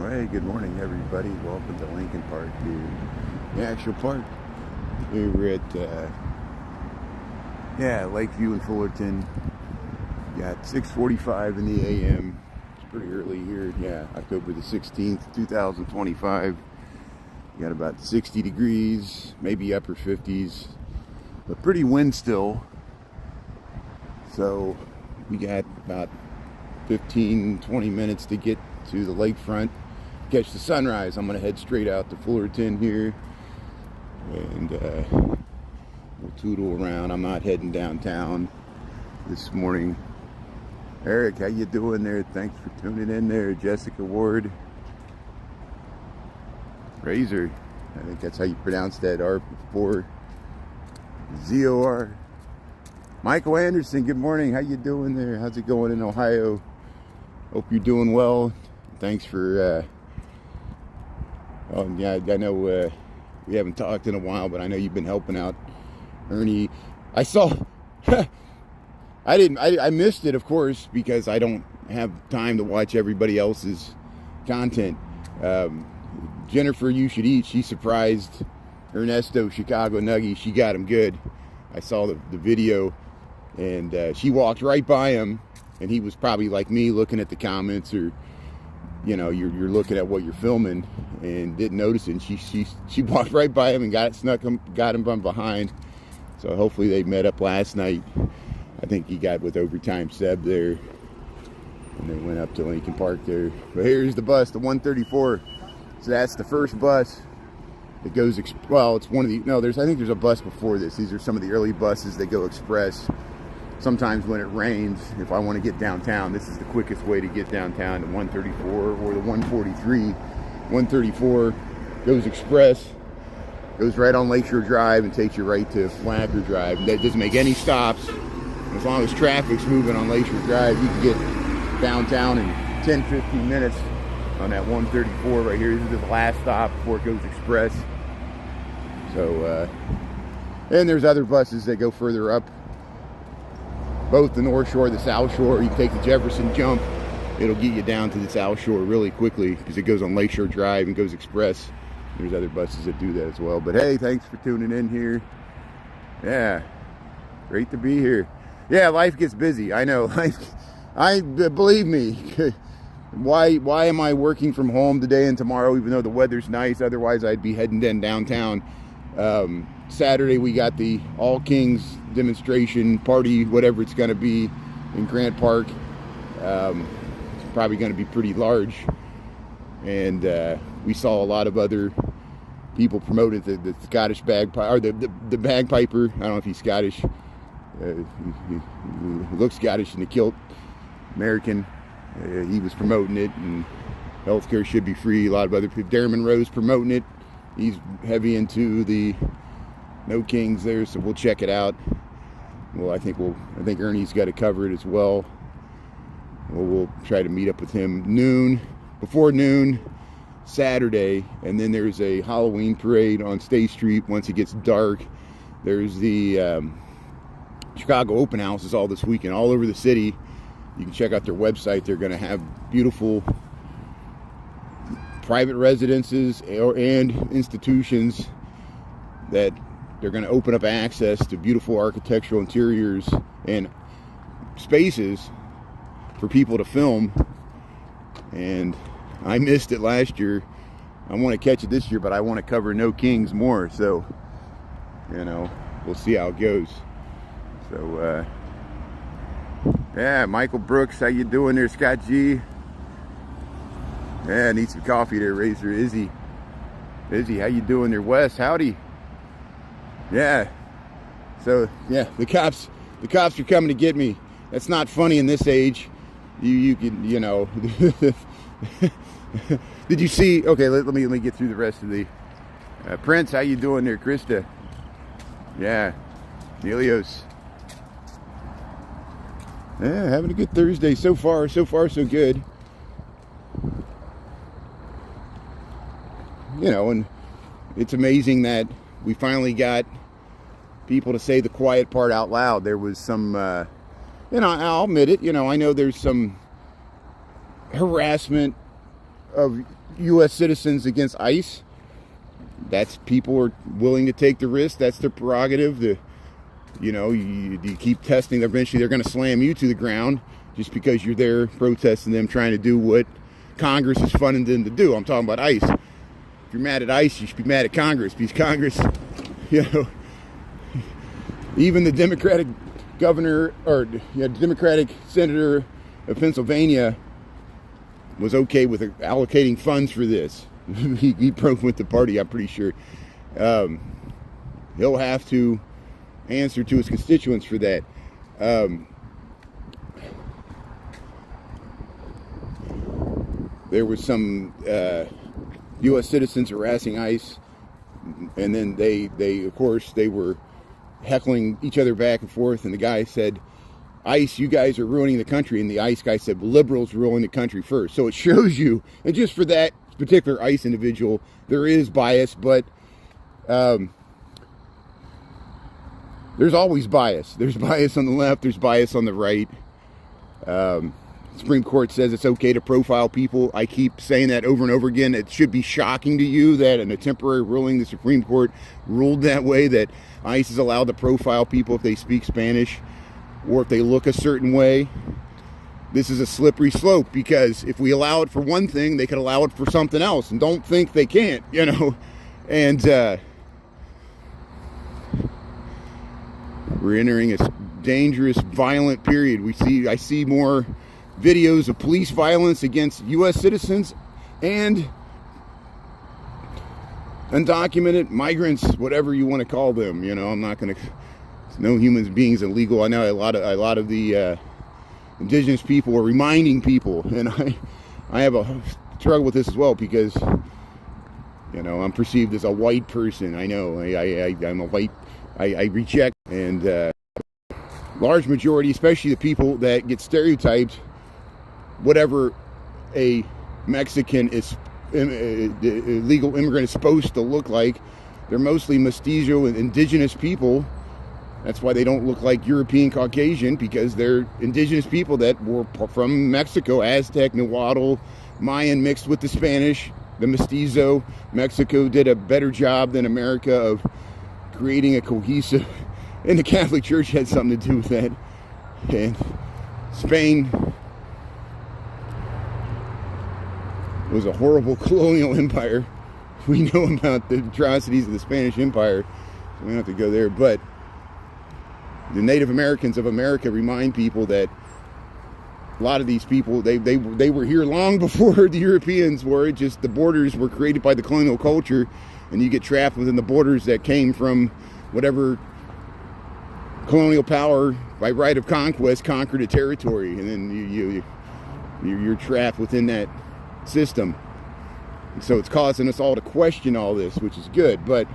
Hey, good morning, everybody. Welcome to Lincoln Park, the actual park. We're at Lakeview in Fullerton. Got 6:45 in the a.m. It's pretty early here. Yeah, October the 16th, 2025. Got about 60 degrees, maybe upper 50s, but pretty wind still. So we got about 15-20 minutes to get to the lakefront, catch the sunrise. I'm gonna head straight out to Fullerton here, and we'll tootle around. I'm not heading downtown this morning. Eric, how you doing there? Thanks for tuning in there. Jessica Ward, Razor, I think that's how you pronounce that R4 ZOR. Michael Anderson, good morning. How you doing there? How's it going in Ohio? Hope you're doing well. Thanks for I know we haven't talked in a while, but I know you've been helping out Ernie. I saw I missed it, of course, because I don't have time to watch everybody else's content. Jennifer You Should Eat, she surprised Ernesto Chicago Nuggie. She got him good. I saw the video, and she walked right by him, and he was probably like me, looking at the comments, or you know, you're looking at what you're filming and didn't notice it. And she walked right by him and got him from behind. So hopefully they met up last night. I think he got with Overtime Seb there, and they went up to Lincoln Park there. But here's the bus, the 134. So that's the first bus that goes, well, it's one of the, no, I think there's a bus before this. These are some of the early buses that go express. Sometimes when it rains, if I want to get downtown, this is the quickest way to get downtown, to 134 or the 143. 134 goes express, goes right on Lakeshore Drive and takes you right to Flacker Drive. That doesn't make any stops. As long as traffic's moving on Lakeshore Drive, you can get downtown in 10-15 minutes on that 134 right here. This is the last stop before it goes express. So, and there's other buses that go further up, both the North Shore, the South Shore. You can take the Jefferson Jump. It'll get you down to the South Shore really quickly because it goes on Lakeshore Drive and goes express. There's other buses that do that as well. But hey, thanks for tuning in here. Yeah, great to be here. Yeah, life gets busy. I know. Believe me. Why am I working from home today and tomorrow, even though the weather's nice? Otherwise, I'd be heading downtown. Saturday we got the All Kings demonstration party, whatever it's going to be, in Grant Park. It's probably going to be pretty large, and we saw a lot of other people promoting the Scottish bagpiper, or the bagpiper. I don't know if he's Scottish. He looks Scottish in the kilt, American. He was promoting it, and healthcare should be free. A lot of other people. Darren Monroe's promoting it. He's heavy into the No Kings there, so we'll check it out. Well, I think Ernie's got to cover it as well. We'll try to meet up with him before noon, Saturday, and then there's a Halloween parade on State Street once it gets dark. There's the Chicago Open Houses all this weekend, all over the city. You can check out their website. They're going to have beautiful private residences and institutions that they're going to open up access to beautiful architectural interiors and spaces for people to film. And I missed it last year. I want to catch it this year, but I want to cover No Kings more. So, you know, we'll see how it goes. So, yeah, Michael Brooks, how you doing there? Scott G. Yeah, I need some coffee there, Razor. Izzy, how you doing there? Wes, howdy. Yeah. So, yeah, the cops are coming to get me. That's not funny in this age. You can, you know. Did you see? Okay, let me get through the rest of the Prince. How you doing there, Krista? Yeah, Nelios. Yeah, having a good Thursday so far. So far, so good. You know, and it's amazing that we finally got people to say the quiet part out loud. There was some, you know, I'll admit it, you know, I know there's some harassment of U.S. citizens against ICE. That's, people are willing to take the risk. That's their prerogative. You keep testing. Eventually, they're going to slam you to the ground just because you're there protesting them, trying to do what Congress is funding them to do. I'm talking about ICE. If you're mad at ICE, you should be mad at Congress, because Congress, even the Democratic governor, or Democratic senator of Pennsylvania was okay with allocating funds for this. he broke with the party, I'm pretty sure. He'll have to answer to his constituents for that. There was some U.S. citizens harassing ICE, and then they of course, they were heckling each other back and forth, and the guy said, ICE, you guys are ruining the country, and the ICE guy said, liberals ruining the country first. So it shows you, and just for that particular ICE individual, there is bias, but there's always bias. There's bias on the left, there's bias on the right. Supreme Court says it's okay to profile people. I keep saying that over and over again. It should be shocking to you that in a temporary ruling, the Supreme Court ruled that way, that ICE is allowed to profile people if they speak Spanish or if they look a certain way. This is a slippery slope, because if we allow it for one thing, they could allow it for something else, and don't think they can't, And we're entering a dangerous, violent period. I see more videos of police violence against U.S. citizens and undocumented migrants, whatever you want to call them. I'm not going to. No human beings illegal. I know a lot of the indigenous people are reminding people, and I have a struggle with this as well, because I'm perceived as a white person. I know I'm a white. I reject, and large majority, especially the people that get stereotyped, whatever a Mexican is, illegal immigrant is supposed to look like. They're mostly mestizo and indigenous people. That's why they don't look like European Caucasian, because they're indigenous people that were from Mexico, Aztec, Nahuatl, Mayan mixed with the Spanish, the mestizo. Mexico did a better job than America of creating a cohesive, and the Catholic Church had something to do with that. And Spain was a horrible colonial empire. We know about the atrocities of the Spanish Empire, so we don't have to go there, but the Native Americans of America remind people that a lot of these people, they were here long before the Europeans were. It just, the borders were created by the colonial culture, and you get trapped within the borders that came from whatever colonial power by right of conquest conquered a territory, and then you're trapped within that system. And so it's causing us all to question all this, which is good, but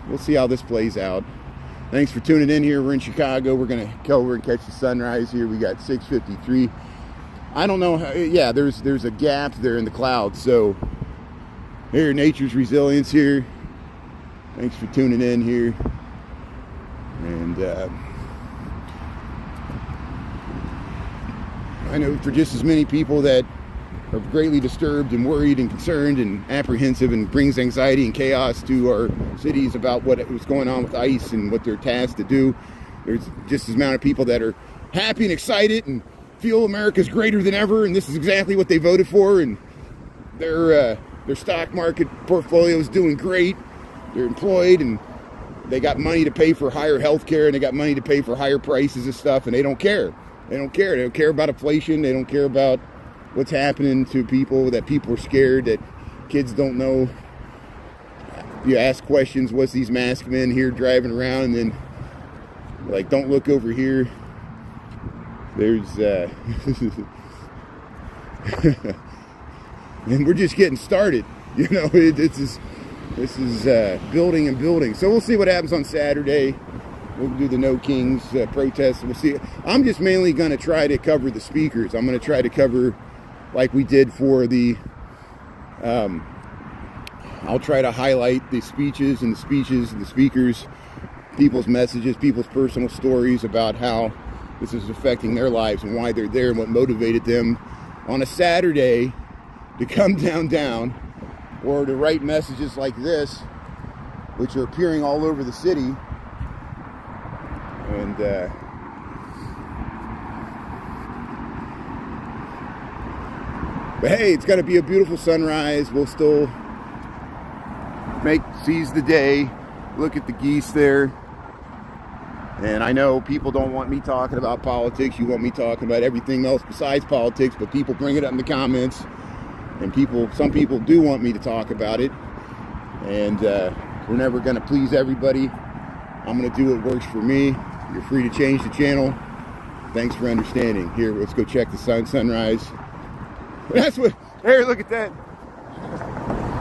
we'll see how this plays out. Thanks for tuning in here. We're in Chicago. We're going to go over and catch the sunrise here. We got 6:53. I don't know how, yeah, there's a gap there in the clouds. So here, nature's resilience here. Thanks for tuning in here. And I know for just as many people that are greatly disturbed and worried and concerned and apprehensive, and brings anxiety and chaos to our cities about what's going on with ICE and what they're tasked to do, there's just as amount of people that are happy and excited and feel America's greater than ever, and this is exactly what they voted for, and their stock market portfolio is doing great. They're employed, and they got money to pay for higher health care, and they got money to pay for higher prices of stuff, and they don't care. They don't care about inflation. They don't care about what's happening to people, that people are scared, that kids don't know. You ask questions, what's these masked men here driving around, and then like, don't look over here. There's and we're just getting started. This is building and building. So we'll see what happens on Saturday. We'll do the No Kings protest. We'll see. I'm just mainly going to try to cover the speakers. I'm going to try to cover, like we did for the, I'll try to highlight the speeches and the speakers, people's messages, people's personal stories about how this is affecting their lives and why they're there and what motivated them on a Saturday to come down, or to write messages like this, which are appearing all over the city. And but hey, it's going to be a beautiful sunrise. We'll still seize the day. Look at the geese there. And I know people don't want me talking about politics. You want me talking about everything else besides politics, but people bring it up in the comments. And some people do want me to talk about it. And we're never going to please everybody. I'm going to do what works for me. You're free to change the channel. Thanks for understanding. Here, let's go check the sunrise. That's what, here, look at that.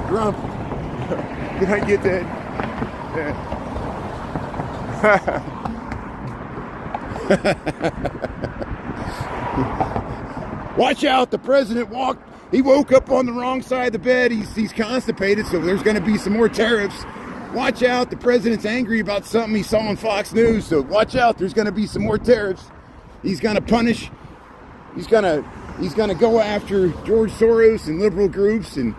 Grump. Can I get that? Watch out, the president he woke up on the wrong side of the bed. He's constipated, so there's going to be some more tariffs. Watch out, the president's angry about something he saw on Fox News, so watch out, there's going to be some more tariffs. He's going to punish, he's going to go after George Soros and liberal groups and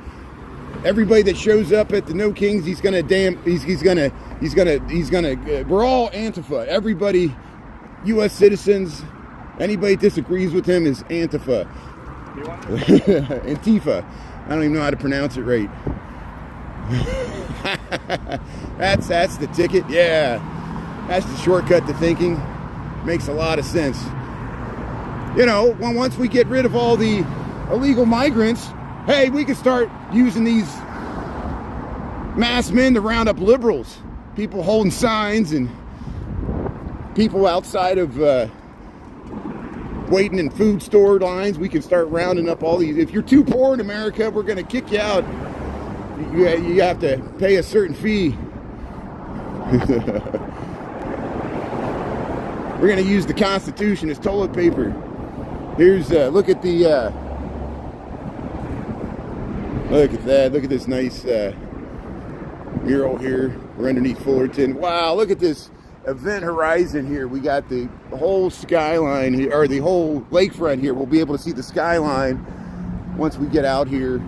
everybody that shows up at the No Kings. We're all Antifa. Everybody, U.S. citizens, anybody disagrees with him is Antifa. Antifa. I don't even know how to pronounce it right. That's the ticket. Yeah, that's the shortcut to thinking. Makes a lot of sense. You know, once we get rid of all the illegal migrants, hey, we can start using these masked men to round up liberals. People holding signs and people outside of waiting in food store lines. We can start rounding up all these. If you're too poor in America, we're going to kick you out. You have to pay a certain fee. We're going to use the Constitution as toilet paper. Here's look at that. Look at this nice mural here. We're underneath Fullerton. Wow, look at this event horizon here. We got the whole skyline here, or the whole lakefront here. We'll be able to see the skyline once we get out here.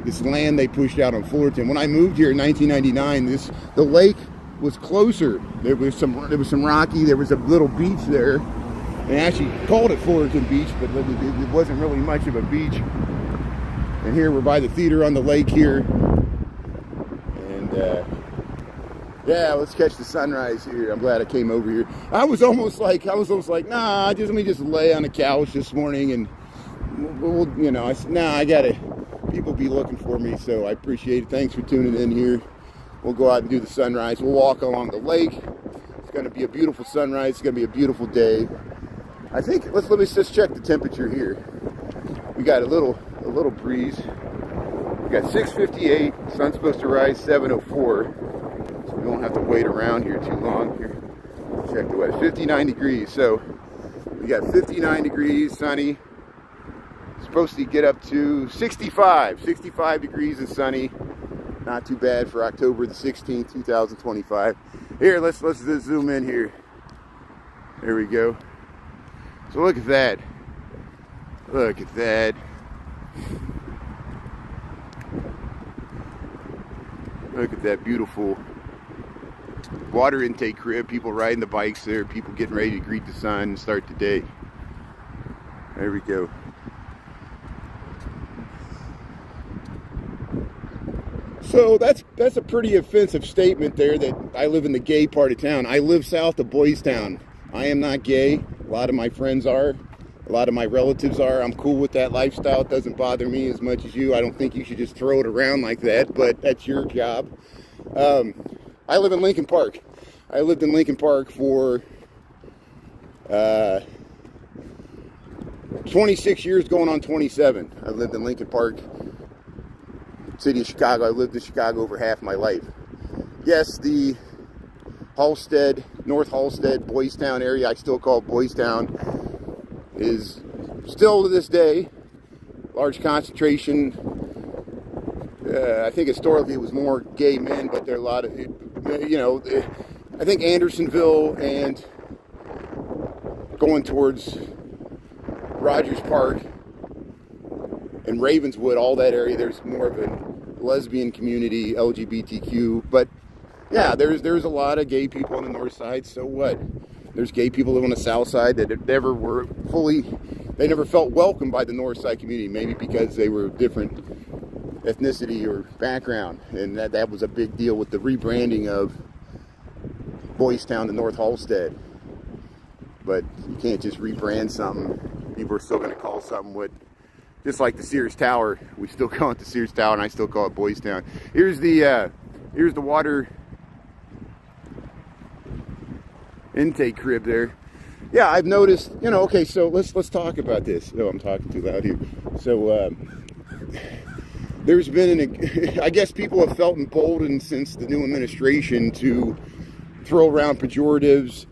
This land they pushed out on Fullerton. When I moved here in 1999, the lake was closer. There was some rocky. There was a little beach there. They actually called it Fullerton Beach, but it wasn't really much of a beach. And here we're by the theater on the lake here. And yeah, let's catch the sunrise here. I'm glad I came over here. I was almost like, nah, let me just lay on the couch this morning and we'll, you know, I gotta, people be looking for me, so I appreciate it. Thanks for tuning in here. We'll go out and do the sunrise. We'll walk along the lake. It's gonna be a beautiful sunrise. It's gonna be a beautiful day. I think, let me just check the temperature here. We got a little breeze. We got 6:58. Sun's supposed to rise 7:04. So we don't have to wait around here too long. Here, check the weather. 59 degrees. So we got 59 degrees, sunny. Supposed to get up to 65 degrees and sunny. Not too bad for October the 16th, 2025. Here, let's zoom in here. There we go. So look at that. Look at that. Look at that beautiful water intake crib. People riding the bikes there. People getting ready to greet the sun and start the day. There we go. So that's a pretty offensive statement there, that I live in the gay part of town. I live south of Boys Town. I am not gay. A lot of my friends are. A lot of my relatives are. I'm cool with that lifestyle. It doesn't bother me as much as you. I don't think you should just throw it around like that, but that's your job. I live in Lincoln Park. I lived in Lincoln Park for 26 years, going on 27. I lived in Lincoln Park, city of Chicago. I lived in Chicago over half my life. Yes, the Halstead, North Halstead, Boys Town area, I still call Boys Town, is still to this day large concentration. I think historically it was more gay men, but there are a lot of, you know, I think Andersonville and going towards Rogers Park and Ravenswood, all that area, there's more of a lesbian community, LGBTQ. But yeah, there's a lot of gay people on the north side. So what? There's gay people live on the south side that never were they never felt welcome by the north side community, maybe because they were different ethnicity or background, and that was a big deal with the rebranding of Boys Town to North Halstead. But you can't just rebrand something. People are still going to call something what, just like the Sears Tower. We still call it the Sears Tower, and I still call it Boys Town. Here's the water intake crib there. Yeah, I've noticed, okay, so let's talk about this. Oh, I'm talking too loud here. So, there's been I guess people have felt emboldened since the new administration to throw around pejoratives,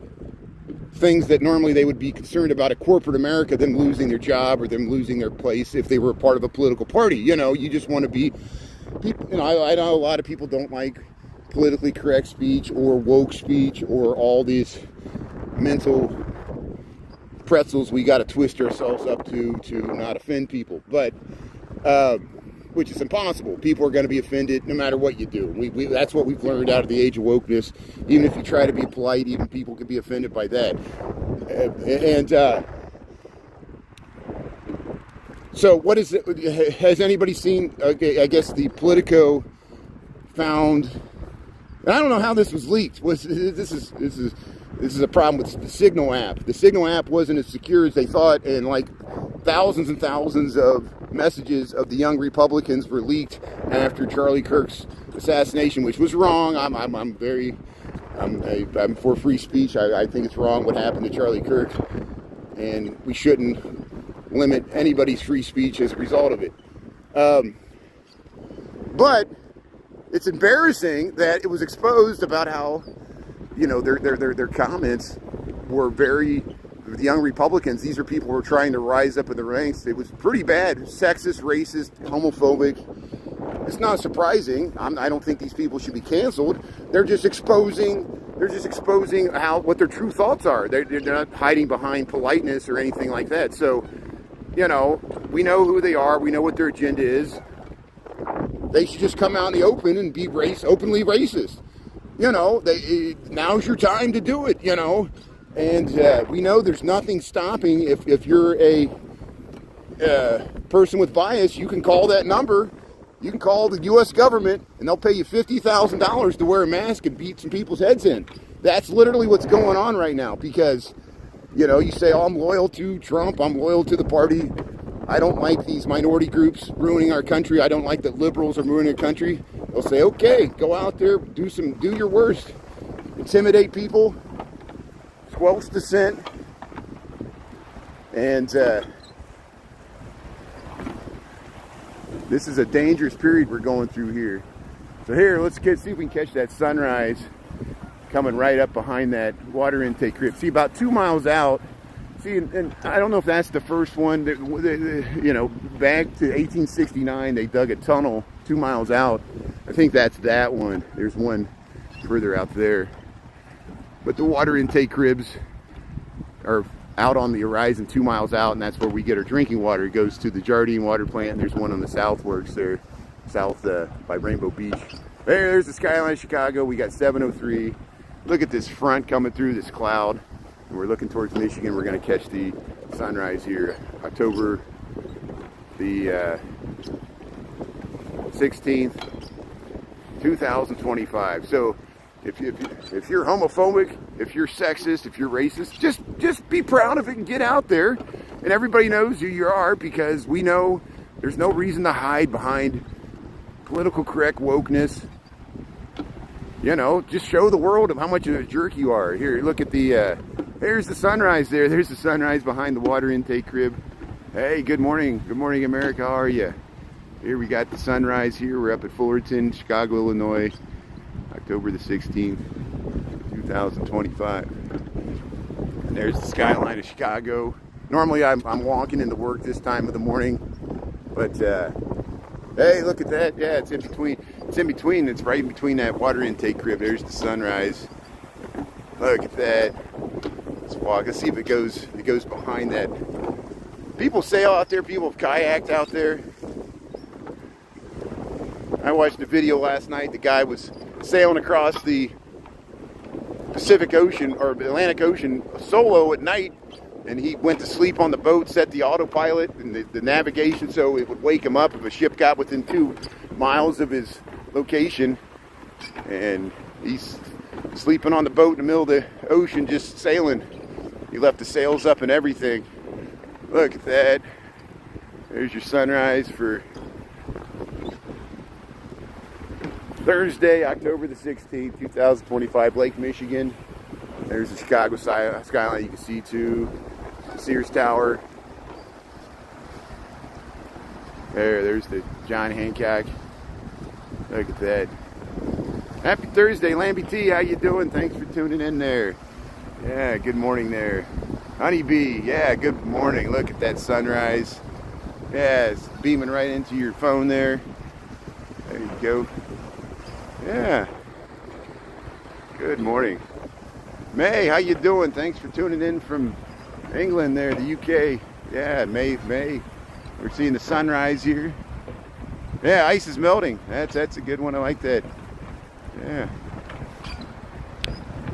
things that normally they would be concerned about at corporate America, them losing their job or them losing their place if they were a part of a political party. You just want to be, people, I know a lot of people don't like politically correct speech or woke speech or all these mental pretzels we got to twist ourselves up to not offend people, but which is impossible. People are going to be offended no matter what you do. That's what we've learned out of the age of wokeness. Even if you try to be polite, even people can be offended by that. So what is it? Has anybody seen, I guess the Politico found, and I don't know how this was leaked. This is a problem with the Signal app. The Signal app wasn't as secure as they thought, and like thousands and thousands of messages of the young Republicans were leaked after Charlie Kirk's assassination, which was wrong. I'm for free speech. I think it's wrong what happened to Charlie Kirk, and we shouldn't limit anybody's free speech as a result of it. But it's embarrassing that it was exposed about how, their comments were very, the young Republicans, these are people who are trying to rise up in the ranks. It was pretty bad, sexist, racist, homophobic. It's not surprising. I don't think these people should be canceled. They're just exposing what their true thoughts are. They're not hiding behind politeness or anything like that. So, we know who they are. We know what their agenda is. They should just come out in the open and be openly racist. Now's your time to do it, And we know there's nothing stopping, if you're a person with bias, you can call that number. You can call the U.S. government, and they'll pay you $50,000 to wear a mask and beat some people's heads in. That's literally what's going on right now, because, you say, oh, I'm loyal to Trump, I'm loyal to the party. I don't like these minority groups ruining our country. I don't like that liberals are ruining our country. They'll say, okay, go out there, do your worst. Intimidate people, squelch dissent, and this is a dangerous period we're going through here. So here, let's see if we can catch that sunrise coming right up behind that water intake crib. See, about 2 miles out. See, and I don't know if that's the first one. Back to 1869, they dug a tunnel 2 miles out. I think that's that one. There's one further out there. But the water intake cribs are out on the horizon 2 miles out, and that's where we get our drinking water. It goes to the Jardine water plant, and there's one on the South Works there, south by Rainbow Beach. There's the skyline of Chicago. We got 703. Look at this front coming through this cloud. And we're looking towards Michigan. We're going to catch the sunrise here, October the 16th, 2025. So if you're homophobic, if you're sexist, if you're racist, just be proud of it and get out there. And everybody knows who you are, because we know there's no reason to hide behind political correct wokeness. Just show the world of how much of a jerk you are. Here, look at there's the sunrise there. There's the sunrise behind the water intake crib. Hey, good morning. Good morning, America. How are you? Here we got the sunrise here. We're up at Fullerton, Chicago, Illinois, October the 16th, 2025. And there's the skyline of Chicago. Normally I'm walking into work this time of the morning, but hey, look at that. Yeah, it's in between. It's right in between that water intake crib. There's the sunrise. Look at that. Let's walk. Let's see if it goes behind that. People sail out there. People have kayaked out there. I watched a video last night. The guy was sailing across the Pacific Ocean or Atlantic Ocean solo at night, and he went to sleep on the boat, set the autopilot and the navigation so it would wake him up if a ship got within 2 miles of his location. And he's sleeping on the boat in the middle of the ocean, just sailing. He left the sails up and everything. Look at that. There's your sunrise for Thursday, October the 16th, 2025, Lake Michigan. There's the Chicago skyline you can see too. Sears Tower. There's the John Hancock. Look at that. Happy Thursday, Lambie T. How you doing? Thanks for tuning in there. Yeah, good morning there. Honeybee, yeah, good morning. Look at that sunrise. Yeah, it's beaming right into your phone there. There you go. Yeah. Good morning. May, how you doing? Thanks for tuning in from England there, the UK. Yeah, May. We're seeing the sunrise here. Yeah, ice is melting. That's a good one. I like that. Yeah.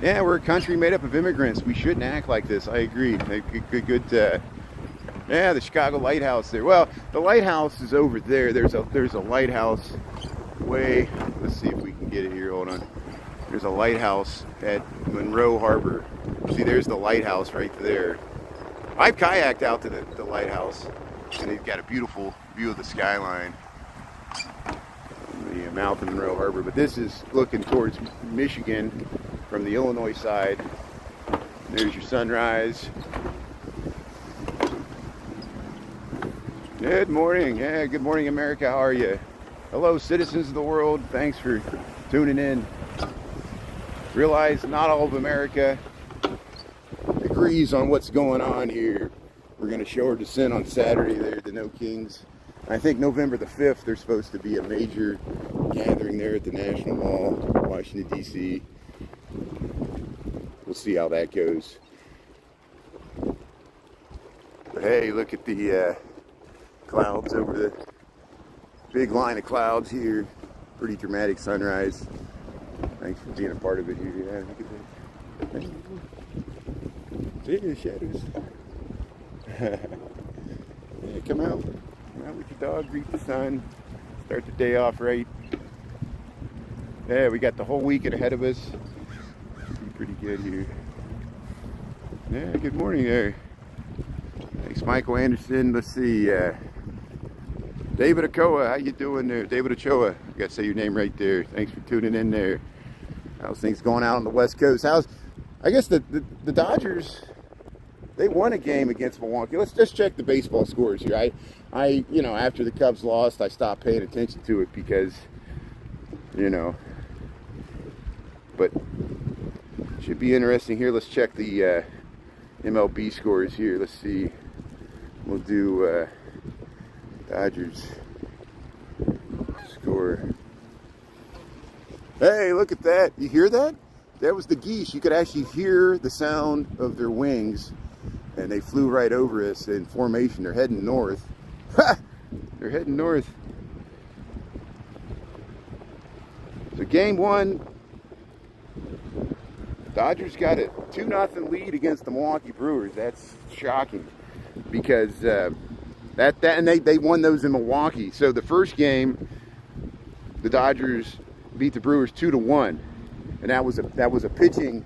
Yeah, we're a country made up of immigrants. We shouldn't act like this. I agree. Good. Yeah, the Chicago Lighthouse there. Well, the lighthouse is over there. There's a lighthouse way. Let's see if we can get it here. Hold on. There's a lighthouse at Monroe Harbor. See, there's the lighthouse right there. I've kayaked out to the lighthouse, and they've got a beautiful view of the skyline. The mouth of Monroe Harbor, but this is looking towards Michigan from the Illinois side. There's your sunrise. Good morning. Yeah, good morning, America. How are you? Hello, citizens of the world. Thanks for tuning in. Realize not all of America agrees on what's going on here. We're going to show our dissent on Saturday there at the No Kings. I think November the 5th, there's supposed to be a major gathering there at the National Mall, Washington, D.C. We'll see how that goes. But hey, look at the clouds over the big line of clouds here. Pretty dramatic sunrise. Thanks for being a part of it here. Yeah, look at that. See the shadows. Yeah, come out. Come out with your dog, greet the sun. Start the day off right. Yeah, we got the whole weekend ahead of us. Be pretty good here. Yeah, good morning there. Thanks, Michael Anderson. Let's see. David Ochoa, how you doing there? David Ochoa, I gotta say your name right there. Thanks for tuning in there. How's things going out on the West Coast? I guess the Dodgers, they won a game against Milwaukee. Let's just check the baseball scores here. I you know, after the Cubs lost, I stopped paying attention to it because, you know, but it should be interesting here. Let's check the MLB scores here. Let's see. We'll do Dodgers score. Hey, look at that. You hear that? That was the geese. You could actually hear the sound of their wings, and they flew right over us in formation. They're heading north. Ha! They're heading north. So game one, Dodgers got a 2-0 lead against the Milwaukee Brewers. That's shocking because and they won those in Milwaukee. So the first game, the Dodgers beat the Brewers 2-1, and that was a pitching.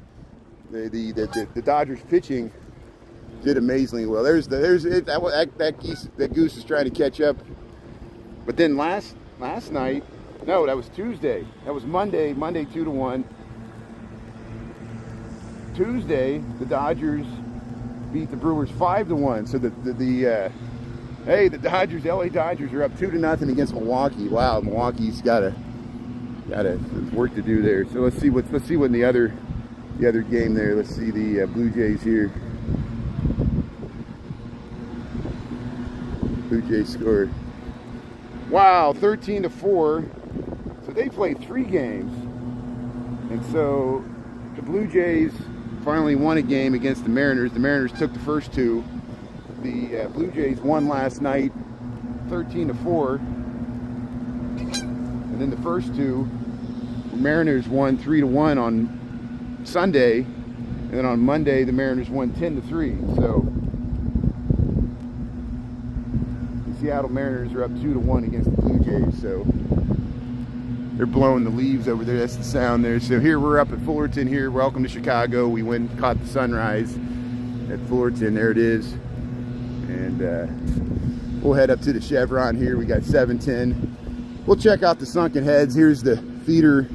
The Dodgers pitching did amazingly well. That goose is trying to catch up. But then last night, no, that was Tuesday. That was Monday 2-1. Tuesday, the Dodgers beat the Brewers 5-1. So the LA Dodgers are up 2-0 against Milwaukee. Wow, Milwaukee's got work to do there. So let's see what in the other game there. Let's see the Blue Jays here. Blue Jays score. Wow, 13-4. So they played 3 games, and so the Blue Jays finally won a game against the Mariners. The Mariners took the first 2. The Blue Jays won last night, 13-4. And then the first two, Mariners won 3-1 on Sunday, and then on Monday the Mariners won 10-3. So the Seattle Mariners are up 2-1 against the Blue Jays. So they're blowing the leaves over there. That's the sound there. So here we're up at Fullerton here. Welcome to Chicago. We went and caught the sunrise at Fullerton. There it is. And we'll head up to the Chevron here. We got 710. We'll check out the Sunken Heads. Here's the theater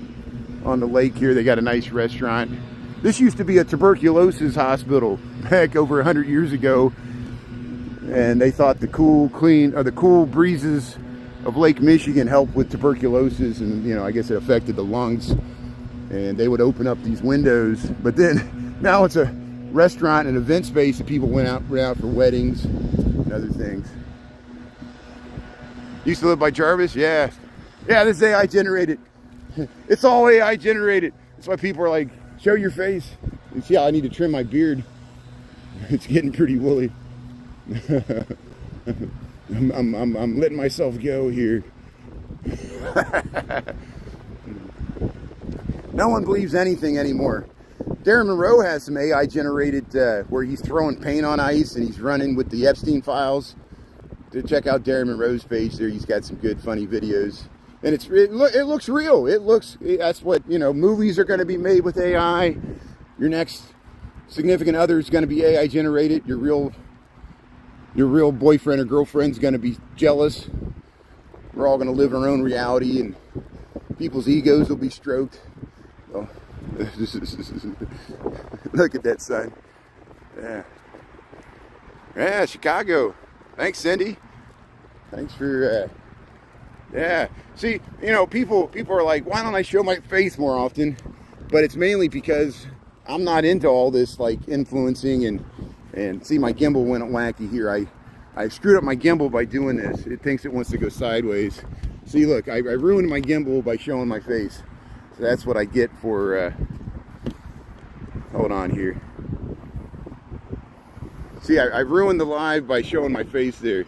on the lake here. They got a nice restaurant. This used to be a tuberculosis hospital back over 100 years ago. And they thought the cool breezes of Lake Michigan helped with tuberculosis, and you know, I guess it affected the lungs, and they would open up these windows. But then now it's a restaurant and event space that people went out for weddings and other things. Used to live by Jarvis. Yeah, this is AI generated. It's all AI generated. That's why people are like, show your face. You see how I need to trim my beard? It's getting pretty woolly. I'm letting myself go here. No one believes anything anymore. Darren Monroe has some AI generated where he's throwing paint on ice and he's running with the Epstein files. To check out Darren Monroe's page there, he's got some good funny videos, and it looks real. That's what, you know, movies are going to be made with AI. Your next significant other is going to be AI generated. Your real boyfriend or girlfriend's going to be jealous. We're all going to live our own reality, and people's egos will be stroked. Oh. Look at that sun. Yeah, Chicago. Thanks, Cindy. Thanks for see, you know, people are like, why don't I show my face more often? But it's mainly because I'm not into all this like influencing and see, my gimbal went wacky here. I screwed up my gimbal by doing this. It thinks it wants to go sideways. See, look, I ruined my gimbal by showing my face. So that's what I get for, hold on here. See, I ruined the live by showing my face there.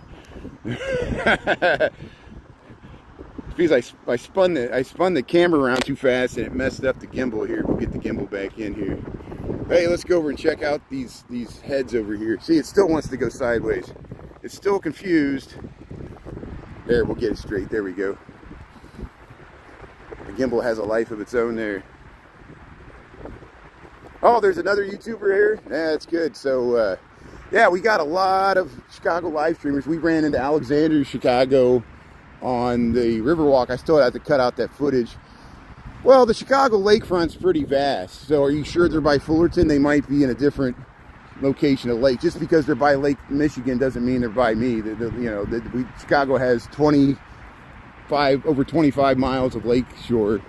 Because I spun the camera around too fast and it messed up the gimbal here. We'll get the gimbal back in here. Hey, let's go over and check out these heads over here. See, it still wants to go sideways. It's still confused. There, we'll get it straight. There we go. The gimbal has a life of its own there. Oh, there's another YouTuber here. Yeah, that's good. So, yeah, we got a lot of Chicago live streamers. We ran into Alexander, Chicago on the Riverwalk. I still have to cut out that footage. Well, the Chicago lakefront's pretty vast. So are you sure they're by Fullerton? They might be in a different location of lake. Just because they're by Lake Michigan doesn't mean they're by me. Chicago has over 25 miles of lake shore.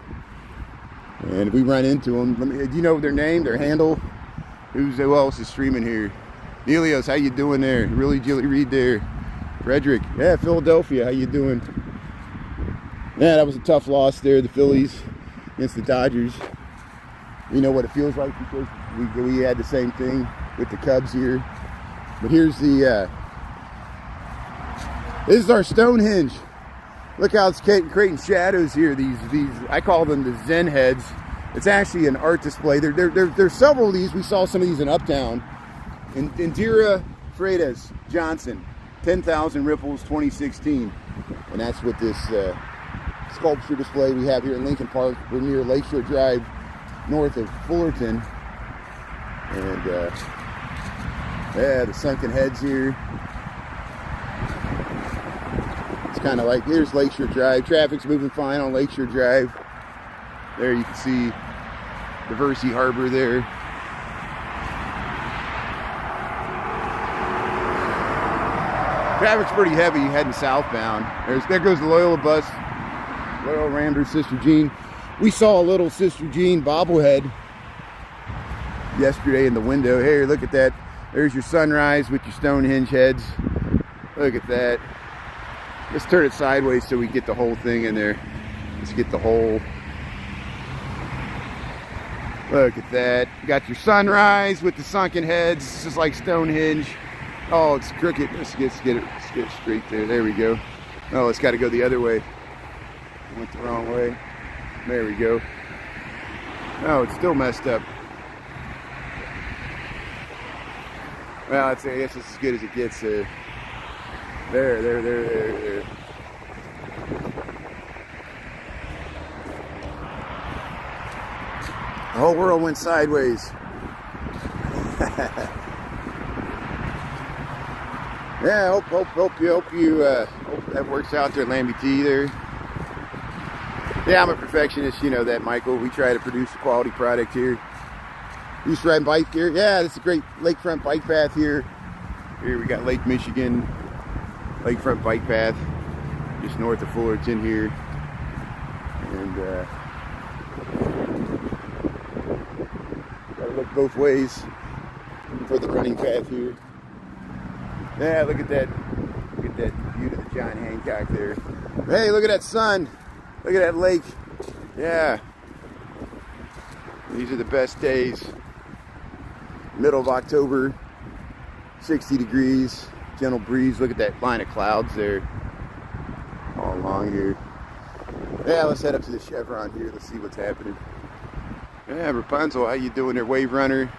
And if we run into them, do you know their name, their handle? Who else is streaming here? Nelios, how you doing there? Really, Julie Reed there. Frederick, yeah, Philadelphia, how you doing? Yeah, that was a tough loss there, the Phillies against the Dodgers. We know what it feels like because we had the same thing with the Cubs here. But here's this is our Stonehenge. Look how it's creating shadows here. These I call them the Zen heads. It's actually an art display. There's several of these. We saw some of these in Uptown. Indira Freitas Johnson, 10,000 Ripples 2016. And that's what this sculpture display we have here in Lincoln Park. We're near Lakeshore Drive, north of Fullerton. And yeah, the sunken heads here. It's kind of like, here's Lakeshore Drive. Traffic's moving fine on Lakeshore Drive. There you can see Diversey Harbor there. Traffic's pretty heavy heading southbound. There goes the Loyola bus. Loyola Ramblers, Sister Jean. We saw a little Sister Jean bobblehead yesterday in the window. Hey, look at that. There's your sunrise with your Stonehenge heads. Look at that. Let's turn it sideways so we get the whole thing in there. Let's get the whole. Look at that. You got your sunrise with the sunken heads. It's just like Stonehenge. Oh, it's crooked. Let's get it straight there. There we go. Oh, it's got to go the other way. Went the wrong way. There we go. Oh, it's still messed up. Well, I guess it's as good as it gets. There. The whole world went sideways. Yeah, hope that works out there at Lambie T there. Yeah, I'm a perfectionist, you know that, Michael. We try to produce a quality product here. You used to ride bike here? Yeah, this is a great lakefront bike path here. Here we got Lake Michigan, lakefront bike path, just north of Fullerton here. And gotta look both ways for the running path here. Yeah, look at that view to the John Hancock there. Hey, look at that sun. Look at that lake. Yeah. These are the best days. Middle of October, 60 degrees, gentle breeze. Look at that line of clouds there all along here. Yeah, let's head up to the Chevron here. Let's see what's happening. Yeah, Rapunzel, how you doing there, Wave Runner?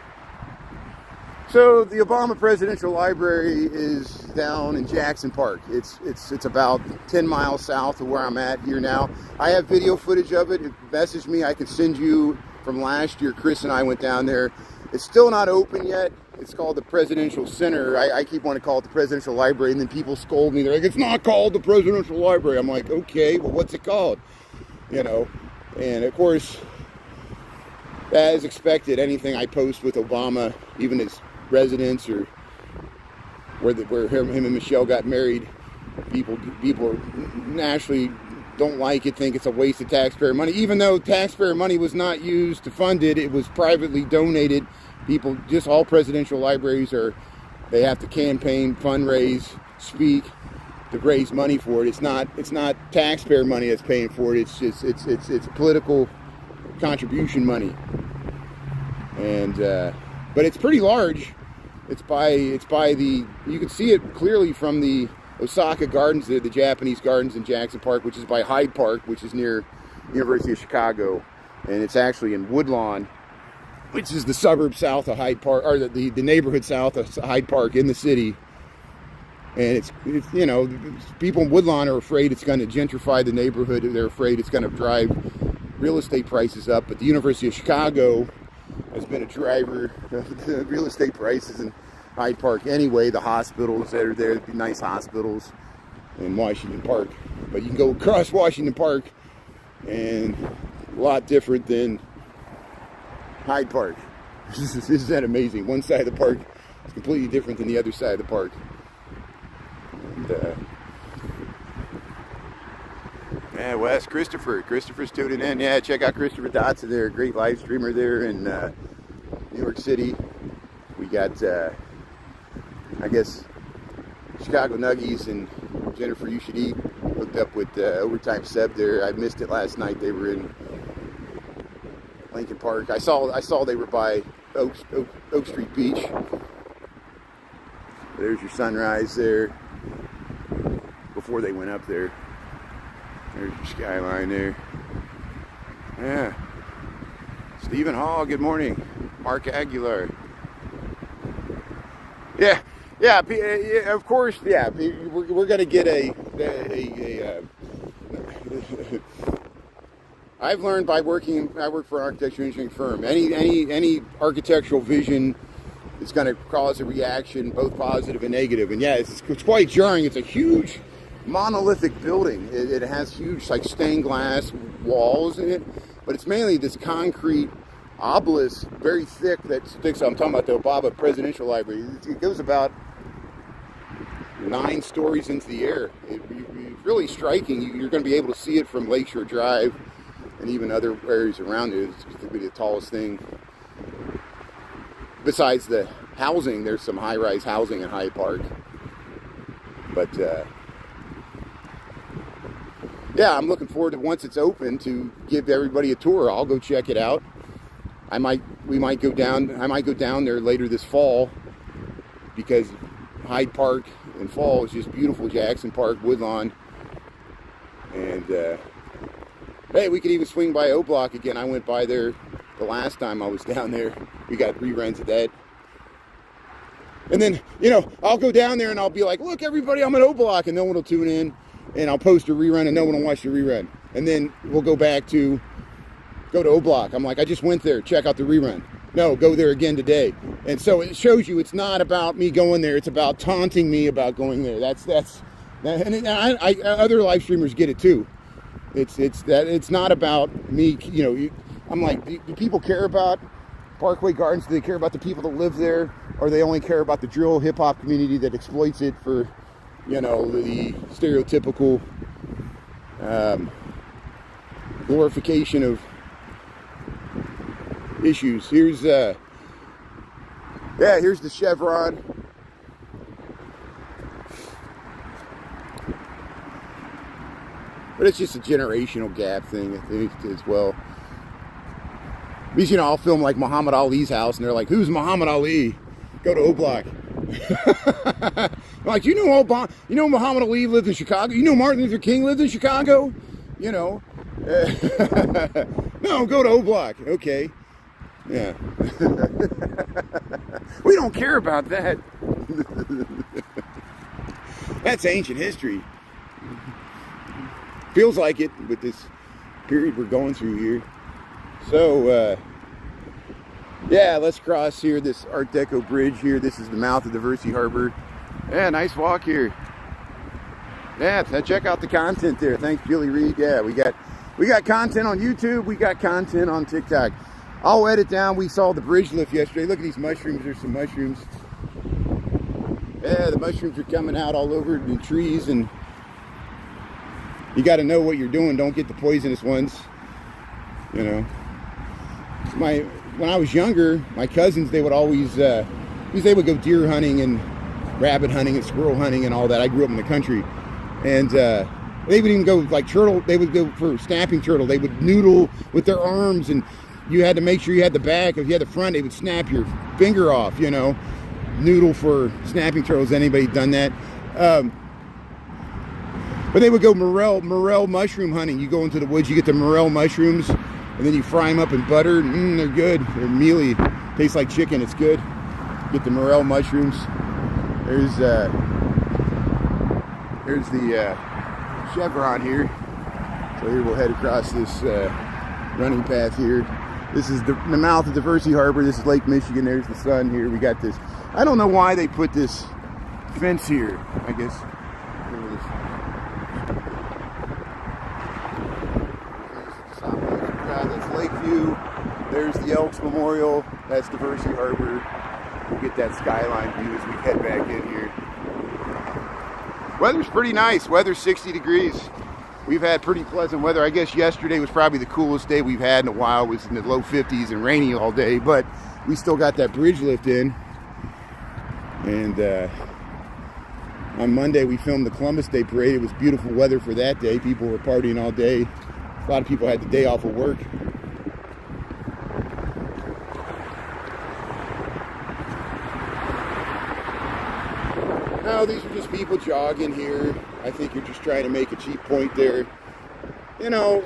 So the Obama Presidential Library is down in Jackson Park. It's about 10 miles south of where I'm at here now. I have video footage of it. Message me, I can send you from last year. Chris and I went down there. It's still not open yet. It's called the Presidential Center. I keep wanting to call it the Presidential Library, and then people scold me. They're like, it's not called the Presidential Library. I'm like, okay, well, what's it called? You know, and of course, as expected, anything I post with Obama, even his residence or where him and Michelle got married, people naturally don't like it, think it's a waste of taxpayer money, even though taxpayer money was not used to fund it. It was privately donated. People, just all presidential libraries they have to campaign, fundraise, speak to raise money for it. It's not taxpayer money that's paying for it. It's political contribution money. And but it's pretty large. It's by the, you can see it clearly from the Osaka Gardens there, the Japanese Gardens in Jackson Park, which is by Hyde Park, which is near University of Chicago. And it's actually in Woodlawn, which is the suburb south of Hyde Park, or the neighborhood south of Hyde Park in the city. And it's you know, people in Woodlawn are afraid it's going to gentrify the neighborhood. They're afraid it's going to drive real estate prices up. But the University of Chicago has been a driver of the real estate prices in Hyde Park anyway. The hospitals that are there, the nice hospitals in Washington Park. But you can go across Washington Park and a lot different than Hyde Park. Isn't that amazing? One side of the park is completely different than the other side of the park. And, yeah, Wes, Christopher's tuning in. Yeah, check out Christopher Dotson there, a great live streamer there in New York City. We got, I guess, Chicago Nuggies and Jennifer You Should Eat hooked up with Overtime Seb there. I missed it last night. They were in Lincoln Park. I saw they were by Oak Street Beach. There's your sunrise there before they went up there. There's your skyline there. Yeah. Stephen Hall, good morning. Mark Aguilar. Yeah, of course, yeah. We're going to get I've learned by working, I work for an architecture engineering firm. Any architectural vision is going to cause a reaction, both positive and negative. And yeah, it's quite jarring. It's a huge monolithic building. It has huge, like, stained glass walls in it, but it's mainly this concrete obelisk, very thick, that sticks. I'm talking about the Obama Presidential Library. It goes about 9 stories into the air. It's really striking. You're going to be able to see it from Lakeshore Drive and even other areas around it. It's going to be the tallest thing. Besides the housing, there's some high-rise housing in Hyde Park. But yeah, I'm looking forward to, once it's open, to give everybody a tour. I'll go check it out. I might go down there later this fall, because Hyde Park in fall is just beautiful. Jackson Park, Woodlawn, and Hey, we could even swing by O Block again. I went by there the last time I was down there. We got reruns of that. And then, you know, I'll go down there and I'll be like, look, everybody, I'm at O Block. And no one will tune in. And I'll post a rerun and no one will watch the rerun. And then we'll go to O Block. I'm like, I just went there. Check out the rerun. No, go there again today. And so it shows you it's not about me going there. It's about taunting me about going there. And other live streamers get it too. It's not about me, you know. I'm like, do people care about Parkway Gardens? Do they care about the people that live there? Or they only care about the drill hip-hop community that exploits it for, you know, the stereotypical glorification of issues. Here's the Chevron. But it's just a generational gap thing, I think, as well. Because, you know, I'll film like Muhammad Ali's house, and they're like, "Who's Muhammad Ali?" Go to O Block. Like, you know Muhammad Ali lived in Chicago? You know Martin Luther King lived in Chicago? You know. No, go to O Block. Okay. Yeah. We don't care about that. That's ancient history. Feels like it with this period we're going through here. So, yeah, let's cross here, this Art Deco bridge here. This is the mouth of Diversity Harbor. Yeah, nice walk here. Yeah, check out the content there. Thanks, Julie Reed. Yeah, we got content on YouTube. We got content on TikTok. I'll edit down. We saw the bridge lift yesterday. Look at these mushrooms. There's some mushrooms. Yeah, the mushrooms are coming out all over the trees, and you got to know what you're doing. Don't get the poisonous ones. You know, when I was younger, my cousins, they would always, because they would go deer hunting and rabbit hunting and squirrel hunting and all that. I grew up in the country, and they would even go like turtle. They would go for snapping turtle. They would noodle with their arms, and you had to make sure you had the back. If you had the front, they would snap your finger off. You know, noodle for snapping turtles. Anybody done that? But they would go morel mushroom hunting. You go into the woods, you get the morel mushrooms, and then you fry them up in butter. And they're good. They're mealy. Tastes like chicken. It's good. Get the morel mushrooms. Here's the Chevron here. So here we'll head across this running path here. This is the mouth of Diversity Harbor. This is Lake Michigan. There's the sun here. We got this. I don't know why they put this fence here. I guess. That's Lakeview. There's the Elks Memorial. That's Diversity Harbor. We'll get that skyline view as we head back in here. Weather's pretty nice. Weather's 60 degrees. We've had pretty pleasant weather. I guess yesterday was probably the coolest day we've had in a while. It was in the low 50s and rainy all day, but we still got that bridge lift in. And on Monday we filmed the Columbus Day Parade. It was beautiful weather for that day. People were partying all day. A lot of people had the day off of work. No, these are just people jogging here. I think you're just trying to make a cheap point there. You know,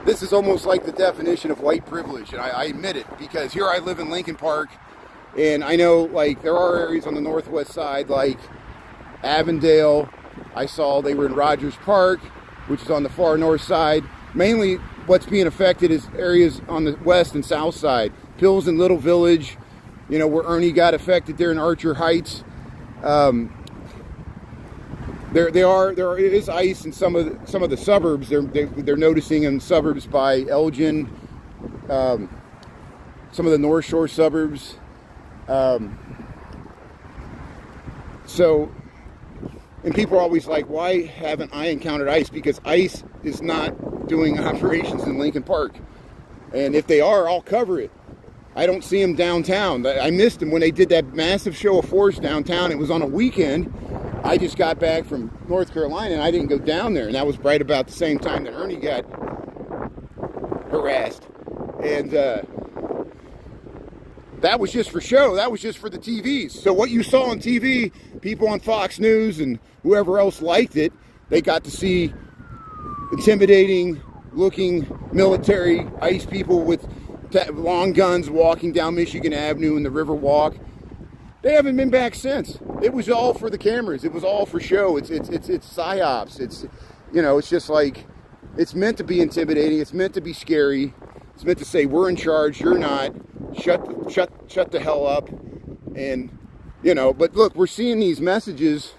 this is almost like the definition of white privilege, and I admit it, because here I live in Lincoln Park, and I know, like, there are areas on the northwest side, like Avondale. I saw they were in Rogers Park, which is on the far north side. Mainly what's being affected is areas on the west and south side. Pills and Little Village, you know, where Ernie got affected there in Archer Heights. There is ice in some of the suburbs. They're noticing in suburbs by Elgin, some of the North Shore suburbs. So, and people are always like, why haven't I encountered ice? Because ice is not doing operations in Lincoln Park. And if they are, I'll cover it. I don't see them downtown. I missed them when they did that massive show of force downtown. It was on a weekend. I just got back from North Carolina and I didn't go down there. And that was right about the same time that Ernie got harassed. And that was just for show. That was just for the TVs. So what you saw on TV, people on Fox News and whoever else liked it, they got to see intimidating looking military ICE people with long guns walking down Michigan Avenue in the Riverwalk. They haven't been back since. It was all for the cameras. It was all for show. It's psyops. It's, you know, it's just like, it's meant to be intimidating. It's meant to be scary. It's meant to say, we're in charge, you're not. Shut the hell up. And, you know, but look, we're seeing these messages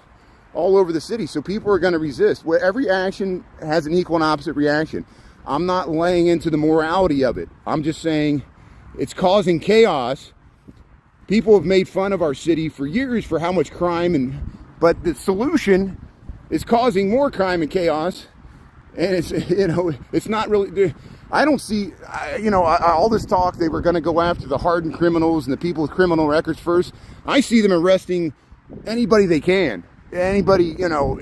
all over the city, so people are going to resist. Where every action has an equal and opposite reaction. I'm not laying into the morality of it. I'm just saying it's causing chaos. People have made fun of our city for years for how much crime, but the solution is causing more crime and chaos. And it's, you know, it's not really, I don't see, you know, all this talk, they were going to go after the hardened criminals and the people with criminal records first. I see them arresting anybody they can. Anybody, you know,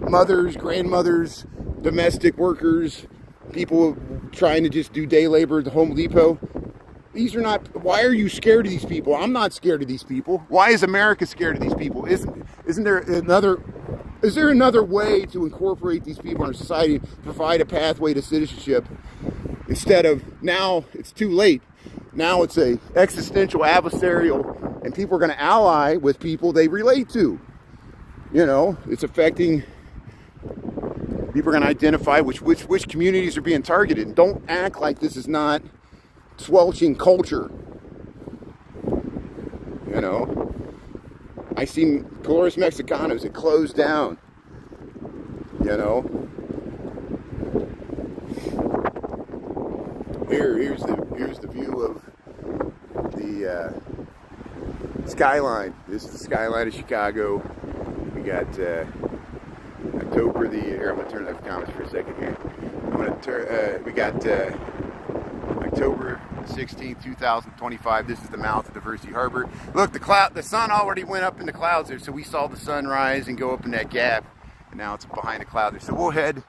mothers, grandmothers, domestic workers, people trying to just do day labor at the Home Depot. These are not, why are you scared of these people? I'm not scared of these people. Why is America scared of these people? Isn't there another way to incorporate these people in our society, provide a pathway to citizenship, instead of, now it's too late. Now it's a existential adversarial, and people are going to ally with people they relate to. You know, it's affecting, people are going to identify which communities are being targeted. Don't act like this is not squelching culture. You know, I seen Colores Mexicanos, it closed down. You know, here's the view of the skyline. This is the skyline of Chicago. We got October here, I'm gonna turn off the comments for a second here. We got October 16th, 2025. This is the mouth of Diversity Harbor. Look, the sun already went up in the clouds there, so we saw the sun rise and go up in that gap, and now it's behind the cloud there. So we'll head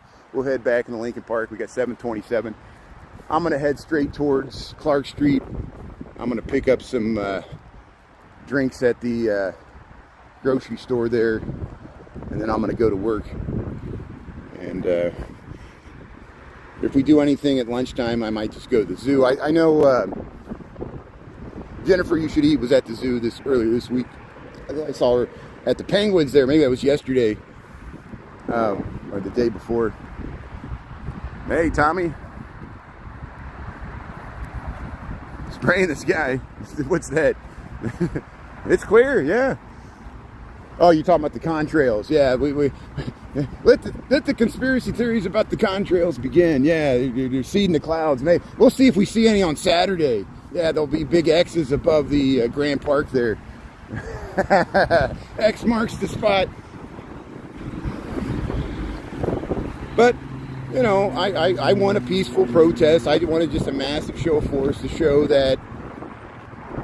back in the Lincoln Park. We got 727. I'm gonna head straight towards Clark Street. I'm gonna pick up some drinks at the grocery store there, and then I'm gonna go to work. And if we do anything at lunchtime, I might just go to the zoo. I know Jennifer You Should Eat was at the zoo earlier this week. I saw her at the Penguins there. Maybe that was yesterday or the day before. Hey, Tommy. Spraying this guy. What's that? It's clear, yeah. Oh, you're talking about the contrails. Yeah, we let the conspiracy theories about the contrails begin. Yeah, they're seeding the clouds. Maybe we'll see if we see any on Saturday. Yeah, there'll be big X's above the Grand Park there. X marks the spot. But, you know, I want a peaceful protest. I wanted just a massive show of force to show that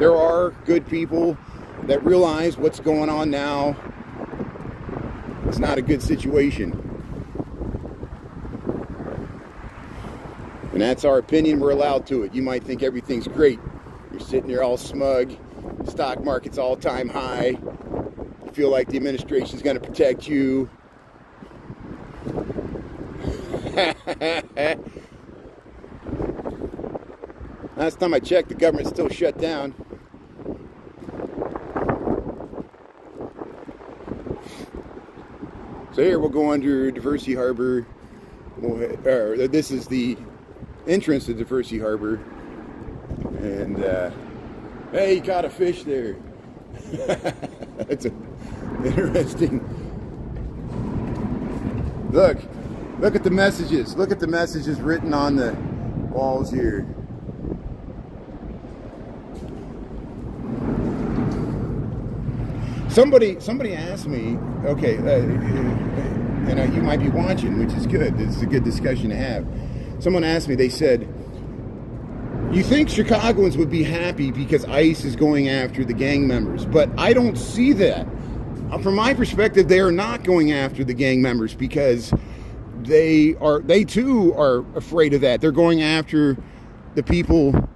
there are good people that realize what's going on now. It's not a good situation. And that's our opinion. We're allowed to it. You might think everything's great. You're sitting there all smug. Stock market's all-time high. You feel like the administration's going to protect you. Last time I checked, the government's still shut down. So here we'll go under Diversity Harbor. This is the entrance to Diversity Harbor. And hey, you caught a fish there. That's interesting. Look at the messages. Look at the messages written on the walls here. Somebody asked me, okay, you might be watching, which is good. It's a good discussion to have. Someone asked me, they said, you think Chicagoans would be happy because ICE is going after the gang members, but I don't see that. From my perspective, they are not going after the gang members because they too are afraid of that. They're going after the people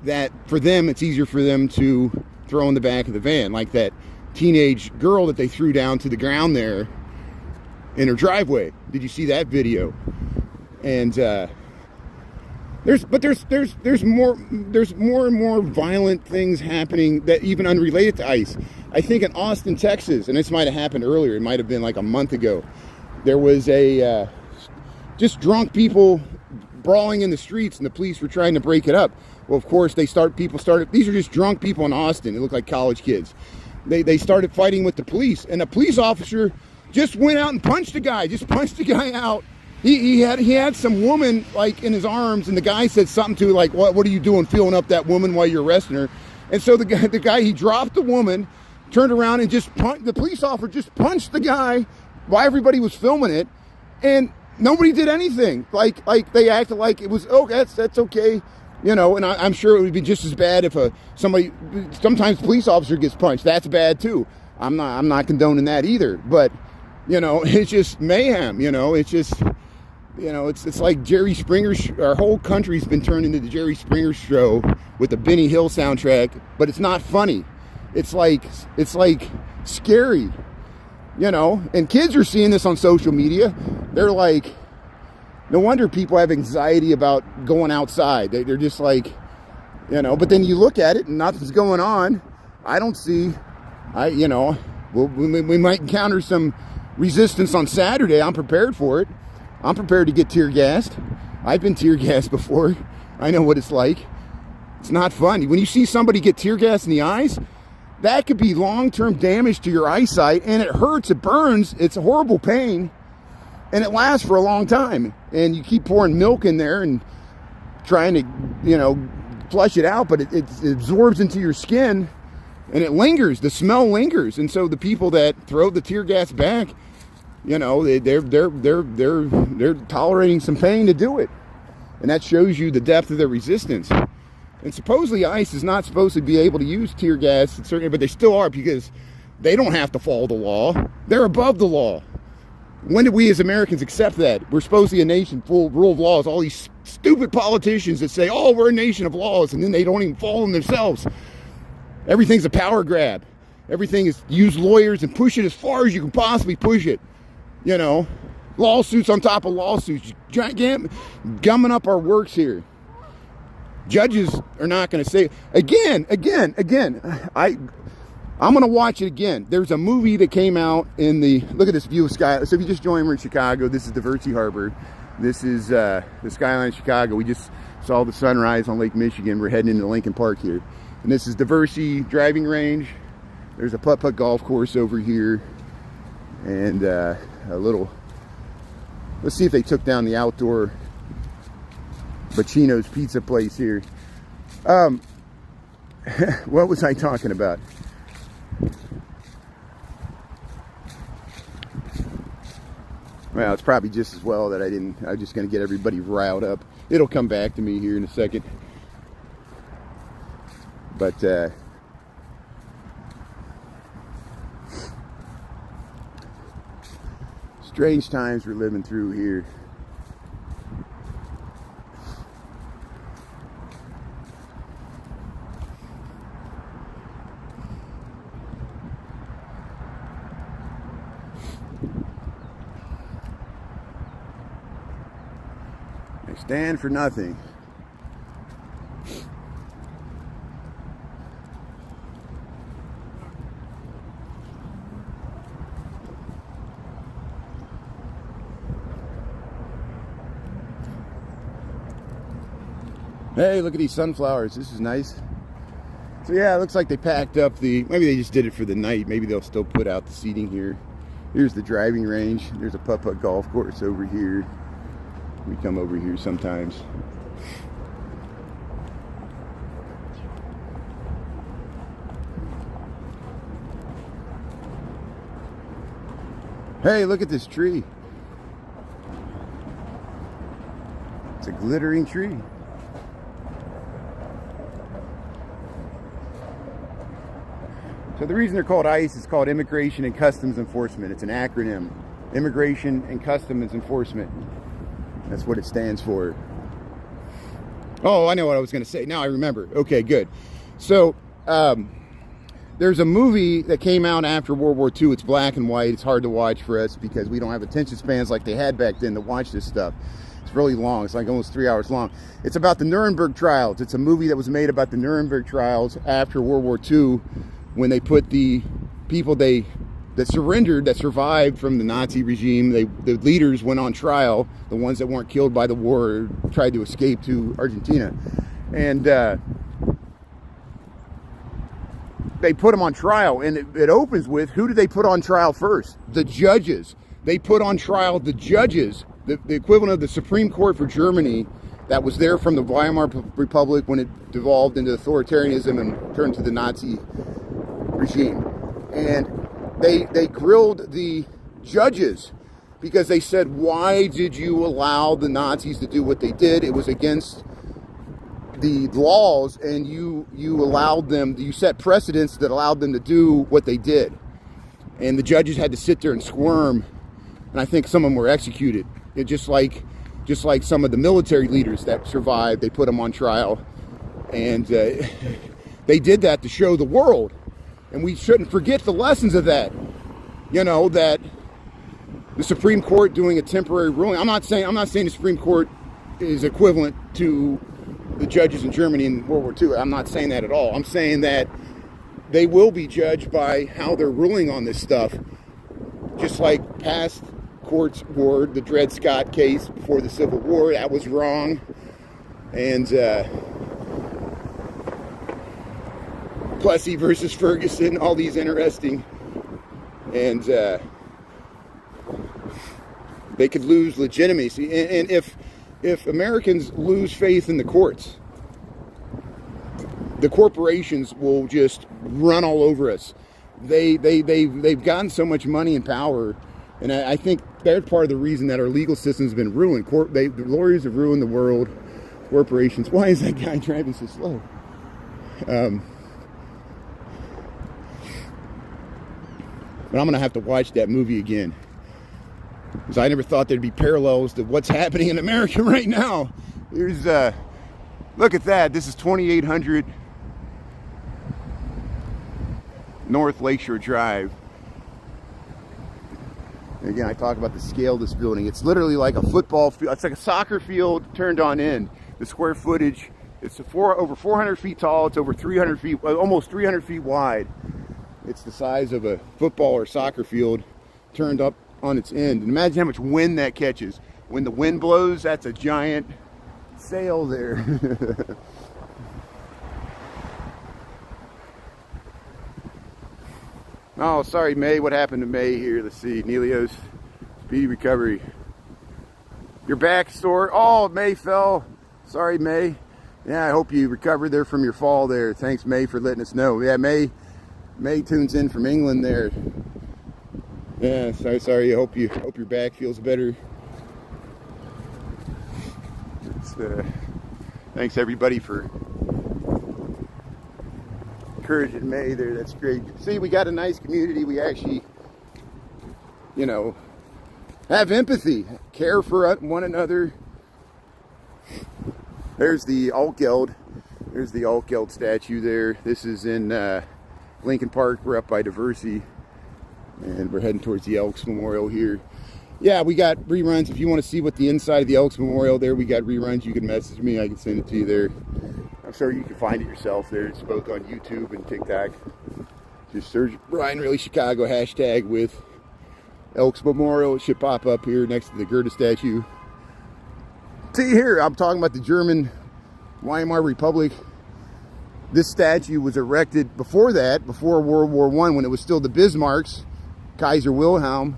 that for them, it's easier for them to throw in the back of the van, like that teenage girl that they threw down to the ground there in her driveway. Did you see that video? And there's more and more violent things happening that even unrelated to ICE. I think in Austin, Texas, and this might have happened earlier, it might have been like a month ago, there was a just drunk people brawling in the streets, and the police were trying to break it up. Well, of course, these are just drunk people in Austin. It looked like college kids. They started fighting with the police, and a police officer just went out and punched a guy, out. He had some woman like in his arms, and the guy said something to like, what are you doing feeling up that woman while you're arresting her? And so the guy, he dropped the woman, turned around and the police officer just punched the guy while everybody was filming it, and nobody did anything. Like they acted like it was, oh, that's okay. You know, and I'm sure it would be just as bad if sometimes a police officer gets punched. That's bad too. I'm not condoning that either. But, you know, it's just mayhem. You know, it's just, you know, it's like Jerry Springer. Our whole country's been turned into the Jerry Springer show with the Benny Hill soundtrack. But it's not funny. It's like scary. You know, and kids are seeing this on social media. They're like, no wonder people have anxiety about going outside. They're just like, you know, but then you look at it and nothing's going on. I don't see, you know, we might encounter some resistance on Saturday. I'm prepared for it. I'm prepared to get tear gassed. I've been tear gassed before. I know what it's like. It's not fun. When you see somebody get tear gas in the eyes, that could be long-term damage to your eyesight, and it hurts, it burns, it's a horrible pain. And it lasts for a long time. And you keep pouring milk in there and trying to, you know, flush it out, but it absorbs into your skin and it lingers. The smell lingers. And so the people that throw the tear gas back, you know, they're tolerating some pain to do it. And that shows you the depth of their resistance. And supposedly ICE is not supposed to be able to use tear gas, certainly, but they still are, because they don't have to follow the law. They're above the law. When did we as Americans accept that? We're supposed to be a nation full of rule of laws. All these stupid politicians that say, oh, we're a nation of laws, and then they don't even follow them themselves. Everything's a power grab. Everything is use lawyers and push it as far as you can possibly push it. You know, lawsuits on top of lawsuits. Gumming up our works here. Judges are not going to say, again, I'm going to watch it again. There's a movie that came out look at this view of sky. So if you just joined, we're in Chicago. This is Diversey Harbor. This is the skyline of Chicago. We just saw the sunrise on Lake Michigan. We're heading into Lincoln Park here. And this is Diversey driving range. There's a putt-putt golf course over here. And let's see if they took down the outdoor Bacino's pizza place here. What was I talking about? Well, it's probably just as well that I'm just going to get everybody riled up. It'll come back to me here in a second. But, strange times we're living through here. Stand for nothing. Hey, look at these sunflowers. This is nice. So yeah, it looks like they packed up maybe they just did it for the night. Maybe they'll still put out the seating here. Here's the driving range. There's a putt-putt golf course over here. We come over here sometimes. Hey, look at this tree. It's a glittering tree. So the reason they're called ICE is called Immigration and Customs Enforcement. It's an acronym. Immigration and Customs Enforcement. That's what it stands for. Oh, I know what I was going to say. Now I remember. Okay, good. So, there's a movie that came out after World War II. It's black and white. It's hard to watch for us because we don't have attention spans like they had back then to watch this stuff. It's really long. It's like almost 3 hours long. It's about the Nuremberg trials. It's a movie that was made about the Nuremberg trials after World War II, when they put the people that surrendered, that survived from the Nazi regime. The leaders went on trial. The ones that weren't killed by the war tried to escape to Argentina, and they put them on trial. And it opens with, who did they put on trial first? The judges. They put on trial the judges, the equivalent of the Supreme Court for Germany, that was there from the Weimar Republic when it devolved into authoritarianism and turned to the Nazi regime. And they grilled the judges because they said, why did you allow the Nazis to do what they did? It was against the laws, and you allowed them, you set precedents that allowed them to do what they did. And the judges had to sit there and squirm, and I think some of them were executed. It just like some of the military leaders that survived, they put them on trial, and they did that to show the world. And we shouldn't forget the lessons of that. You know, that the Supreme Court doing a temporary ruling. I'm not saying the Supreme Court is equivalent to the judges in Germany in World War II. I'm not saying that at all. I'm saying that they will be judged by how they're ruling on this stuff. Just like past courts were, the Dred Scott case before the Civil War, that was wrong. And Plessy versus Ferguson, all these interesting, and they could lose legitimacy. And if Americans lose faith in the courts, the corporations will just run all over us. They've gotten so much money and power, and I think that's part of the reason that our legal system's been ruined. The lawyers have ruined the world. Corporations. Why is that guy driving so slow? But I'm going to have to watch that movie again, because I never thought there'd be parallels to what's happening in America right now. Here's, look at that. This is 2800 North Lakeshore Drive. And again, I talk about the scale of this building. It's literally like a football field. It's like a soccer field turned on end. The square footage, it's over 400 feet tall. It's over 300 feet, almost 300 feet wide. It's the size of a football or soccer field turned up on its end. And imagine how much wind that catches. When the wind blows, that's a giant sail there. Oh, sorry, May. What happened to May here? Let's see. Nelios, speedy recovery. Your back sore. Oh, May fell. Sorry, May. Yeah, I hope you recovered there from your fall there. Thanks, May, for letting us know. Yeah, May tunes in from England there. Yeah, sorry. I hope your back feels better. Thanks everybody for encouraging May there. That's great. See, we got a nice community. We actually, you know, have empathy, care for one another. There's the Altgeld. There's the Altgeld statue there. This is in Lincoln Park. We're up by Diversey, and we're heading towards the Elks Memorial here. Yeah, we got reruns. If you want to see what the inside of the Elks Memorial there, we got reruns. You can message me. I can send it to you there. I'm sure you can find it yourself there. It's both on YouTube and TikTok. Just search Brian Really Chicago hashtag with Elks Memorial. It should pop up here next to the Goethe statue. See here, I'm talking about the German Weimar Republic. This statue was erected before that, before World War I, when it was still the Bismarcks, Kaiser Wilhelm,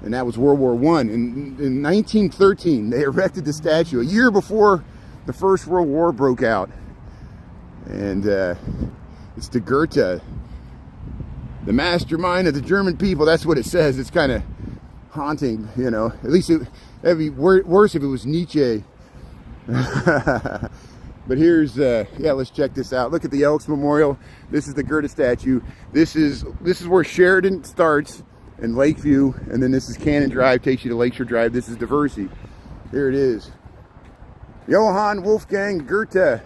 and that was World War I. In 1913, they erected the statue, a year before the First World War broke out. And it's to Goethe, the mastermind of the German people. That's what it says. It's kind of haunting, you know. At least that'd be worse if it was Nietzsche. But here's, yeah, let's check this out. Look at the Elks Memorial. This is the Goethe statue. This is where Sheridan starts in Lakeview, and then this is Cannon Drive, takes you to Lakeshore Drive. This is Diversey. Here it is. Johann Wolfgang Goethe,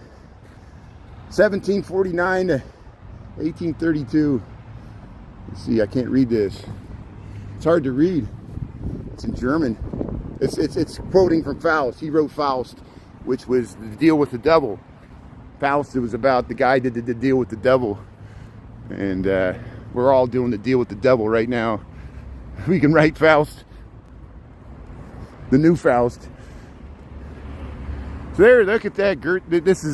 1749 to 1832. Let's see, I can't read this. It's hard to read. It's in German. It's quoting from Faust. He wrote Faust, which was the deal with the devil. Faust, it was about the guy that did the deal with the devil. And we're all doing the deal with the devil right now. We can write Faust, the new Faust. So there, look at that. This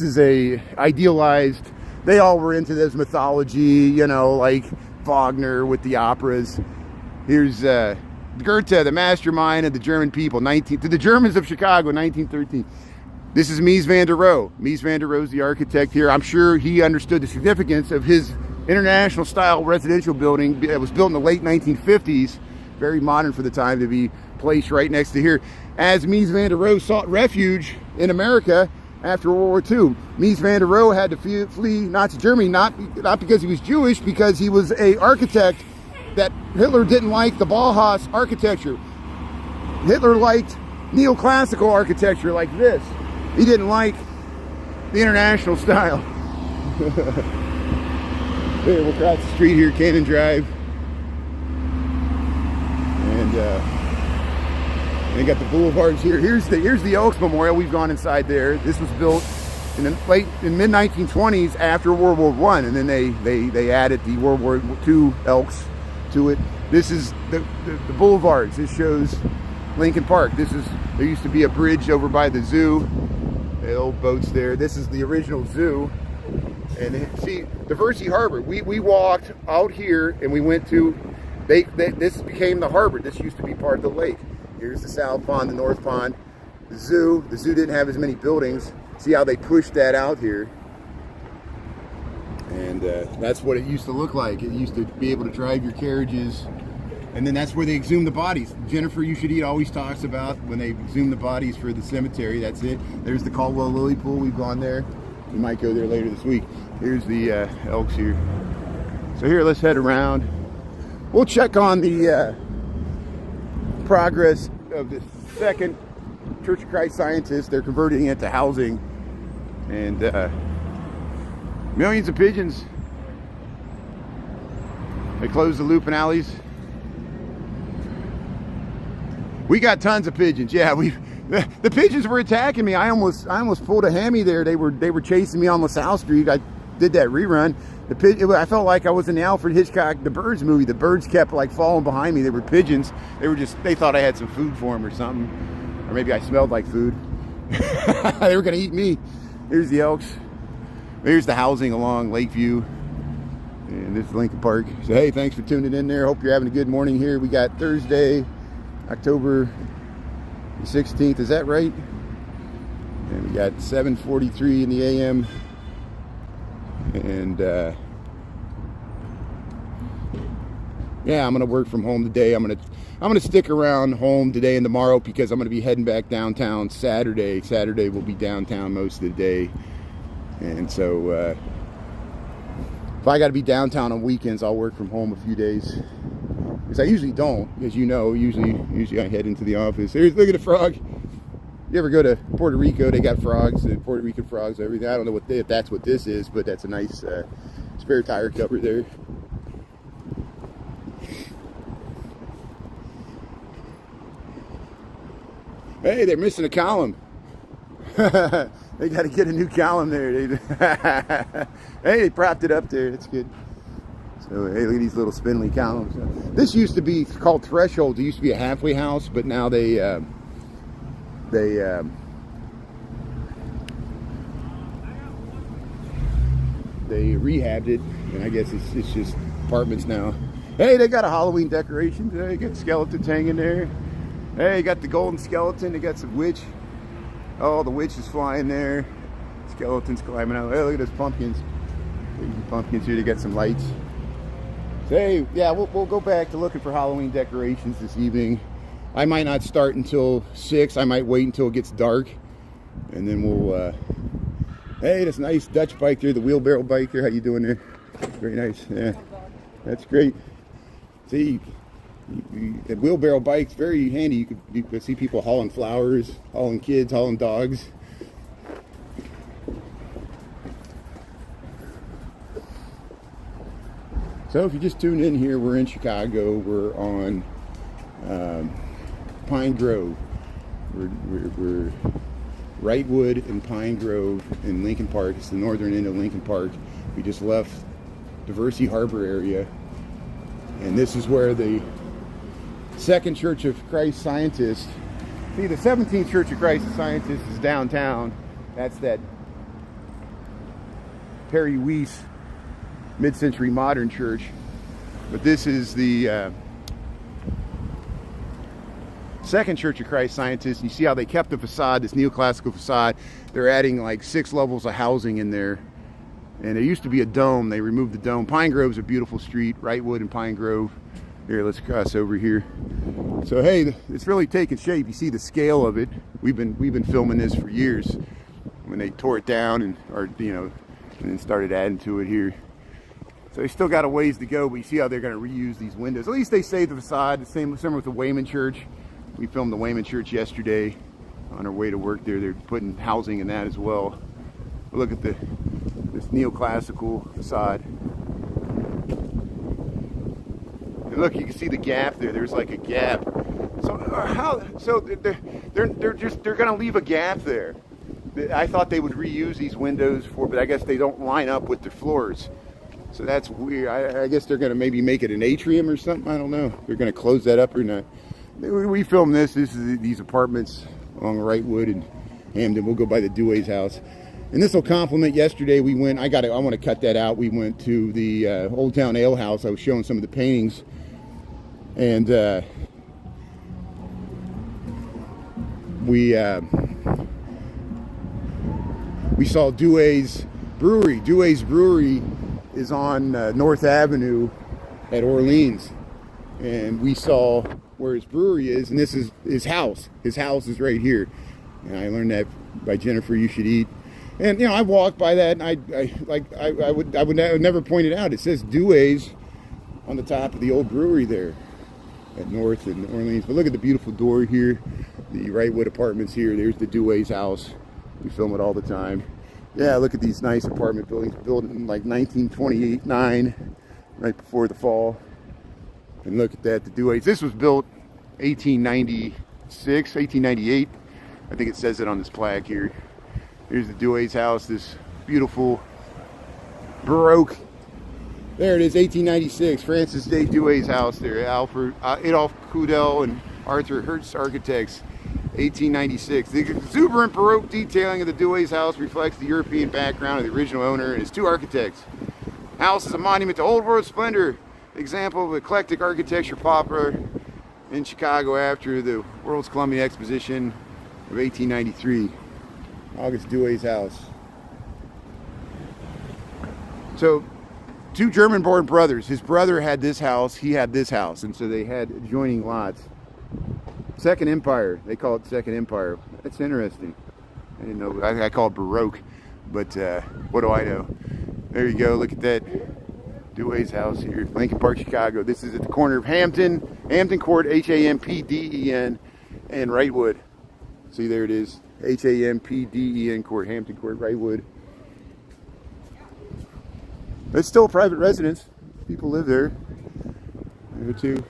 is a idealized. They all were into this mythology, you know, like Wagner with the operas. Here's Goethe, the mastermind of the German people, to the Germans of Chicago, 1913. This is Mies van der Rohe. Mies van der Rohe is the architect here. I'm sure he understood the significance of his international style residential building. It was built in the late 1950s, very modern for the time, to be placed right next to here. As Mies van der Rohe sought refuge in America after World War II. Mies van der Rohe had to flee Nazi Germany, not because he was Jewish, because he was an architect that Hitler didn't like the Bauhaus architecture. Hitler liked neoclassical architecture like this. He didn't like the international style. There, we'll cross the street here, Cannon Drive. And they got the boulevards here. Here's the Elks Memorial. We've gone inside there. This was built in the mid 1920s after World War I, and then they added the World War II Elks to it. This is the boulevards. This shows Lincoln Park. There used to be a bridge over by the zoo. The old boats there. This is the original zoo. And see, Diversey Harbor. We walked out here and we went to. This became the harbor. This used to be part of the lake. Here's the South Pond, the North Pond, the zoo. The zoo didn't have as many buildings. See how they pushed that out here. And that's what it used to look like. It used to be able to drive your carriages. And then that's where they exhumed the bodies. Jennifer You Should Eat always talks about when they exhumed the bodies for the cemetery. That's it. There's the Caldwell Lily Pool. We've gone there. We might go there later this week. Here's the Elks here. So here, let's head around. We'll check on the progress of the second Church of Christ Scientists. They're converting it to housing. And millions of pigeons. They closed the loop and alleys. We got tons of pigeons. Yeah, the pigeons were attacking me. I almost pulled a hammy there. They were chasing me on LaSalle Street. I did that rerun. I felt like I was in the Alfred Hitchcock The Birds movie. The birds kept like falling behind me. They were pigeons. They thought I had some food for them or something, or maybe I smelled like food. They were gonna eat me. Here's the Elks. Here's the housing along Lakeview. And this is Lincoln Park. So hey, thanks for tuning in there. Hope you're having a good morning here. We got Thursday, October the 16th. Is that right? And we got 7:43 in the a.m. And yeah, I'm gonna work from home today. I'm gonna stick around home today and tomorrow because I'm gonna be heading back downtown Saturday. Saturday we'll be downtown most of the day. And so if I got to be downtown on weekends, I'll work from home a few days. Because I usually don't, as you know. Usually I head into the office. Here's, look at the frog. You ever go to Puerto Rico? They got frogs, the Puerto Rican frogs, everything. I don't know if that's what this is, but that's a nice spare tire cover there. Hey, they're missing a column. They got to get a new column there. Hey, they propped it up there. That's good. So, hey, look at these little spindly columns. This used to be called Thresholds. It used to be a halfway house, but now they rehabbed it, and I guess it's just apartments now. Hey, they got a Halloween decoration. They got skeletons hanging there. Hey, got the golden skeleton. They got some witch. Oh, the witch is flying there. Skeletons climbing out. Hey, look at those pumpkins. Pumpkins here. They got some lights. So, hey, yeah, we'll go back to looking for Halloween decorations this evening. I might not start until 6. I might wait until it gets dark, and then we'll. Hey, this nice Dutch bike there, the wheelbarrow bike there. How you doing there? Very nice. Yeah, that's great. See, The wheelbarrow bikes, very handy. You could see people hauling flowers, hauling kids, hauling dogs. So if you just tuned in here, we're in Chicago. We're on Pine Grove. We're Wrightwood and Pine Grove in Lincoln Park. It's the northern end of Lincoln Park. We just left Diversey Harbor area. And this is where the Second Church of Christ Scientist, see, the 17th Church of Christ Scientist is downtown. That's that Perry Weiss mid-century modern church. But this is the Second Church of Christ Scientist. You see how they kept the facade, this neoclassical facade. They're adding like 6 levels of housing in there. And there used to be a dome. They removed the dome. Pine Grove's a beautiful street. Wrightwood and Pine Grove. Here, let's cross over here. So hey, it's really taking shape. You see the scale of it. We've been filming this for years. When they tore it down and and then started adding to it here. So they still got a ways to go, but you see how they're going to reuse these windows. At least they saved the facade. The same similar with the Wayman Church. We filmed the Wayman Church yesterday on our way to work there. They're putting housing in that as well. But look at this neoclassical facade. And look, you can see the gap there. There's like a gap. So they're going to leave a gap there. I thought they would reuse these windows but I guess they don't line up with the floors. So that's weird. I guess they're going to maybe make it an atrium or something. I don't know. They're going to close that up or not. We filmed this. This is these apartments along Wrightwood and Hamden. We'll go by the Dewey's house. And this will complement yesterday. We went, I want to cut that out. We went to the Old Town Ale House. I was showing some of the paintings. And we saw Dewey's Brewery. Dewey's Brewery is on North Avenue at Orleans, and we saw where his brewery is, and this is his house. His house is right here, and I learned that by Jennifer You Should Eat. And I walked by that, and I would never point it out. It says Dewey's on the top of the old brewery there at North and Orleans. But look at the beautiful door here, the Wrightwood Apartments here. There's the Dewey's house. We film it all the time. Yeah, look at these nice apartment buildings built in like 1928-9, right before the fall. And look at that, the Dewey's. This was built 1896, 1898. I think it says it on this plaque here. Here's the Dewey's house, this beautiful Baroque. There it is, 1896, Francis J. Dewey's house there. Adolph Kudel and Arthur Hertz Architects. 1896. The exuberant Baroque detailing of the Dewey's house reflects the European background of the original owner and his 2 architects. House is a monument to old world splendor, example of eclectic architecture popular in Chicago after the World's Columbian Exposition of 1893. August Dewey's house. So, 2 German-born brothers. His brother had this house, he had this house, and so they had adjoining lots. Second Empire, they call it Second Empire. That's interesting. I didn't know. I call it Baroque, but what do I know? There you go. Look at that Dewey's house here, Lincoln Park, Chicago. This is at the corner of Hampton Court, Hampden, and Wrightwood. See, there it is, Hampden Court, Hampton Court, Wrightwood. It's still a private residence. People live there. There too.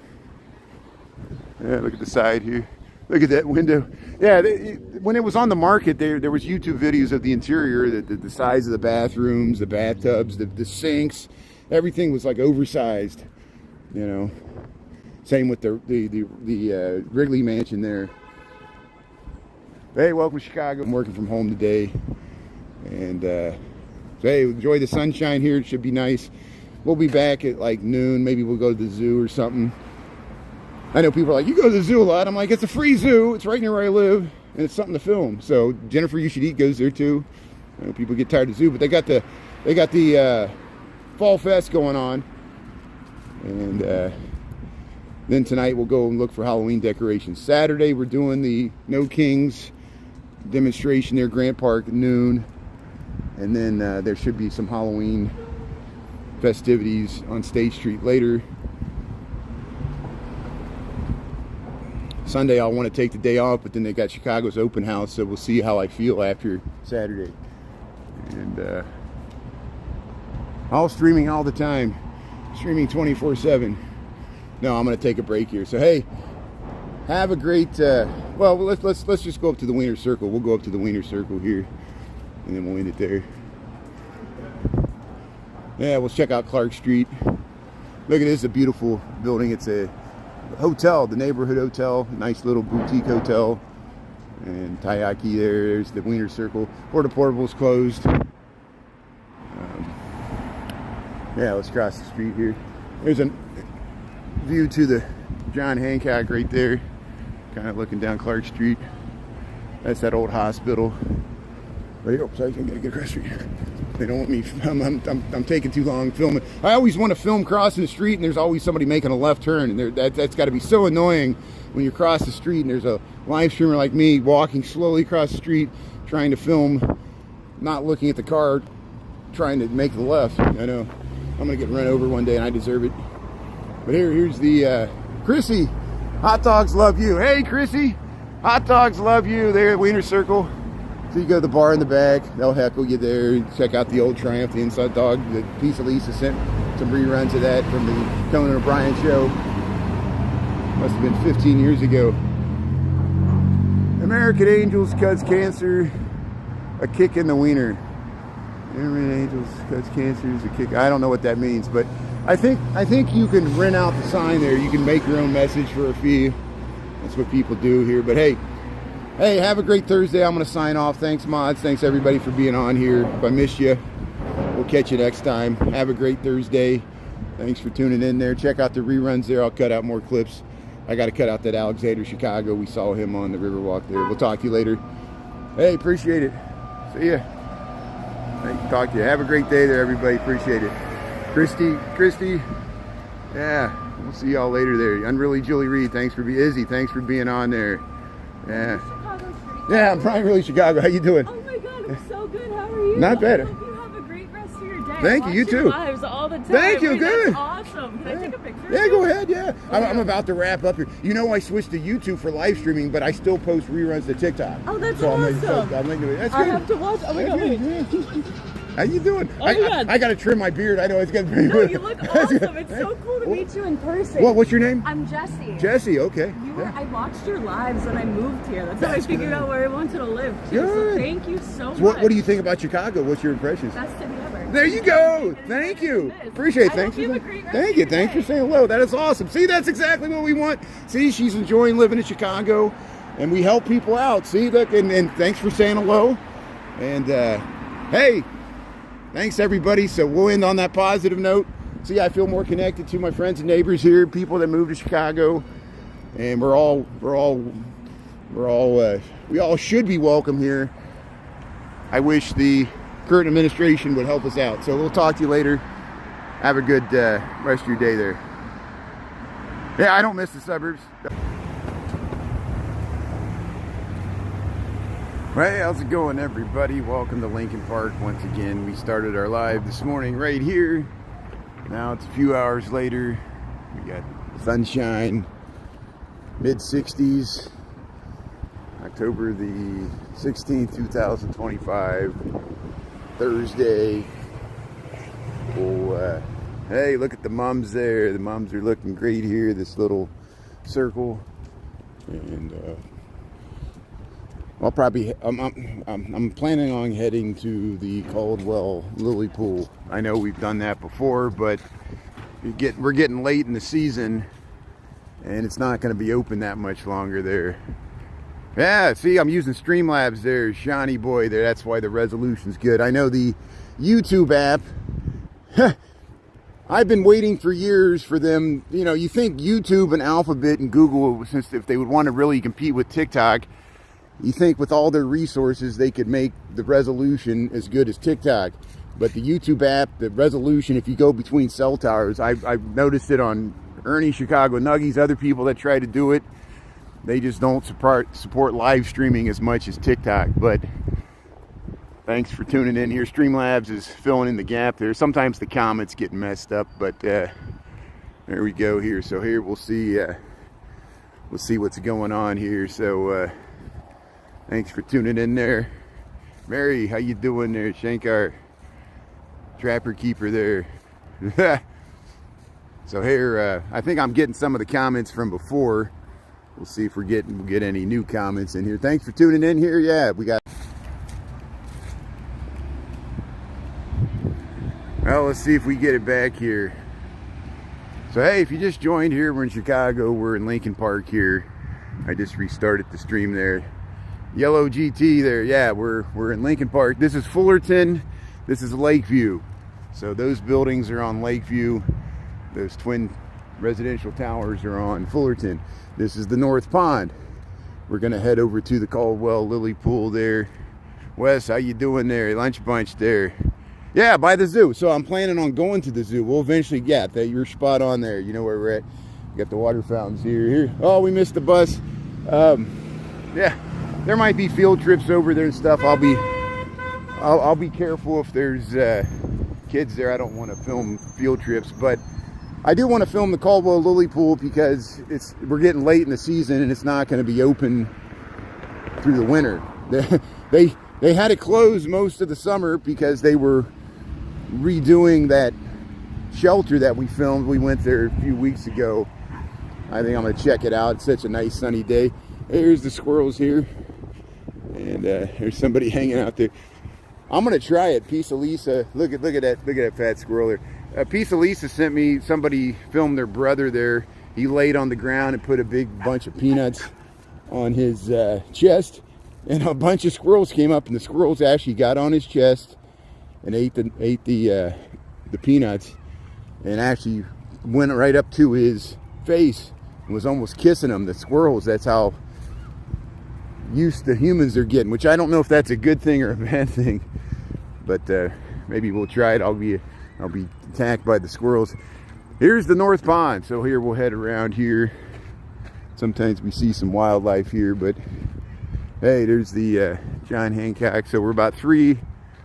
Yeah, look at the side here. Look at that window. Yeah, when it was on the market, there was YouTube videos of the interior, the size of the bathrooms, the bathtubs, the sinks. Everything was like oversized, Same with the Wrigley Mansion there. Hey, welcome to Chicago. I'm working from home today, and so hey, enjoy the sunshine here. It should be nice. We'll be back at like noon. Maybe we'll go to the zoo or something. I know people are like, you go to the zoo a lot. I'm like, it's a free zoo. It's right near where I live, and it's something to film. So Jennifer You Should Eat goes there too. I know people get tired of the zoo, but they got the Fall Fest going on, and then tonight we'll go and look for Halloween decorations. Saturday we're doing the No Kings demonstration there, Grant Park at noon, and then there should be some Halloween festivities on State Street later. Sunday I'll want to take the day off, but then they got Chicago's open house, so we'll see how I feel after Saturday. And all streaming all the time, streaming 24/7. No, I'm going to take a break here. So hey, have a great. Well, let's just go up to the Wiener Circle. We'll go up to the Wiener Circle here, and then we'll end it there. Yeah, we'll check out Clark Street. Look at this, a beautiful building. It's a hotel, the neighborhood hotel, nice little boutique hotel. And Taiyaki there's the Wiener Circle. Porta Portable's closed. Yeah, let's cross the street here. There's a view to the John Hancock right there, kind of looking down Clark Street. That's that old hospital. Right, oh, sorry, I gotta get across the street. They don't want me. I'm taking too long filming. I always want to film crossing the street, and there's always somebody making a left turn, and that's got to be so annoying when you cross the street and there's a live streamer like me walking slowly across the street, trying to film, not looking at the car, trying to make the left. I know I'm gonna get run over one day, and I deserve it. But here's the Chrissy. Hot dogs love you. Hey, Chrissy. Hot dogs love you. There at Wiener Circle. So you go to the bar in the back, they'll heckle you there. Check out the old Triumph, the Inside Dog. The piece of Lisa sent some reruns of that from the Conan O'Brien show. Must have been 15 years ago. American Angels cuts cancer, a kick in the wiener. American Angels cuts cancer is a kick. I don't know what that means, but I think you can rent out the sign there. You can make your own message for a fee. That's what people do here. But hey, have a great Thursday. I'm going to sign off. Thanks, mods. Thanks, everybody, for being on here. If I missed you, we'll catch you next time. Have a great Thursday. Thanks for tuning in there. Check out the reruns there. I'll cut out more clips. I got to cut out that Alexander Chicago. We saw him on the Riverwalk there. We'll talk to you later. Hey, appreciate it. See ya. Hey, talk to you. Have a great day there, everybody. Appreciate it. Christy. Yeah, we'll see y'all later there. Unreally Julie Reed. Thanks for being Izzy. Thanks for being on there. Yeah. Yeah, I'm Brian Really Chicago. How you doing? Oh my God, I'm so good. How are you? Not bad. I hope you have a great rest of your day. Thank you. You too. Lives all the time. Thank you. Good. That's awesome. Can I take a picture? Yeah, go ahead. Yeah, I'm about to wrap up here. You know, I switched to YouTube for live streaming, but I still post reruns to TikTok. Oh, that's so awesome. That's I good. have to watch. Oh my God, wait. How you doing? Oh my God. I got to trim my beard. I know it's getting very No, you look awesome. It's so cool to meet you in person. What's your name? I'm Jessie. Jessie, okay. I watched your lives when I moved here. That's how I figured out where I wanted to live too. Good. So thank you so much. What do you think about Chicago? What's your impressions? Best city ever. There you go. Thank you. Appreciate it. Thanks. Thank you. Thanks for saying hello. That is awesome. See, that's exactly what we want. See, she's enjoying living in Chicago, and we help people out. See, look, and thanks for saying hello. And hey, thanks everybody. So we'll end on that positive note. See, I feel more connected to my friends and neighbors here, people that moved to Chicago, and we all should be welcome here. I wish the current administration would help us out. So we'll talk to you later. Have a good rest of your day there. Yeah, I don't miss the suburbs. Hey, how's it going, everybody? Welcome to Lincoln Park once again. We started our live this morning right here. Now it's a few hours later. We got sunshine, mid-60s, October the 16th, 2025, Thursday. Oh, hey, look at the mums there. The mums are looking great here, this little circle. And I'll probably, I'm planning on heading to the Caldwell Lily Pool. I know we've done that before, but we're getting late in the season, and it's not going to be open that much longer there. Yeah, see, I'm using Streamlabs there, Shawnee boy there. That's why the resolution's good. I know the YouTube app, I've been waiting for years for them. You know, you think YouTube and Alphabet and Google, since if they would want to really compete with TikTok, you think with all their resources they could make the resolution as good as TikTok. But the YouTube app, the resolution, if you go between cell towers, I've noticed it on Ernie Chicago Nuggies, other people that try to do it, they just don't support live streaming as much as TikTok. But thanks for tuning in here. Streamlabs is filling in the gap there. Sometimes the comments get messed up, but there we go here. So here we'll see we'll see what's going on here. So thanks for tuning in there. Mary, how you doing there? Shankar, trapper keeper there. So here, I think I'm getting some of the comments from before. We'll see if we'll get any new comments in here. Thanks for tuning in here. Yeah, we got. Well, let's see if we get it back here. So hey, if you just joined here, we're in Chicago. We're in Lincoln Park here. I just restarted the stream there. Yellow GT there. Yeah, we're in Lincoln Park. This is Fullerton. This is Lakeview. So those buildings are on Lakeview. Those twin residential towers are on Fullerton. This is the North Pond. We're gonna head over to the Caldwell Lily Pool there. Wes, how you doing there? Lunch bunch there. Yeah, by the zoo. So I'm planning on going to the zoo. We'll eventually get that. You're spot on there. You know where we're at. We got the water fountains here. Oh, we missed the bus. Yeah, there might be field trips over there and stuff. I'll be careful if there's kids there. I don't want to film field trips, but I do want to film the Caldwell Lily Pool because we're getting late in the season and it's not going to be open through the winter. They had it closed most of the summer because they were redoing that shelter that we filmed. We went there a few weeks ago. I think I'm going to check it out. It's such a nice sunny day. Here's the squirrels here. And there's somebody hanging out there. I'm going to try it. Piece of Lisa. Look at that fat squirrel there. Piece of Lisa sent me, somebody filmed their brother there. He laid on the ground and put a big bunch of peanuts on his chest, and a bunch of squirrels came up, and the squirrels actually got on his chest and ate the peanuts, and actually went right up to his face and was almost kissing him. The squirrels, that's how used to humans they're getting, which I don't know if that's a good thing or a bad thing, but maybe we'll try it. I'll be attacked by the squirrels. Here's the North Pond. So here we'll head around here. Sometimes we see some wildlife here, but hey, there's the John Hancock. So we're about 3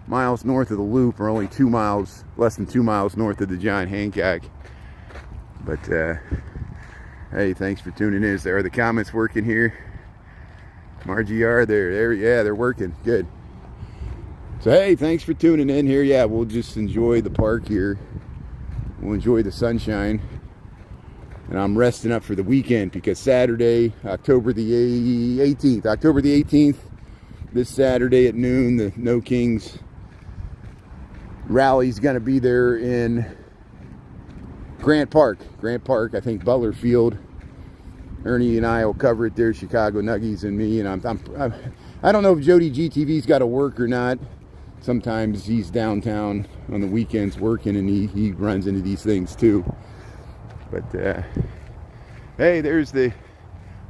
miles north of the loop. We're only 2 miles, less than 2 miles north of the John Hancock. But hey, thanks for tuning in. Are the comments working here? Margie R there. Yeah, they're working. Good. So hey, thanks for tuning in here. Yeah, we'll just enjoy the park here. We'll enjoy the sunshine. And I'm resting up for the weekend because Saturday, October the 18th, this Saturday at noon, the No Kings rally's going to be there in Grant Park, I think Butler Field. Ernie and I will cover it there, Chicago Nuggies and me. And I don't know if Jody GTV's got to work or not. Sometimes he's downtown on the weekends working, and he runs into these things too. But hey, there's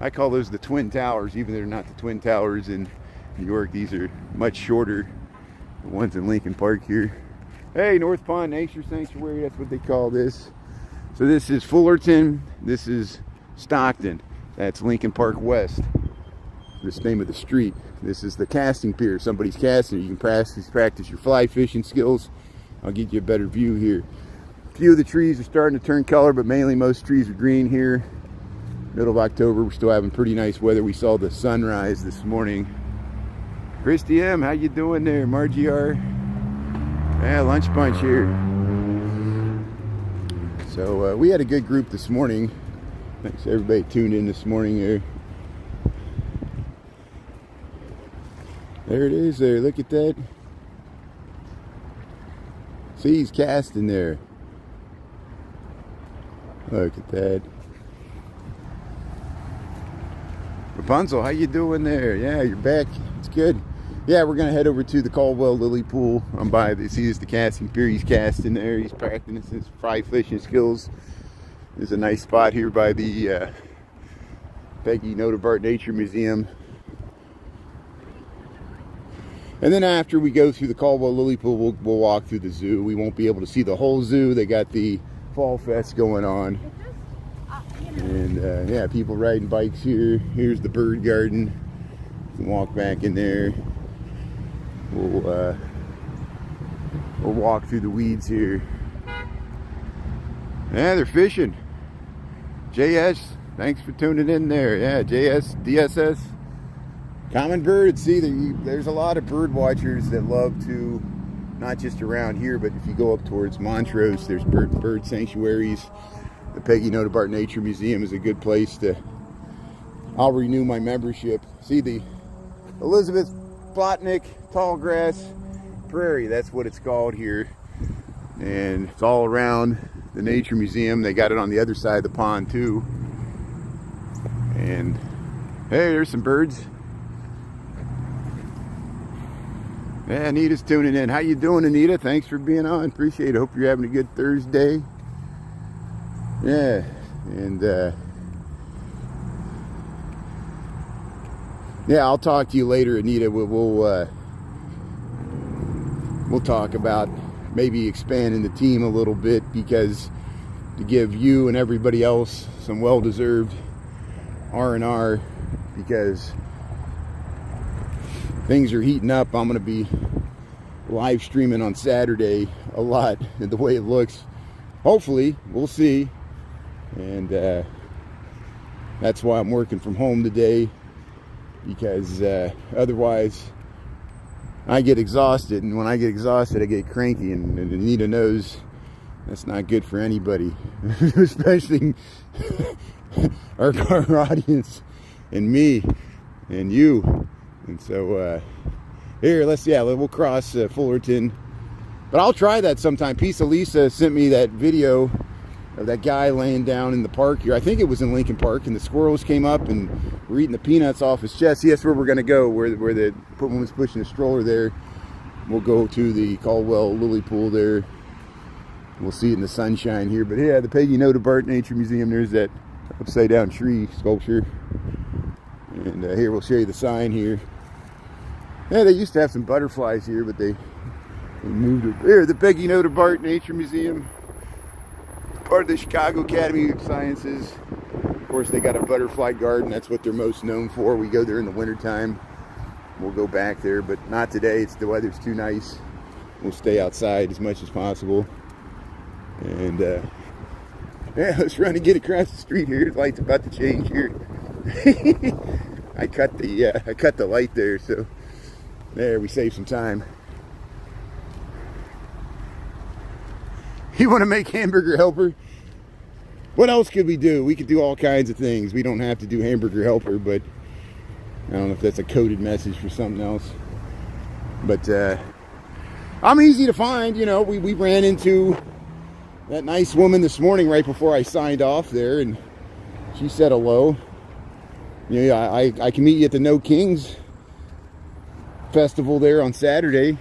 I call those the Twin Towers, even though they're not the Twin Towers in New York. These are much shorter, the ones in Lincoln Park here. Hey, North Pond Nature Sanctuary, that's what they call this. So this is Fullerton, this is Stockton, that's Lincoln Park West. This is the name of the street. This is the casting pier. Somebody's casting. You can practice your fly fishing skills. I'll get you a better view here. A few of the trees are starting to turn color, but mainly most trees are green here. Middle of October, we're still having pretty nice weather. We saw the sunrise this morning. Christy M, how you doing there? Margie R. Yeah, lunch bunch here. So we had a good group this morning. Thanks everybody tuned in this morning here. There it is there, look at that. See, he's casting there. Look at that. Rapunzel, how you doing there? Yeah, you're back. It's good. Yeah, we're gonna head over to the Caldwell Lily Pool. I'm by this. See, this is the casting pier. He's casting there. He's practicing his fly fishing skills. There's a nice spot here by the Peggy Notabart Nature Museum. And then after we go through the Caldwell Lily Pool, we'll walk through the zoo. We won't be able to see the whole zoo. They got the Fall Fest going on. And yeah, people riding bikes here. Here's the bird garden. You can walk back in there. We'll walk through the weeds here. Yeah, they're fishing. JS, Thanks for tuning in there. Yeah, DSS. Common bird. See, there's a lot of bird watchers that love to, not just around here, but if you go up towards Montrose, there's bird sanctuaries. The Peggy Notabart Nature Museum is a good place to. I'll renew my membership. See the Elizabeth Plotnick Tallgrass Prairie. That's what it's called here, and it's all around the Nature Museum. They got it on the other side of the pond too. And hey, there's some birds. Yeah, Anita's tuning in. How you doing, Anita? Thanks for being on. Appreciate it. Hope you're having a good Thursday. Yeah, and yeah, I'll talk to you later, Anita. We'll talk about maybe expanding the team a little bit, because to give you and everybody else some well-deserved R&R, because things are heating up. I'm going to be live streaming on Saturday a lot, the way it looks. Hopefully, we'll see. And that's why I'm working from home today, because otherwise I get exhausted, and when I get exhausted I get cranky, and Anita knows that's not good for anybody, especially our audience and me and you. And so here, we'll cross Fullerton, but I'll try that sometime. Pisa Lisa sent me that video of that guy laying down in the park here. I think it was in Lincoln Park, and the squirrels came up and were eating the peanuts off his chest. See, that's where we're going to go, where the woman's pushing a stroller there. We'll go to the Caldwell Lily Pool there. We'll see it in the sunshine here. But yeah, the Peggy Notabart Nature Museum, there's that upside down tree sculpture. And here, we'll show you the sign here. Yeah, they used to have some butterflies here, but they moved it. There, the Peggy Notabart Nature Museum, part of the Chicago Academy of Sciences. Of course, they got a butterfly garden. That's what they're most known for. We go there in the wintertime. We'll go back there, but not today. The weather's too nice. We'll stay outside as much as possible. And yeah, let's run and get across the street here. The light's about to change here. I cut the light there, so there, we save some time. You want to make hamburger helper? What else could we do? We could do all kinds of things. We don't have to do hamburger helper, but I don't know if that's a coded message for something else. But I'm easy to find. You know, we ran into that nice woman this morning right before I signed off there, and she said hello. You know, I can meet you at the No Kings Festival there on Saturday.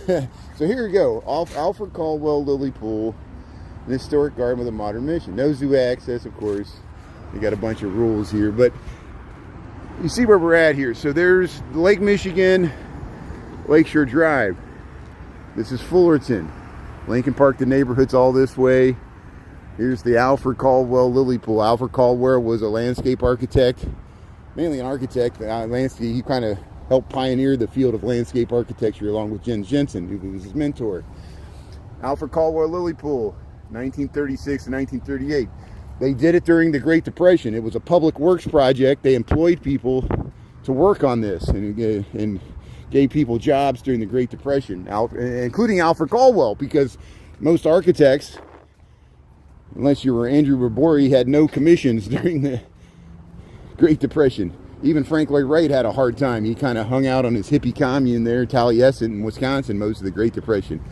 So here we go. Alfred Caldwell Lily Pool, an historic garden with a modern mission. No zoo access, of course. You got a bunch of rules here, but you see where we're at here. So there's Lake Michigan, Lakeshore Drive. This is Fullerton. Lincoln Park, the neighborhood's all this way. Here's the Alfred Caldwell Lily Pool. Alfred Caldwell was a landscape architect, mainly an architect. Landscape. He kind of helped pioneer the field of landscape architecture along with Jens Jensen, who was his mentor. Alfred Caldwell Lily Pool, 1936 to 1938. They did it during the Great Depression. It was a public works project. They employed people to work on this and gave people jobs during the Great Depression, including Alfred Caldwell, because most architects, unless you were Andrew Rabori, had no commissions during the Great Depression. Even Frank Lloyd Wright had a hard time. He kind of hung out on his hippie commune there, Taliesin in Wisconsin, most of the Great Depression.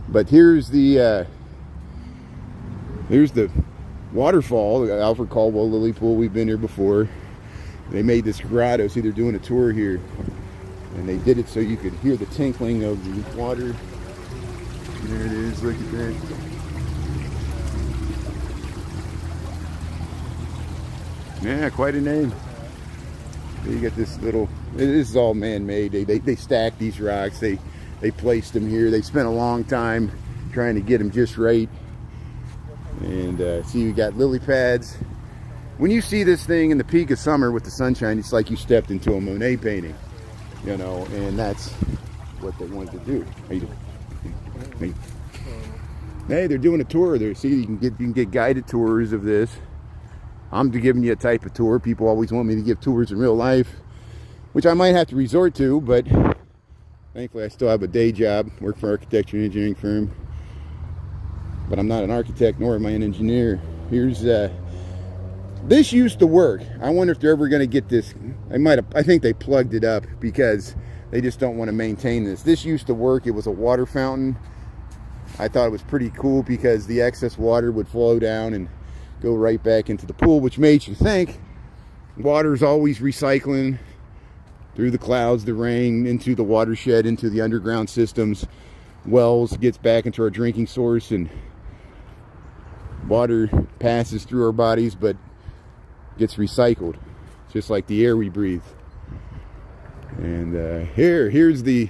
But here's the waterfall, the Alfred Caldwell Lily Pool. We've been here before. They made this grotto. See, they're doing a tour here, and they did it so you could hear the tinkling of the water. There it is. Look at that. Yeah, quite a name. You get this little. This is all man-made. They stacked these rocks. They placed them here. They spent a long time trying to get them just right. And see, we got lily pads. When you see this thing in the peak of summer with the sunshine, it's like you stepped into a Monet painting, you know. And that's what they wanted to do. How you doing? Hey, they're doing a tour there. See, you can get guided tours of this. I'm giving you a type of tour. People always want me to give tours in real life, which I might have to resort to, but thankfully I still have a day job, work for an architecture and engineering firm. But I'm not an architect, nor am I an engineer. Here's this used to work. I wonder if they're ever going to get this. I think they plugged it up because they just don't want to maintain this. This used to work. It was a water fountain. I thought it was pretty cool because the excess water would flow down and go right back into the pool, which made you think water's always recycling through the clouds, the rain, into the watershed, into the underground systems, wells, gets back into our drinking source, and water passes through our bodies but gets recycled, just like the air we breathe. And here's the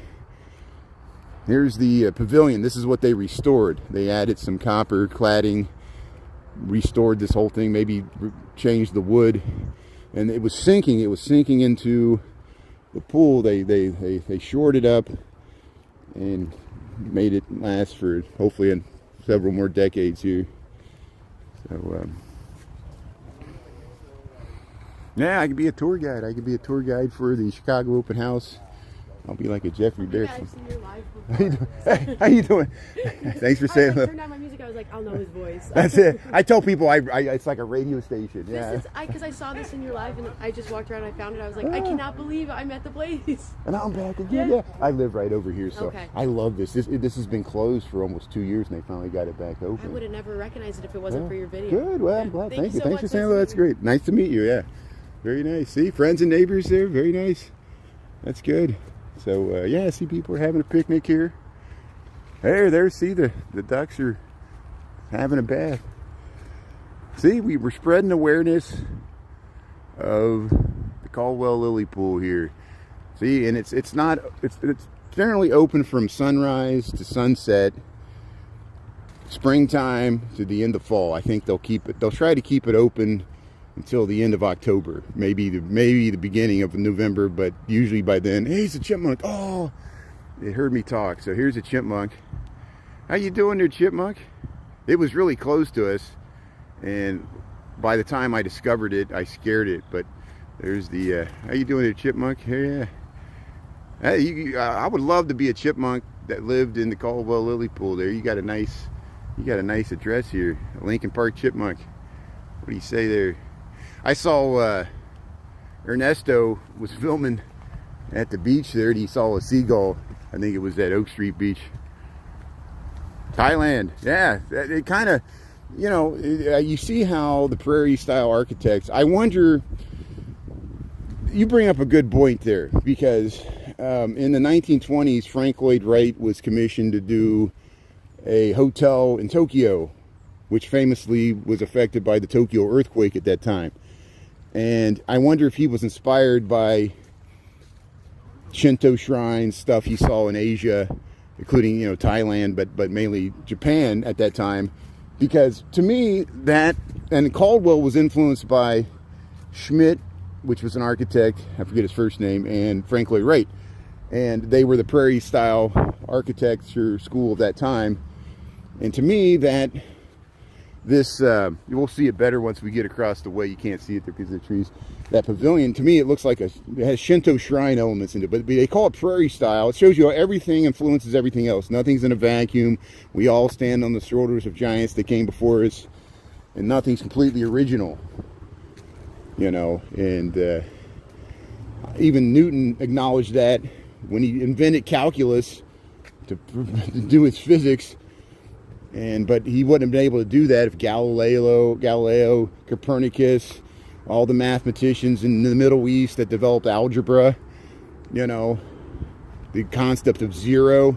pavilion. This is what they restored. They added some copper cladding, restored this whole thing, maybe changed the wood, and it was sinking into the pool. They shored it up and made it last for hopefully several more decades here. So yeah, I could be a tour guide. I could be a tour guide for the Chicago Open House. I'll be like a Jeffrey Bear. I've seen your live How you doing? Hey, how you doing? Thanks for saying that. I turned on my music. I was like, I'll know his voice. That's it. I tell people it's like a radio station. Yeah. Because I saw this in your live and I just walked around and I found it. I was like, I cannot believe I'm at the place. And I'm back again. Yeah. I live right over here, so okay. I love this. This has been closed for almost 2 years, and they finally got it back open. I would have never recognized it if it wasn't for your video. Good. Well, I'm glad. Thank you. So Thanks for much. saying that. That's great. Nice to meet you. Yeah. Very nice. See, friends and neighbors there. Very nice. That's good. So yeah, I see people are having a picnic here. Hey, there, see the ducks are having a bath. See, we were spreading awareness of the Caldwell Lily Pool here. See, and it's generally open from sunrise to sunset, springtime to the end of fall. I think they'll try to keep it open until the end of October, maybe the beginning of November, but usually by then, hey, it's a chipmunk. Oh, they heard me talk. So here's a chipmunk. How you doing there, chipmunk? It was really close to us, and by the time I discovered it, I scared it. But there's the how you doing there, chipmunk? Hey, yeah. Hey, I would love to be a chipmunk that lived in the Caldwell Lily Pool there. You got a nice address here, Lincoln Park chipmunk. What do you say there? I saw Ernesto was filming at the beach there, and he saw a seagull. I think it was at Oak Street Beach, Thailand. Yeah, it kind of, you see how the prairie style architects, I wonder, you bring up a good point there, because in the 1920s, Frank Lloyd Wright was commissioned to do a hotel in Tokyo, which famously was affected by the Tokyo earthquake at that time. And I wonder if he was inspired by Shinto shrines, stuff he saw in Asia, including, Thailand, but mainly Japan at that time. Because to me, and Caldwell was influenced by Schmidt, which was an architect, I forget his first name, and Frank Lloyd Wright. And they were the prairie style architecture school of that time. And to me, this, we'll see it better once we get across the way. You can't see it there because of the trees. That pavilion, to me, it looks like it has Shinto shrine elements in it, but they call it prairie style. It shows you how everything influences everything else. Nothing's in a vacuum. We all stand on the shoulders of giants that came before us, and nothing's completely original, and even Newton acknowledged that when he invented calculus to do his physics. But he wouldn't have been able to do that if Galileo, Copernicus, all the mathematicians in the Middle East that developed algebra, the concept of zero,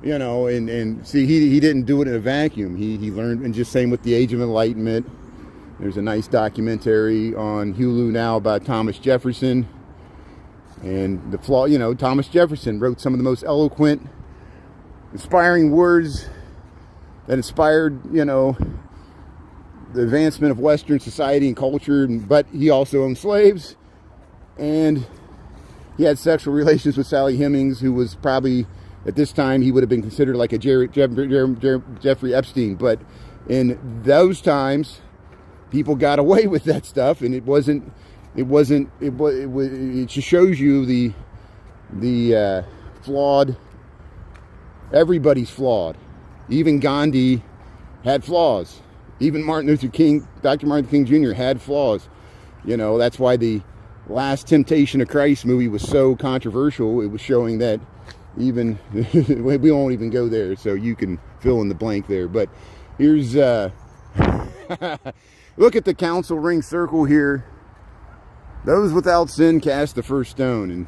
and see, he didn't do it in a vacuum. He learned, and just same with the Age of Enlightenment. There's a nice documentary on Hulu now about Thomas Jefferson, and the flaw, Thomas Jefferson wrote some of the most eloquent, inspiring words that inspired, the advancement of Western society and culture, but he also owned slaves, and he had sexual relations with Sally Hemings, who was probably, at this time, he would have been considered like a Jeffrey Epstein, but in those times, people got away with that stuff, and it just shows you the flawed. Everybody's flawed. Even Gandhi had flaws. Even Dr. Martin Luther King Jr. had flaws. You know, that's why the Last Temptation of Christ movie was so controversial. It was showing that even we won't even go there, so you can fill in the blank there. But here's look at the council ring circle here. Those without sin cast the first stone, and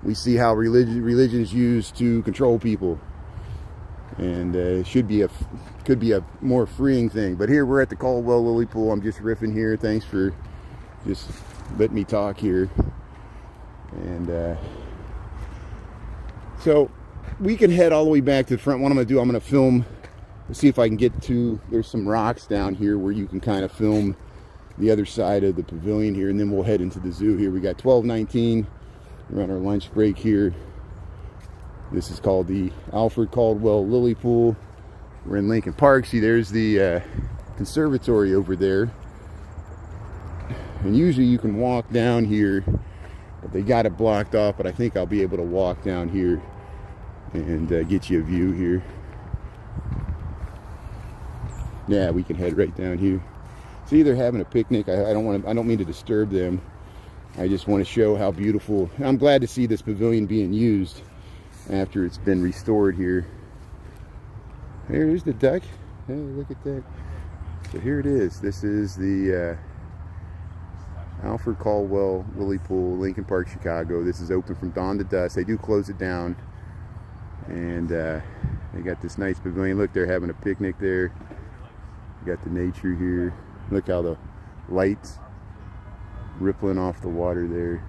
we see how religion is used to control people. And it could be a more freeing thing. But here we're at the Caldwell Lily Pool. I'm just riffing here. Thanks for just letting me talk here. And so we can head all the way back to the front. What I'm going to do, I'm going to film. Let's see if I can get to. There's some rocks down here where you can kind of film the other side of the pavilion here, and then we'll head into the zoo here. We got 12:19. We're on our lunch break here. This is called the Alfred Caldwell Lily Pool. We're in Lincoln Park. See, there's the conservatory over there. And usually you can walk down here, but they got it blocked off. But I think I'll be able to walk down here and get you a view here. Yeah, we can head right down here. See, they're having a picnic. I don't mean to disturb them. I just want to show how beautiful. I'm glad to see this pavilion being used after it's been restored here. There's the duck. Hey, look at that. So here it is. This is the Alfred Caldwell Lily Pool, Lincoln Park, Chicago. This is open from dawn to dusk. They do close it down. And they got this nice pavilion. Look, they're having a picnic there. You got the nature here. Look how the lights rippling off the water there.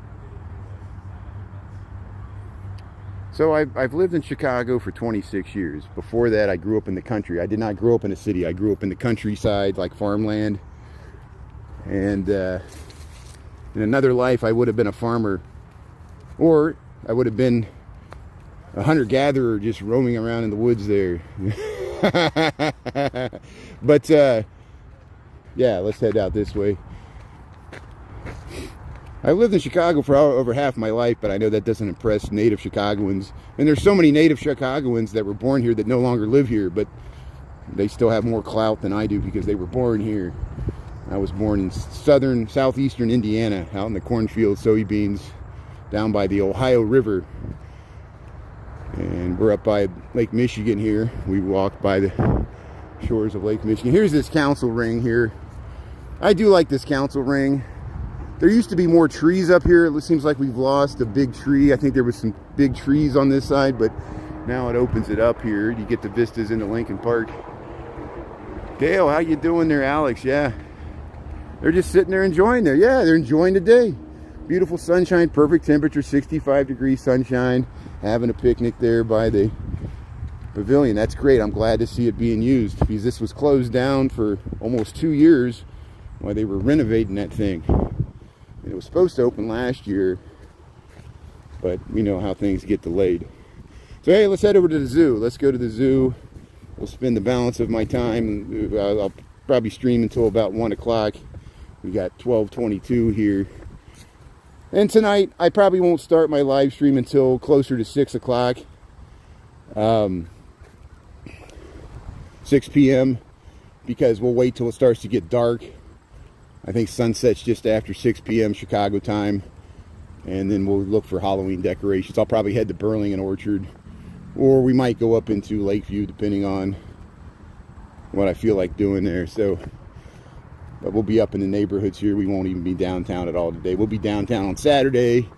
So I've lived in Chicago for 26 years. Before that, I grew up in the country. I did not grow up in a city. I grew up in the countryside, like farmland. And in another life, I would have been a farmer. Or I would have been a hunter-gatherer just roaming around in the woods there. But, yeah, let's head out this way. I've lived in Chicago for over half my life, but I know that doesn't impress native Chicagoans. And there's so many native Chicagoans that were born here that no longer live here, but they still have more clout than I do because they were born here. I was born in southeastern Indiana, out in the cornfields, soybeans, down by the Ohio River. And we're up by Lake Michigan here. We walked by the shores of Lake Michigan. Here's this council ring here. I do like this council ring. There used to be more trees up here. It seems like we've lost a big tree. I think there was some big trees on this side, but now it opens it up here. You get the vistas into Lincoln Park. Dale, how you doing there, Alex? Yeah. They're just sitting there enjoying there. Yeah, they're enjoying the day. Beautiful sunshine, perfect temperature, 65 degrees sunshine. Having a picnic there by the pavilion. That's great. I'm glad to see it being used because this was closed down for almost 2 years while they were renovating that thing. And it was supposed to open last year, but we know how things get delayed. So hey, let's head over to the zoo. Let's go to the zoo. We'll spend the balance of my time. I'll probably stream until about 1 o'clock. We got 12:22 here. And tonight, I probably won't start my live stream until closer to 6 o'clock. 6 p.m. because we'll wait till it starts to get dark. I think sunset's just after 6 p.m. Chicago time. And then we'll look for Halloween decorations. I'll probably head to Burlington Orchard. Or we might go up into Lakeview, depending on what I feel like doing there. So, but we'll be up in the neighborhoods here. We won't even be downtown at all today. We'll be downtown on Saturday,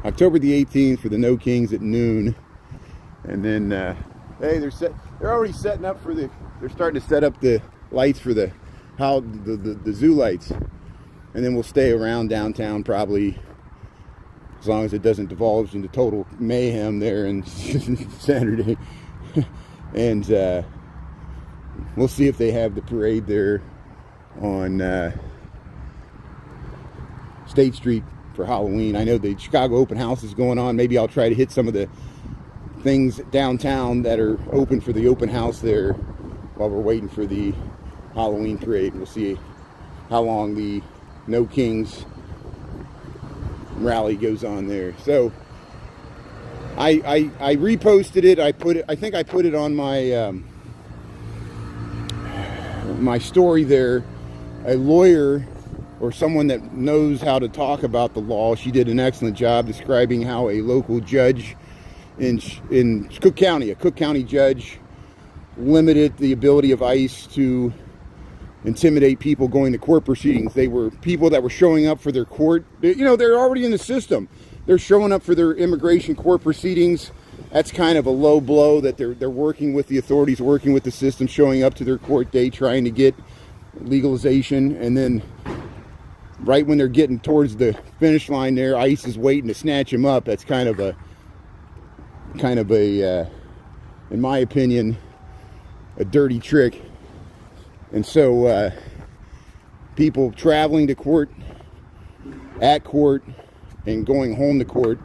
October the 18th for the No Kings at noon. And then, hey, they're already setting up for they're starting to set up the lights for the zoo lights. And then we'll stay around downtown probably as long as it doesn't divulge into total mayhem there on Saturday. And we'll see if they have the parade there on State Street for Halloween. I know the Chicago open house is going on. Maybe I'll try to hit some of the things downtown that are open for the open house there while we're waiting for the Halloween parade. We'll see how long the No Kings rally goes on there. So I reposted it. I think I put it on my my story there. A lawyer or someone that knows how to talk about the law, she did an excellent job describing how a local judge in Cook County, a Cook County judge, limited the ability of ICE to intimidate people going to court proceedings. They were people that were showing up for their court. You know, they're already in the system. They're showing up for their immigration court proceedings. That's kind of a low blow that they're working with the authorities, working with the system, showing up to their court date, trying to get legalization. And then right when they're getting towards the finish line there, ICE is waiting to snatch them up. That's kind of a, in my opinion, a dirty trick. And so people traveling to court, at court, and going home to court,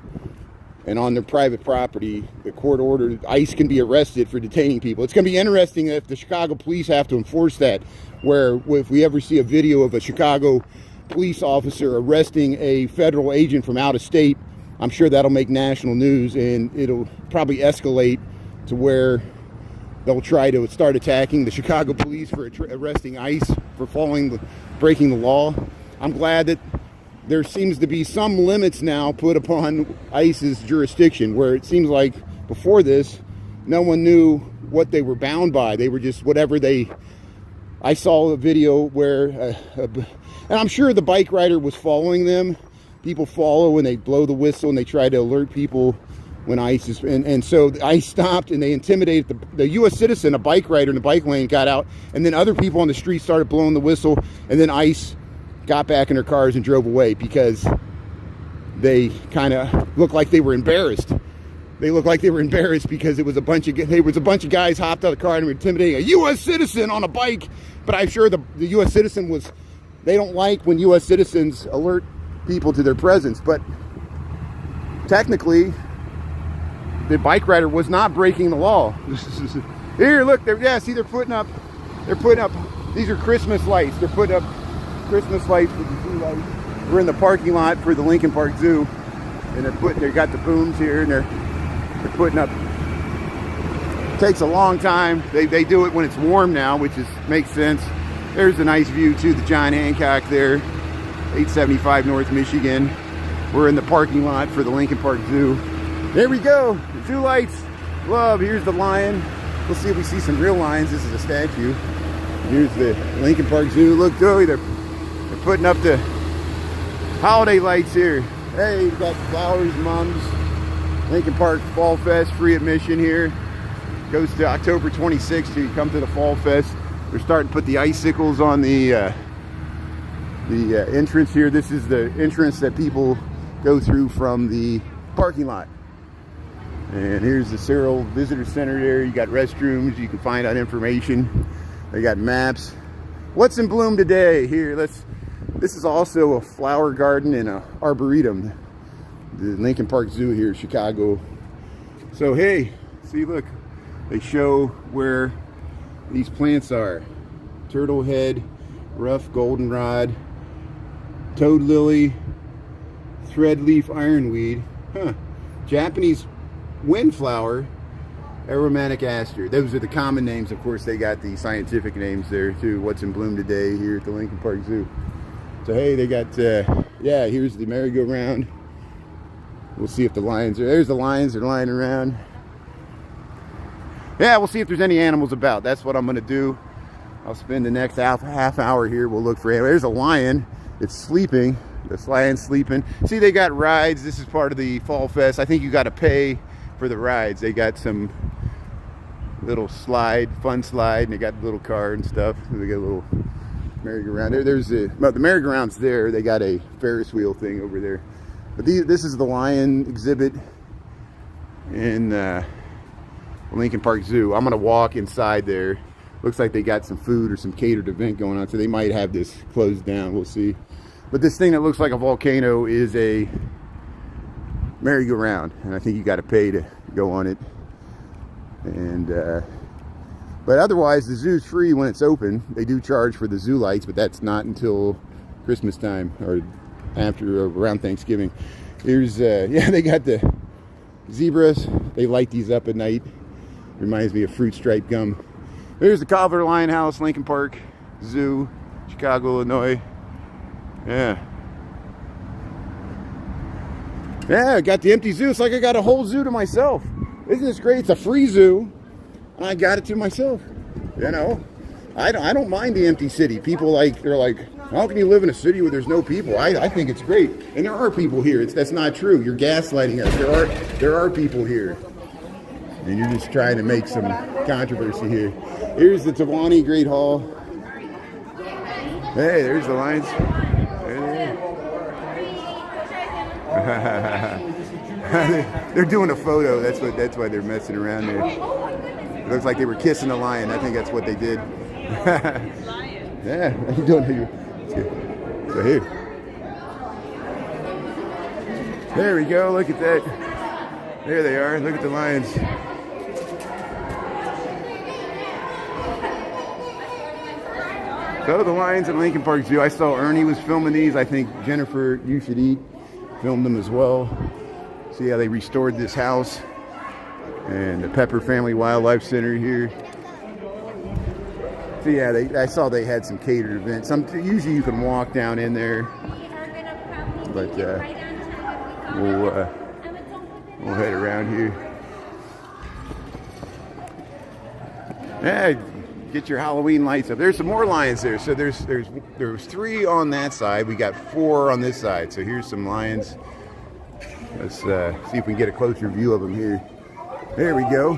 and on their private property, the court ordered ICE can be arrested for detaining people. It's going to be interesting if the Chicago police have to enforce that, where if we ever see a video of a Chicago police officer arresting a federal agent from out of state, I'm sure that'll make national news, and it'll probably escalate to where they'll try to start attacking the Chicago police for arresting ICE for breaking the law. I'm glad that there seems to be some limits now put upon ICE's jurisdiction, where it seems like before this, no one knew what they were bound by. They were just whatever they... I saw a video where, and I'm sure the bike rider was following them. People follow and they blow the whistle and they try to alert people when ICE is... And so ICE stopped and they intimidated the U.S. citizen, a bike rider in the bike lane, got out. And then other people on the street started blowing the whistle. And then ICE got back in their cars and drove away because they kind of looked like they were embarrassed. They looked like they were embarrassed because it was a bunch of guys hopped out of the car and were intimidating a U.S. citizen on a bike. But I'm sure the U.S. citizen was... They don't like when U.S. citizens alert people to their presence. But technically, the bike rider was not breaking the law. Here, look, they're putting up, these are Christmas lights. They're putting up Christmas lights with the zoo lights. We're in the parking lot for the Lincoln Park Zoo, and they got the booms here, and they're putting up. It takes a long time. They do it when it's warm now, which makes sense. There's a nice view to the John Hancock there, 875 North Michigan. We're in the parking lot for the Lincoln Park Zoo. There we go, the zoo lights. Love. Here's the lion. We'll see if we see some real lions. This is a statue. Here's the Lincoln Park Zoo. Look, Joey, they're putting up the holiday lights here. Hey, you've got flowers, mums. Lincoln Park Fall Fest, free admission here. Goes to October 26th till you come to the Fall Fest. They're starting to put the icicles on the entrance here. This is the entrance that people go through from the parking lot. And here's the Cyril Visitor Center there. You got restrooms. You can find out information. They got maps. What's in bloom today? Here, this is also a flower garden and an arboretum. The Lincoln Park Zoo here in Chicago. So hey, see, look, they show where these plants are. Turtle head, rough goldenrod, toad lily, threadleaf ironweed, Japanese windflower, aromatic aster. Those are the common names. Of course, they got the scientific names there too. What's in bloom today here at the Lincoln Park Zoo. So hey, they got, yeah, here's the merry-go-round. We'll see if the lions are, there's the lions, they're lying around. Yeah, we'll see if there's any animals about. That's what I'm gonna do. I'll spend the next half hour here. We'll look for animals. There's a lion. It's sleeping. This lion's sleeping. See, they got rides. This is part of the Fall Fest. I think you got to pay for the rides. They got some little fun slide, and they got the little car and stuff. They got a little merry-go-round. There's the merry-go-round's there. They got a Ferris wheel thing over there. But this is the lion exhibit in Lincoln Park Zoo. I'm gonna walk inside there. Looks like they got some food or some catered event going on, so they might have this closed down. We'll see. But this thing that looks like a volcano is a merry-go-round, and I think you got to pay to go on it. And But otherwise, the zoo's free when it's open. They do charge for the zoo lights, but that's not until Christmas time or after, around Thanksgiving. Here's, yeah, they got the zebras. They light these up at night. Reminds me of fruit stripe gum. There's the Cobbler Lion House, Lincoln Park Zoo, Chicago, Illinois. Yeah. Yeah, I got the empty zoo. It's like I got a whole zoo to myself. Isn't this great? It's a free zoo, and I got it to myself. You know, I don't mind the empty city. People they're like, how can you live in a city where there's no people? I think it's great, and there are people here. That's not true. You're gaslighting us. There are people here, and you're just trying to make some controversy here. Here's the Tawani Great Hall. Hey, there's the lions. They're doing a photo. That's why they're messing around there. It looks like they were kissing a lion. I think that's what they did. Yeah, how you doing? So here. There we go. Look at that. There they are. Look at the lions. So the lions at Lincoln Park Zoo. I saw Ernie was filming these. I think Jennifer, You Should Eat, filmed them as well. See how they restored this house. And the Pepper Family Wildlife Center here. So yeah, I saw they had some catered events. Usually you can walk down in there. But we'll head around here. Yeah, get your Halloween lights up. There's some more lions there. So there's 3 on that side. We got 4 on this side. So here's some lions. Let's see if we can get a closer view of them here. There we go.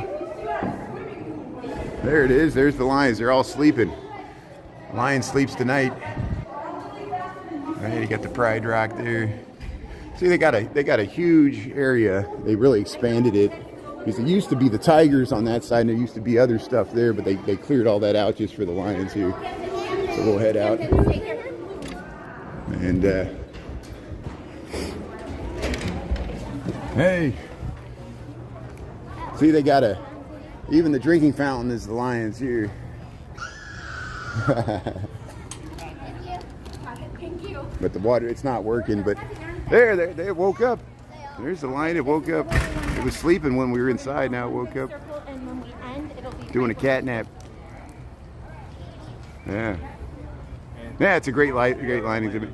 There it is. There's the lions. They're all sleeping. Lion sleeps tonight. Right, you got the Pride Rock there. See, they got a huge area. They really expanded it. Because it used to be the tigers on that side, and there used to be other stuff there, but they cleared all that out just for the lions here. So we'll head out. And, hey. See, they got even the drinking fountain is the lions here. But the water, it's not working, but they woke up. There's the lion, it woke up. It was sleeping when we were inside, now it woke up. Doing a cat nap. Yeah. Yeah, it's a great lion exhibit.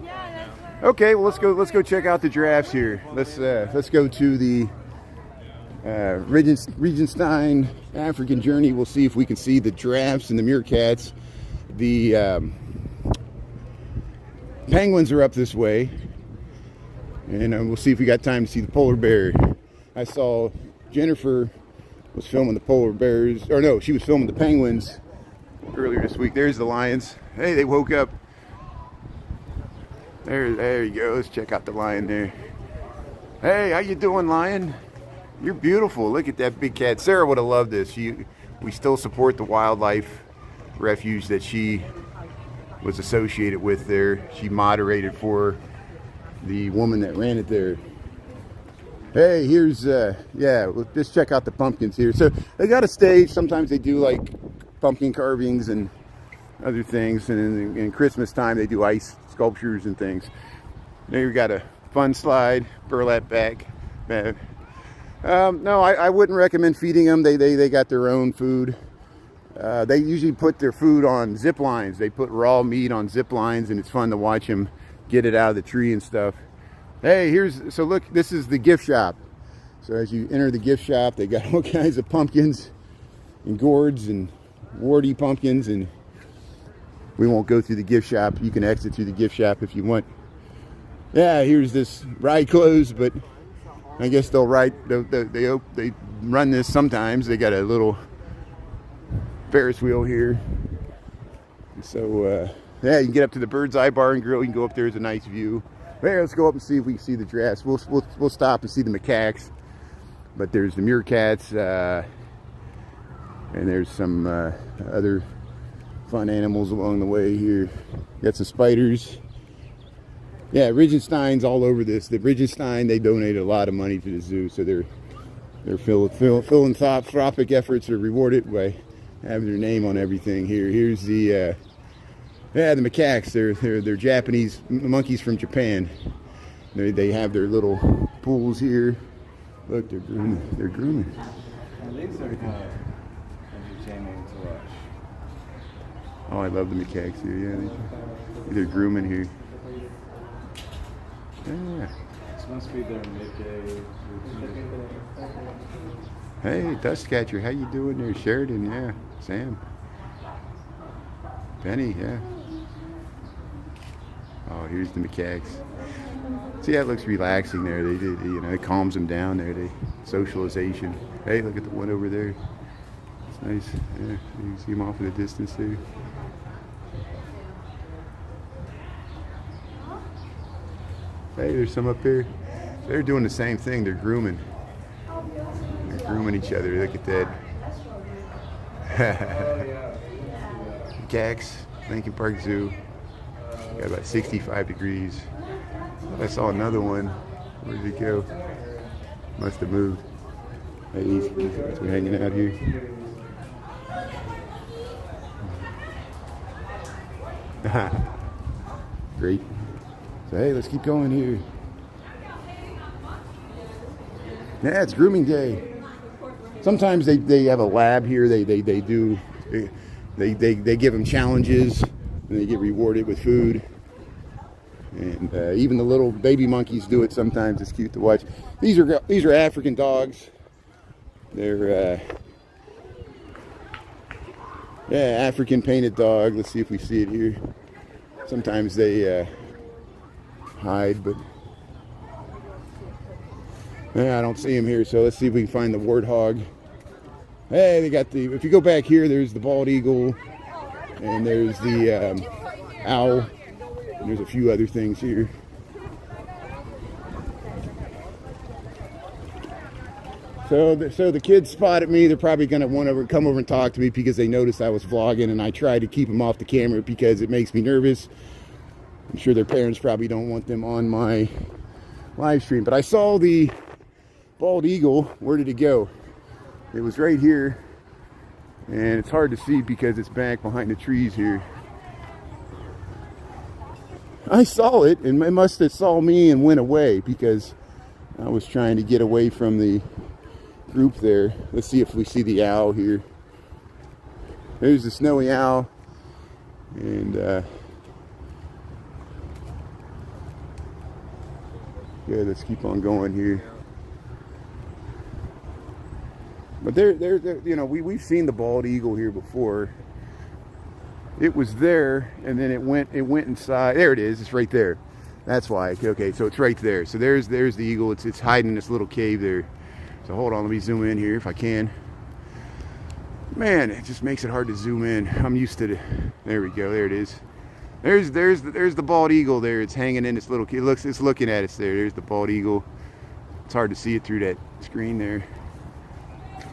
Okay, well let's go check out the giraffes here. Let's go to the Regenstein African Journey. We'll see if we can see the giraffes and the meerkats. The penguins are up this way. And we'll see if we got time to see the polar bear. I saw Jennifer was filming the polar bears, or no, she was filming the penguins earlier this week. There's the lions. Hey, they woke up. There you go. Let's check out the lion there. Hey, how you doing, lion? You're beautiful. Look at that big cat. Sarah would have loved this. We still support the wildlife refuge that she was associated with there. She moderated for the woman that ran it there. Hey, here's yeah, we'll just check out the pumpkins here. So they got a stage. Sometimes they do like pumpkin carvings and other things, and in Christmas time they do ice sculptures and things. There you got a fun slide, burlap bag. No, I wouldn't recommend feeding them. They got their own food. They usually put their food on zip lines. They put raw meat on zip lines, and it's fun to watch them get it out of the tree and stuff. Hey, so look, this is the gift shop. So as you enter the gift shop, they got all kinds of pumpkins and gourds and warty pumpkins, and we won't go through the gift shop. You can exit through the gift shop if you want. Yeah, here's this ride closed, but I guess they'll ride. They run this sometimes. They got a little Ferris wheel here. So yeah, you can get up to the Bird's Eye Bar and Grill. You can go up there. There's a nice view. Hey, let's go up and see if we can see the giraffes. We'll stop and see the macaques. But there's the meerkats, and there's some other fun animals along the way here. Got some spiders. Yeah, Regenstein's all over this. The Regenstein, they donated a lot of money to the zoo, so their philanthropic efforts are rewarded by have their name on everything here. Here's the the macaques. They're Japanese monkeys from Japan. They have their little pools here. Look, they're grooming. They're grooming. These are entertaining to watch. Oh, I love the macaques here. Yeah, they're grooming here. Yeah. This must be their midday routine. Hey, Dustcatcher, how you doing there? Sheridan, yeah. Sam. Penny, yeah. Oh, here's the macaques. See, that looks relaxing there. They did, you know, it calms them down there. They socialization. Hey, look at the one over there. It's nice. Yeah, you can see them off in the distance there. Hey, there's some up there. They're doing the same thing. They're grooming. They're grooming each other. Look at that. Gax, Lincoln Park Zoo. Got about 65 degrees. I saw another one. Where did it go? Must have moved. Hey, we're hanging out here. Great. So hey, let's keep going here. Yeah, it's grooming day. Sometimes they have a lab here. They give them challenges and they get rewarded with food. And even the little baby monkeys do it sometimes. It's cute to watch. These are African dogs. They're African painted dog. Let's see if we see it here. Sometimes they hide, but I don't see him here. So let's see if we can find the warthog. Hey, they got if you go back here, there's the bald eagle, and there's the owl, and there's a few other things here. So the kids spotted me. They're probably going to want to come over and talk to me because they noticed I was vlogging, and I tried to keep them off the camera because it makes me nervous. I'm sure their parents probably don't want them on my live stream. But I saw the bald eagle. Where did it go? It was right here, and it's hard to see because it's back behind the trees here. I saw it, and it must have saw me and went away because I was trying to get away from the group there. Let's see if we see the owl here. There's the snowy owl, and yeah, let's keep on going here. But they're you know, we've seen the bald eagle here before. It was there, and then it went inside. There it is. It's right there. That's why. Okay, so it's right there. So there's the eagle. It's hiding in this little cave there. So hold on, let me zoom in here if I can. Man, it just makes it hard to zoom in. I'm used to it. There we go. There it is. There's the bald eagle there. It's hanging in this little cave. It's looking at us there. There's the bald eagle. It's hard to see it through that screen there.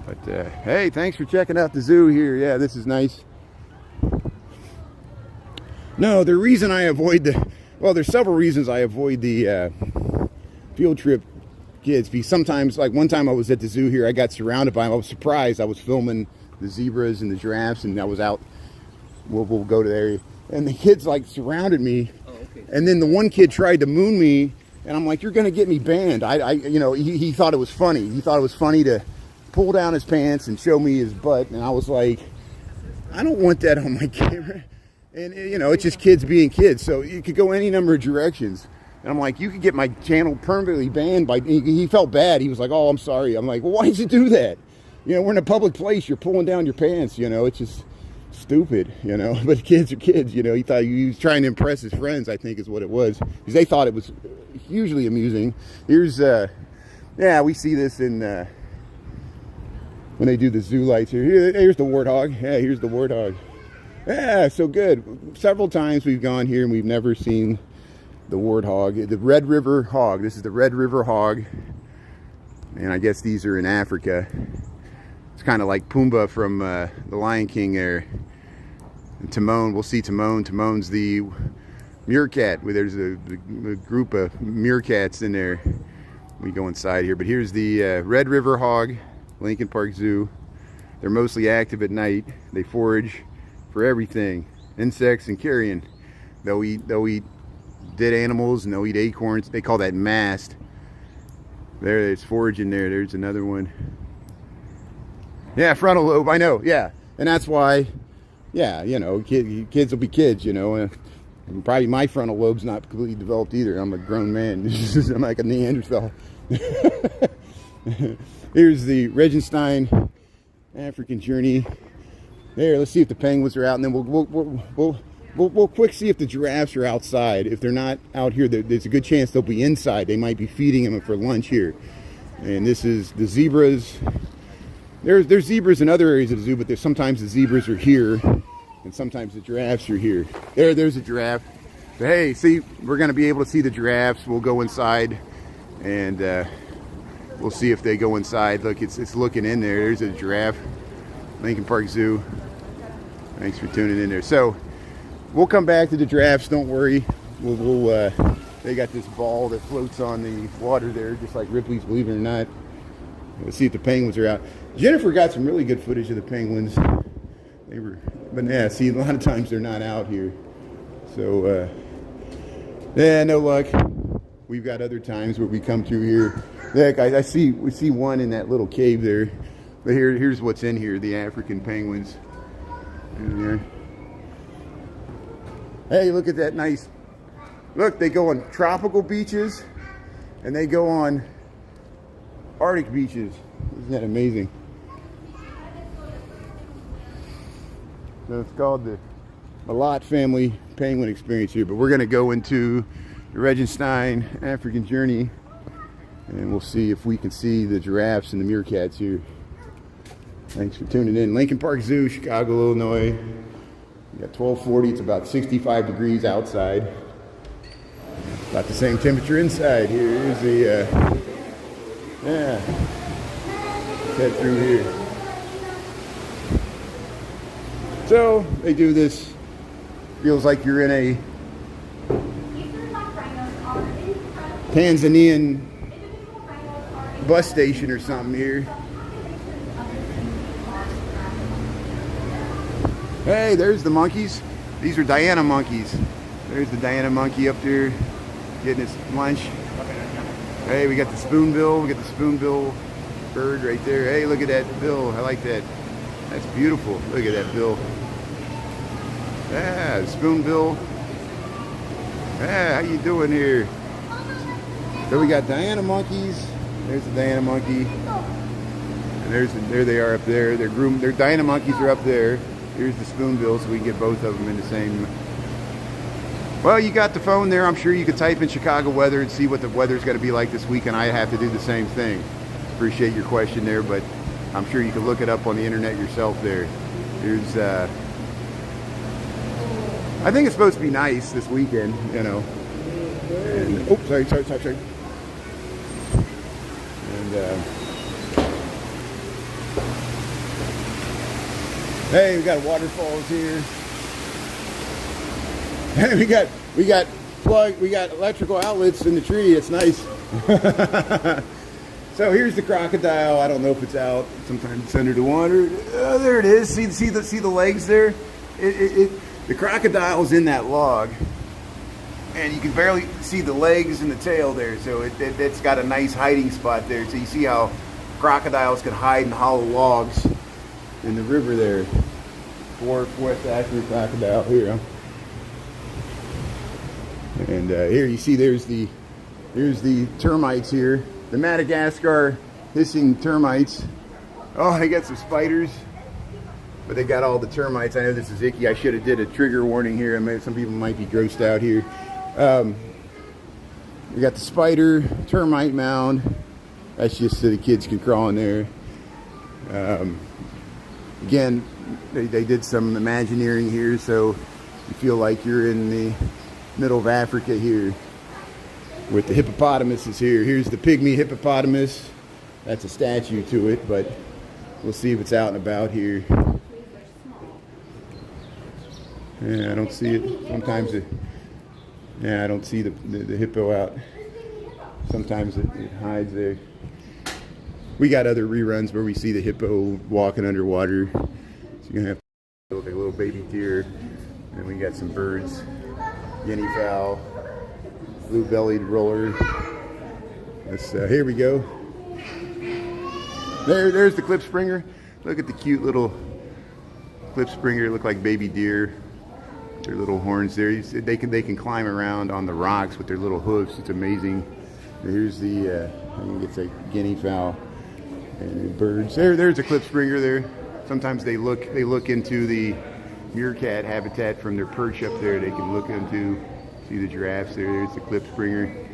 But hey, thanks for checking out the zoo here. Yeah, this is nice. No, the reason I avoid there's several reasons I avoid the field trip kids. Because sometimes, like one time I was at the zoo here, I got surrounded by them. I was surprised. I was filming the zebras and the giraffes, and I was out. We'll go to there, and the kids like surrounded me. Oh, okay. And then the one kid tried to moon me, and I'm like, "You're gonna get me banned." He thought it was funny. He thought it was funny to pull down his pants and show me his butt, and I was like, I don't want that on my camera. And you know, it's just kids being kids, so it could go any number of directions. And I'm like, you could get my channel permanently banned by. He felt bad. He was like, "Oh, I'm sorry." I'm like, "Well, why did you do that? You know, we're in a public place. You're pulling down your pants. You know, it's just stupid. You know." But kids are kids. You know, he thought he was trying to impress his friends. I think is what it was, because they thought it was hugely amusing. Here's, we see this in. When they do the zoo lights here. Here's the warthog. Yeah, here's the warthog. Yeah, so good. Several times we've gone here and we've never seen the warthog. The Red River hog. This is the Red River hog. And I guess these are in Africa. It's kind of like Pumbaa from the Lion King there. And Timon, we'll see Timon. Timon's the meerkat. There's a group of meerkats in there. We go inside here. But here's the Red River hog. Lincoln Park Zoo. They're mostly active at night. They forage for everything, insects and carrion. They'll eat dead animals, and they'll eat acorns. They call that mast. There, it's foraging there. There's another one. Yeah, frontal lobe, I know, yeah. And that's why, yeah, you know, kids will be kids, you know. And probably my frontal lobe's not completely developed either. I'm a grown man. I'm like a Neanderthal. Here's the Regenstein African journey. There, let's see if the penguins are out, and then we'll quick see if the giraffes are outside. If they're not out here, there's a good chance they'll be inside. They might be feeding them for lunch here. And this is the zebras. There's zebras in other areas of the zoo, but sometimes the zebras are here, and sometimes the giraffes are here. There's a giraffe. So, hey, see, we're going to be able to see the giraffes. We'll go inside, and we'll see if they go inside. Look, it's looking in there. There's a giraffe. Lincoln Park Zoo. Thanks for tuning in there. So, we'll come back to the giraffes. Don't worry. They got this ball that floats on the water there, just like Ripley's, believe it or not. We'll see if the penguins are out. Jennifer got some really good footage of the penguins. But yeah, see, a lot of times they're not out here. So, yeah, no luck. We've got other times where we come through here. Yeah, we see one in that little cave there. But here's what's in here, the African penguins. Hey, look at that nice, look, they go on tropical beaches and they go on Arctic beaches. Isn't that amazing? So it's called the Malott family penguin experience here, but we're going to go into the Regenstein African journey, and we'll see if we can see the giraffes and the meerkats here. Thanks for tuning in. Lincoln Park Zoo, Chicago, Illinois. We got 1240. It's about 65 degrees outside. About the same temperature inside. Here's the yeah. Let's head through here. So they do this. Feels like you're in a Tanzanian bus station or something here. Hey, there's the monkeys. These are Diana monkeys. There's the Diana monkey up there getting its lunch. Hey, we got the spoonbill. We got the spoonbill bird right there. Hey, look at that bill. I like that. That's beautiful. Look at that bill. Yeah, spoonbill. Yeah, how you doing here? So we got Diana monkeys. There's the Diana monkey. And there they are up there. They're groomed. Their Diana monkeys are up there. Here's the spoonbill, so we can get both of them in the same. Well, you got the phone there. I'm sure you could type in Chicago weather and see what the weather's going to be like this week, and I have to do the same thing. Appreciate your question there, but I'm sure you can look it up on the internet yourself there. There's, I think it's supposed to be nice this weekend, you know. And, oh, sorry. And, hey, we got waterfalls here. Hey, we got electrical outlets in the tree. It's nice. So here's the crocodile. I don't know if it's out. Sometimes it's under the water. Oh, there it is. See the legs there? The crocodile's in that log, and you can barely see the legs and the tail there. So it's got a nice hiding spot there. So you see how crocodiles can hide in hollow logs in the river there. West African crocodile here. And here you see here's the termites here. The Madagascar hissing termites. Oh, they got some spiders, but they got all the termites. I know this is icky. I should have did a trigger warning here. I mean, some people might be grossed out here. We got the spider termite mound. That's just so the kids can crawl in there. Again, they did some Imagineering here, so you feel like you're in the middle of Africa here. With the hippopotamuses here. Here's the pygmy hippopotamus. That's a statue to it, but we'll see if it's out and about here. Yeah, I don't see it. Sometimes I don't see the hippo out. Sometimes it hides there. We got other reruns where we see the hippo walking underwater. So you're gonna have to look like a little baby deer. And we got some birds, guinea fowl, blue-bellied roller. Here we go. There's the klipspringer. Look at the cute little klipspringer. Look like baby deer. Their little horns there. They can climb around on the rocks with their little hooves. It's amazing. Here's the I think it's a guinea fowl and birds. There's a klipspringer there. Sometimes they look into the meerkat habitat from their perch up there. They can look into, see the giraffes there. There's the klipspringer.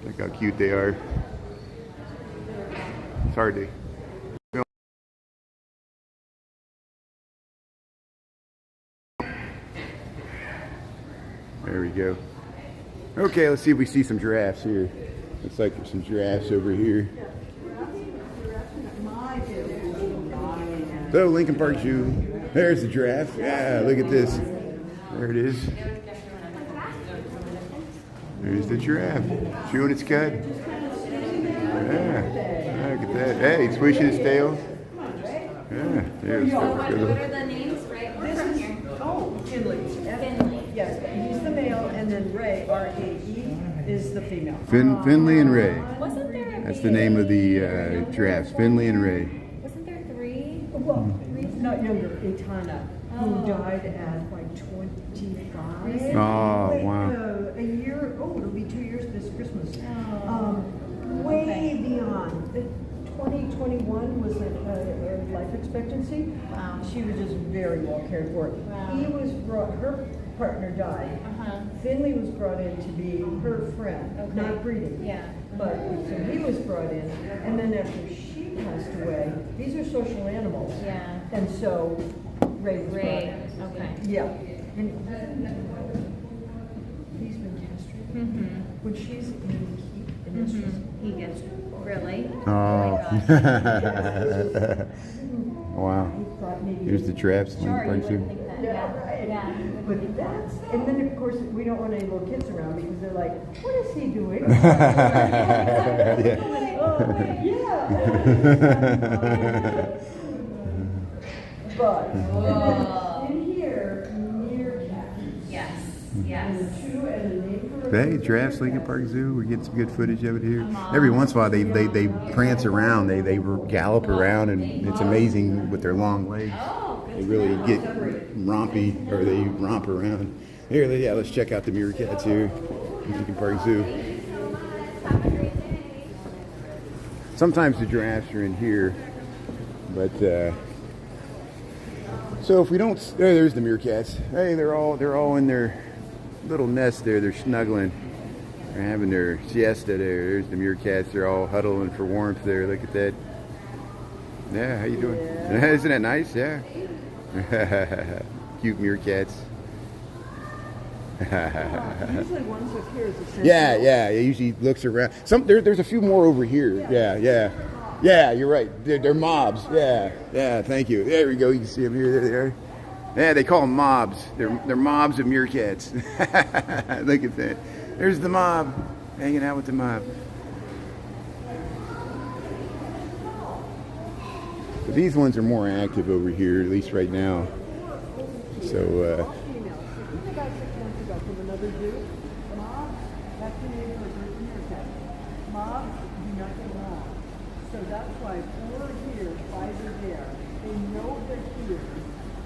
Look how cute they are. It's hard to film. There we go. Okay, let's see if we see some giraffes here. Looks like there's some giraffes over here. So, Lincoln Park Zoo. There's the giraffe. Yeah, look at this. There it is. There's the giraffe. Chewing its cud. Yeah. Look at that. Hey, he's swishing his tail. Yeah. There's What are the names, right? This is Finley. Yes, he's the male, and then Ray, R-A-E, is the female. Finley and Ray. Wasn't there a That's the name of the giraffes. Finley and Ray. Wasn't there 3? Well, not younger, Itana, who died at like 25. Oh, wow. A year, it'll be 2 years this Christmas. Way beyond. 2021 was a life expectancy. Wow. She was just very well cared for. Wow. He was brought, her partner died. Finley was brought in to be her friend, not breeding. Yeah. But so he was brought in, and then after she passed away, these are social animals. Yeah. And so Ray was brought in. Okay. Yeah. And he's been castrated. When she's in heat and estrus, He gets really. Oh. he Wow. thought maybe. Here's the giraffes. Sure, you Lincoln Park would Zoo. think that. Yeah, right. Yeah. But that's, and then of course we don't want any little kids around because they're like, what is he doing? But in here, meerkat. Yes. Yes. Two and a name for Hey, giraffes, Lincoln Park Zoo. We're getting some good footage of it here. Every once in a while, they prance around. They gallop around, and it's amazing with their long legs. They really get rompy, or they romp around. Here, yeah, let's check out the meerkats here in Lincoln Park Zoo. Sometimes the giraffes are in here, but so if we don't, there's the meerkats. Hey, they're all in their little nest there. They're snuggling. They're having their siesta there. There's the meerkats. They're all huddling for warmth there. Look at that. Yeah, how you doing? Yeah. Isn't that nice? Yeah. Cute meerkats. usually ones up here is a sense. Yeah. It usually looks around. There's a few more over here. Yeah. You're right. They're mobs. Yeah. Thank you. There we go. You can see them here. There they are. Yeah, they call them mobs. They're mobs of meerkats. Look at that. There's the mob, hanging out with the mob. But these ones are more active over here, at least right now. So, I got 6 months ago from another zoo. Mobs, that's the name for a meerkat. Mobs do not get along. So that's why 4 are here, 5 are there. They know they're here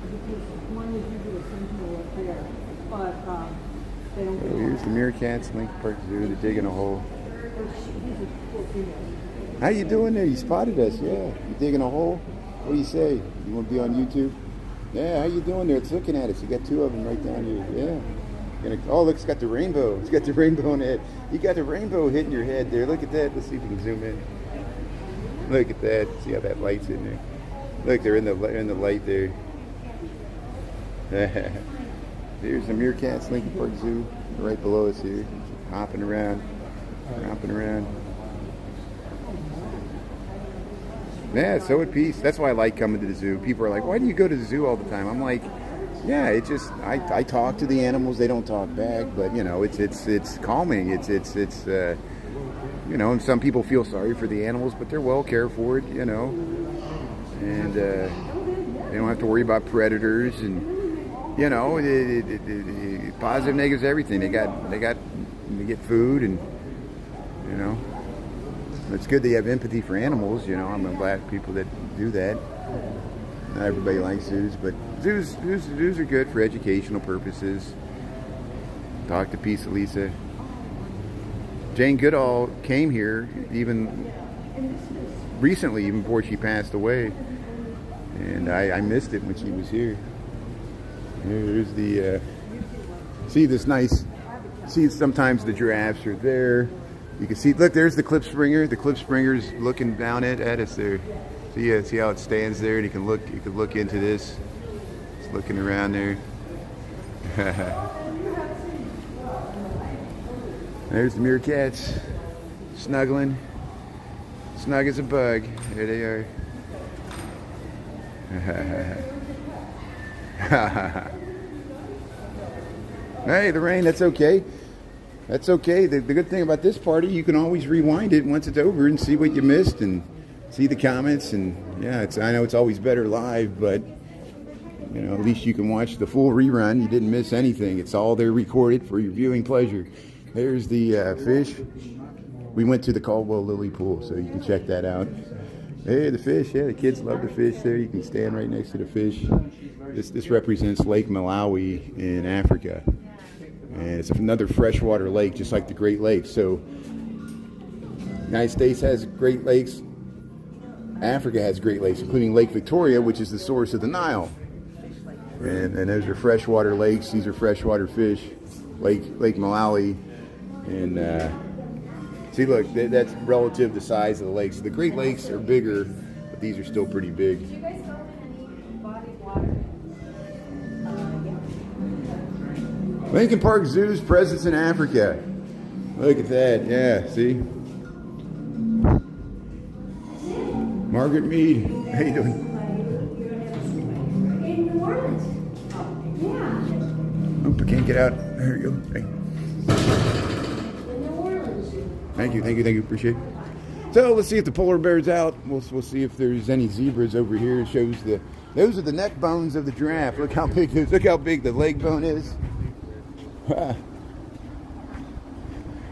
because one is usually a sentinel up there. But they don't get along. here's the meerkats, Lincoln Park Zoo. They're digging a hole. He's a full female. How you doing there? You spotted us, yeah. You digging a hole? What do you say? You want to be on YouTube? Yeah, how you doing there? It's looking at us. You got 2 of them right down here. Yeah. Oh, look, it's got the rainbow. It's got the rainbow on the head. You got the rainbow hitting your head there. Look at that. Let's see if we can zoom in. Look at that. See how that light's in there. Look, they're in the light there. There's the meerkats, Lincoln Park Zoo, right below us here. Hopping around. Yeah, so at peace. That's why I like coming to the zoo. People are like, why do you go to the zoo all the time? I'm like, yeah, it just, I talk to the animals. They don't talk back, but you know, it's calming. It's you know, and some people feel sorry for the animals, but they're well cared for, you know, and they don't have to worry about predators, and you know, positive, negatives, everything. They get food, and you know, it's good they have empathy for animals. You know, I'm glad people that do that. Not everybody likes zoos, but zoos are good for educational purposes. Talk to Peace Elisa. Jane Goodall came here even recently, even before she passed away, and I missed it when she was here. Here's the see this nice. See, sometimes the giraffes are there. You can see. Look, there's the Cliff Springer. The Cliff Springer's looking down at us there. See how it stands there, and you can look into this. It's looking around there. There's the meerkats, snuggling, snug as a bug. There they are. Hey, the rain. That's okay. That's okay. The good thing about this party, you can always rewind it once it's over and see what you missed and see the comments. And yeah, I know it's always better live, but you know, at least you can watch the full rerun. You didn't miss anything. It's all there recorded for your viewing pleasure. There's the fish. We went to the Caldwell Lily Pool, so you can check that out. Hey, the fish. Yeah, the kids love the fish there. You can stand right next to the fish. This represents Lake Malawi in Africa. And it's another freshwater lake, just like the Great Lakes. So, the United States has Great Lakes. Africa has Great Lakes, including Lake Victoria, which is the source of the Nile. And those are freshwater lakes. These are freshwater fish. Lake Malawi. And see, look, that's relative to the size of the lakes. The Great Lakes are bigger, but these are still pretty big. Do you guys go in any body of water? Yeah. Lincoln Park Zoo's presence in Africa. Look at that. Yeah, see? Margaret Mead. How you doing? In New Orleans. Yeah. Oop, I can't get out. There you go. Hey. In New Orleans. Thank you. Appreciate it. So let's see if the polar bear's out. We'll see if there's any zebras over here. It shows those are the neck bones of the giraffe. Look how big the leg bone is.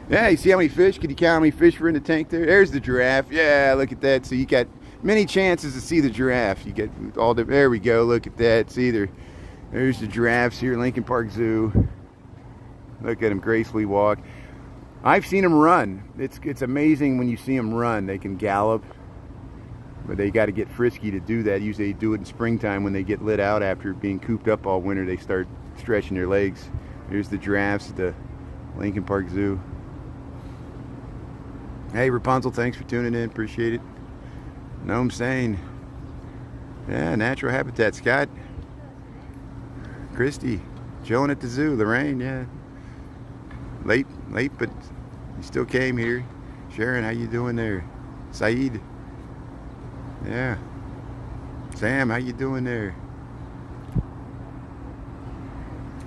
Yeah, you see how many fish? Can you count how many fish were in the tank there? There's the giraffe. Yeah, look at that. So you got many chances to see the giraffe. You get all the. There we go. Look at that. See there's the giraffes here at Lincoln Park Zoo. Look at them gracefully walk. I've seen them run. It's amazing when you see them run. They can gallop, but they got to get frisky to do that. Usually they do it in springtime when they get lit out after being cooped up all winter. They start stretching their legs. Here's the giraffes at the Lincoln Park Zoo. Hey Rapunzel, thanks for tuning in. Appreciate it. No, I'm saying, yeah, natural habitat. Scott, Christy, chilling at the zoo. Lorraine, yeah. Late, but you still came here. Sharon, how you doing there? Saeed, yeah. Sam, how you doing there?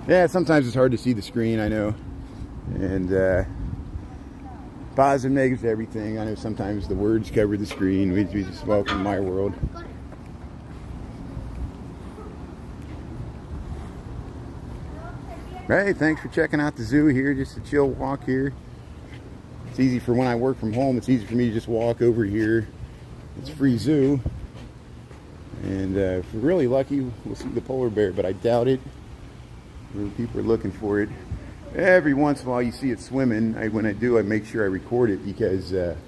Yeah, sometimes it's hard to see the screen, I know. And positive, negatives, everything. I know sometimes the words cover the screen. We just welcome my world. Hey, thanks for checking out the zoo here. Just a chill walk here. It's easy for when I work from home. It's easy for me to just walk over here. It's a free zoo. And if we're really lucky, we'll see the polar bear, but I doubt it. People are looking for it. Every once in a while you see it swimming. When I do, I make sure I record it because it's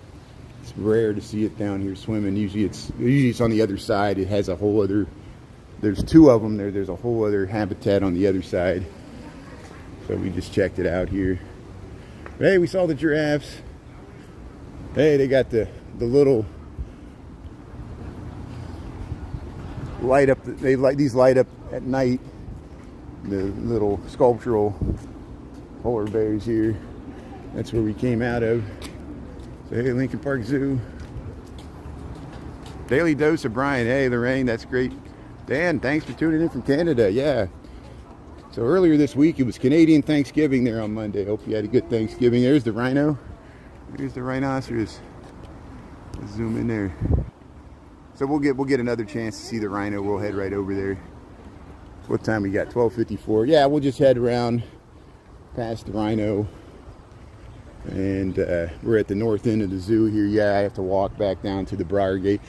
rare to see it down here swimming. Usually it's on the other side. It has a whole other, there's two of them there. There's a whole other habitat on the other side. So we just checked it out here. But hey, we saw the giraffes. Hey, they got the little light up. These light up at night. The little sculptural polar bears here. That's where we came out of. So hey, Lincoln Park Zoo. Daily dose of Brian. Hey, Lorraine, that's great. Dan, thanks for tuning in from Canada. Yeah. So earlier this week, it was Canadian Thanksgiving there on Monday. Hope you had a good Thanksgiving. There's the rhino. Here's the rhinoceros. Let's zoom in there. So we'll get another chance to see the rhino. We'll head right over there. What time we got? 12:54. Yeah, we'll just head around past the rhino. And we're at the north end of the zoo here. Yeah, I have to walk back down to the Briar Gate.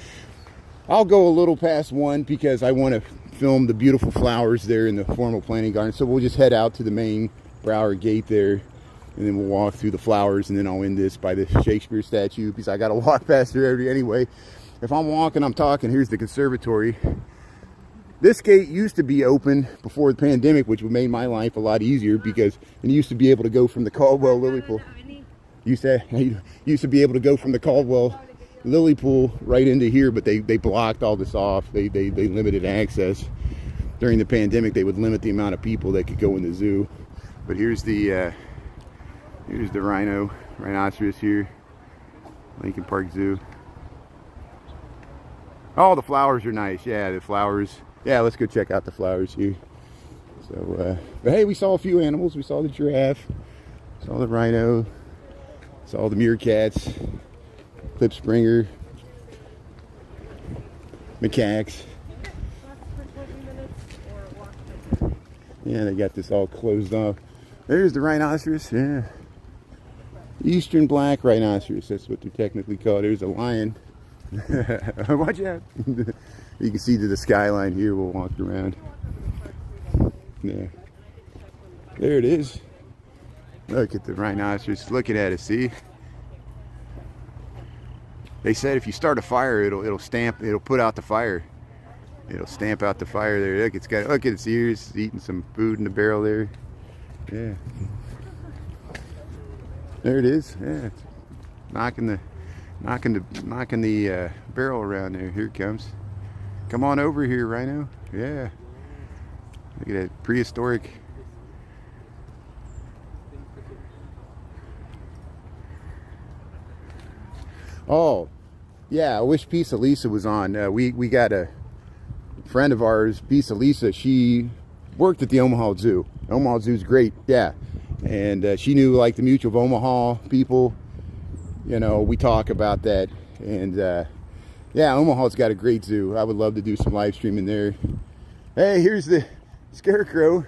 I'll go a little past 1 because I want to film the beautiful flowers there in the formal planting garden. So we'll just head out to the main Briar Gate there, and then we'll walk through the flowers, and then I'll end this by the Shakespeare statue because I got to walk past there anyway. If I'm walking, I'm talking. Here's the conservatory. This gate used to be open before the pandemic, which would make my life a lot easier because it used to be able to go from the Caldwell Lily Pool. Used to be able to go from the Caldwell Lily Pool right into here, but they blocked all this off. They limited access. During the pandemic, they would limit the amount of people that could go in the zoo. But here's the rhinoceros here, Lincoln Park Zoo. Oh, the flowers are nice. Yeah, the flowers. Yeah, let's go check out the flowers here. So, but hey, we saw a few animals. We saw the giraffe, saw the rhino, saw the meerkats, klipspringer, macaques. Yeah, they got this all closed off. There's the rhinoceros. Yeah, eastern black rhinoceros. That's what they're technically called. There's a lion. Watch out. You can see to the skyline here. We'll walk around. Yeah, there it is. Look at the rhinoceros looking at us. See, they said if you start a fire, it'll put out the fire. It'll stamp out the fire there. Look, look at its ears. It's eating some food in the barrel there. Yeah, there it is. Yeah, it's knocking the barrel around there. Here it comes. Come on over here, rhino. Yeah. Look at that prehistoric. Oh, yeah. I wish Pisa Lisa was on. We got a friend of ours, Pisa Lisa. She worked at the Omaha Zoo. Omaha Zoo's great. Yeah. And she knew like the Mutual of Omaha people. You know, we talk about that. And yeah, Omaha's got a great zoo. I would love to do some live streaming there. Hey, here's the scarecrow.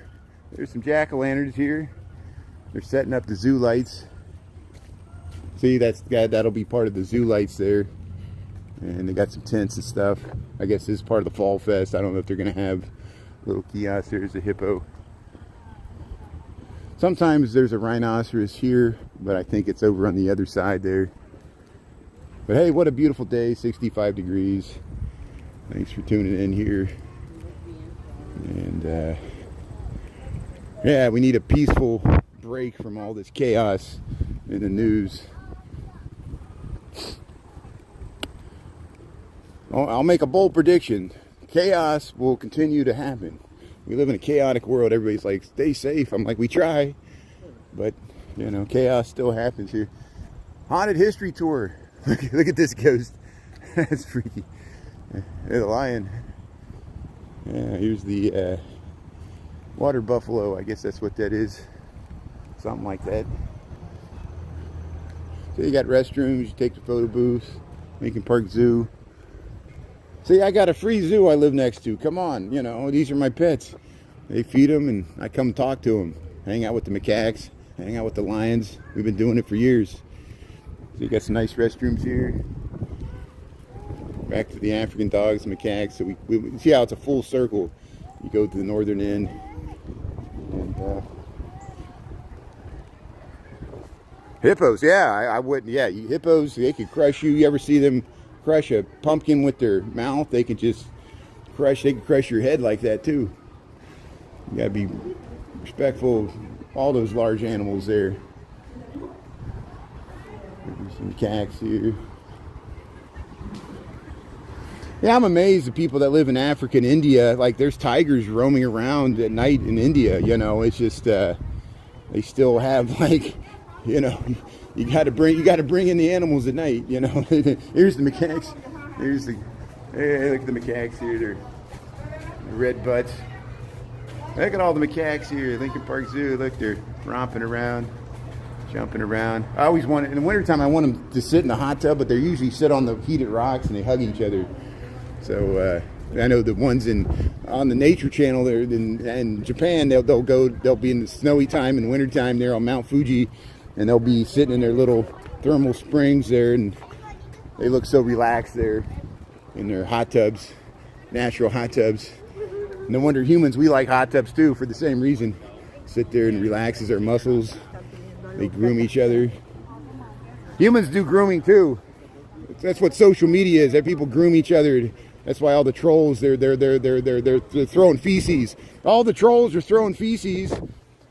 There's some jack-o'-lanterns here. They're setting up the zoo lights. See, that'll be part of the zoo lights there. And they got some tents and stuff. I guess this is part of the Fall Fest. I don't know if they're going to have little kiosks. There's a hippo. Sometimes there's a rhinoceros here, but I think it's over on the other side there. But hey, what a beautiful day, 65 degrees. Thanks for tuning in here. And yeah, we need a peaceful break from all this chaos in the news. I'll make a bold prediction. Chaos will continue to happen. We live in a chaotic world. Everybody's like, stay safe. I'm like, we try. But, you know, chaos still happens here. Haunted history tour. Look at this ghost. That's freaky. There's a lion. Yeah, here's the water buffalo. I guess that's what that is. Something like that. So you got restrooms. You take the photo booth. Lincoln Park Zoo. See, I got a free zoo I live next to. Come on, you know, these are my pets. They feed them and I come talk to them. Hang out with the macaques. Hang out with the lions. We've been doing it for years. So you got some nice restrooms here. Back to the African dogs and macaques. So we see how it's a full circle. You go to the northern end. And hippos, yeah, I wouldn't. Yeah, hippos, they could crush you. You ever see them crush a pumpkin with their mouth? They could just crush. They could crush your head like that too. You gotta be respectful of all those large animals there. There's some cacks here. Yeah, I'm amazed at people that live in Africa and India. Like, there's tigers roaming around at night in India. You know, it's just they still have, like, you know, you got to bring in the animals at night. You know, here's the macaques. Hey, look at the macaques here. They're red butts. Look at all the macaques here. Lincoln Park Zoo. Look, they're romping around, jumping around. I always want, in the wintertime, I want them to sit in the hot tub, but they usually sit on the heated rocks and they hug each other. So I know the ones on the Nature Channel there in Japan, they'll be in the snowy time and wintertime there on Mount Fuji, and they'll be sitting in their little thermal springs there, and they look so relaxed there in their hot tubs, natural hot tubs. No wonder humans, we like hot tubs too for the same reason. Sit there and relaxes our muscles. They groom each other. Humans do grooming too. That's what social media is. That people groom each other. That's why all the trolls they're throwing feces. All the trolls are throwing feces,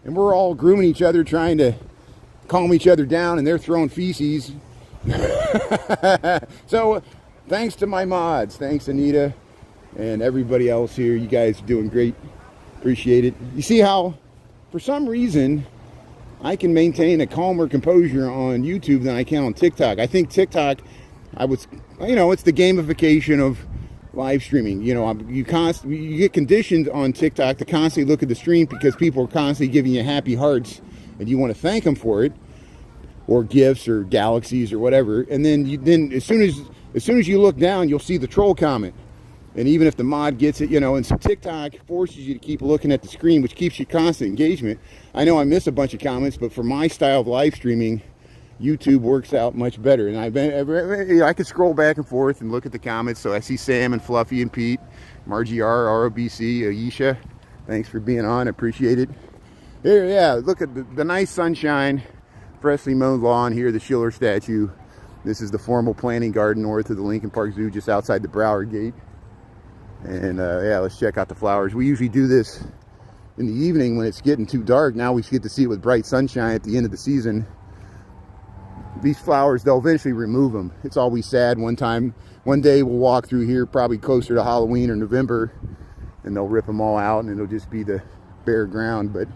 and we're all grooming each other, trying to calm each other down, and they're throwing feces. So, thanks to my mods. Thanks Anita and everybody else here. You guys are doing great. Appreciate it. You see how, for some reason, I can maintain a calmer composure on YouTube than I can on TikTok. I think TikTok, it's the gamification of live streaming. You get conditioned on TikTok to constantly look at the stream because people are constantly giving you happy hearts, and you want to thank them for it, or gifts, or galaxies, or whatever. And then as soon as you look down, you'll see the troll comment. And even if the mod gets it, and so TikTok forces you to keep looking at the screen, which keeps you constant engagement. I know I miss a bunch of comments, but for my style of live streaming, YouTube works out much better. And I can scroll back and forth and look at the comments. So I see Sam and Fluffy and Pete, Margie R, ROBC, Aisha. Thanks for being on. I appreciate it. Here, yeah, look at the nice sunshine, freshly mowed lawn here, the Schiller statue. This is the formal planting garden north of the Lincoln Park Zoo, just outside the Broward Gate. And yeah, let's check out the flowers. We usually do this in the evening when it's getting too dark. Now we get to see it with bright sunshine at the end of the season. These flowers, they'll eventually remove them. It's always sad. One day we'll walk through here probably closer to Halloween or November, and they'll rip them all out and it'll just be the bare ground. But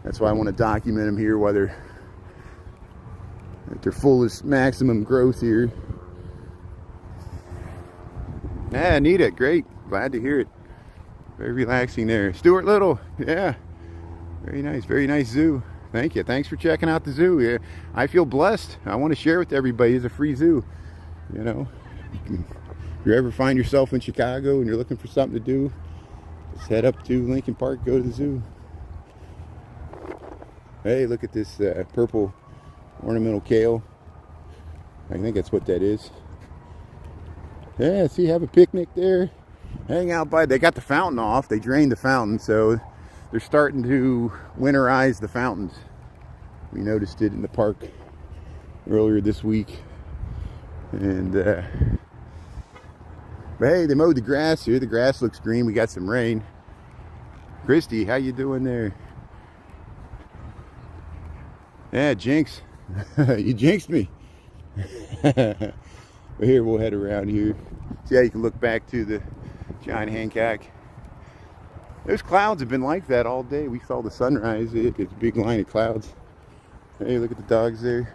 that's why I want to document them here, whether at their fullest maximum growth here. Yeah, Anita, great. Glad to hear it. Very relaxing there. Stuart Little, yeah. Very nice zoo. Thank you. Thanks for checking out the zoo. Yeah, I feel blessed. I want to share with everybody. It's a free zoo. If you ever find yourself in Chicago and you're looking for something to do, just head up to Lincoln Park, go to the zoo. Hey, look at this purple ornamental kale. I think that's what that is. Yeah, see, have a picnic there. Hang out they got the fountain off. They drained the fountain, so they're starting to winterize the fountains. We noticed it in the park earlier this week. And, but hey, they mowed the grass here. The grass looks green. We got some rain. Christy, how you doing there? Yeah, Jinx. You jinxed me. But here, we'll head around here. See how you can look back to the John Hancock. Those clouds have been like that all day. We saw the sunrise. It's a big line of clouds. Hey, look at the dogs there.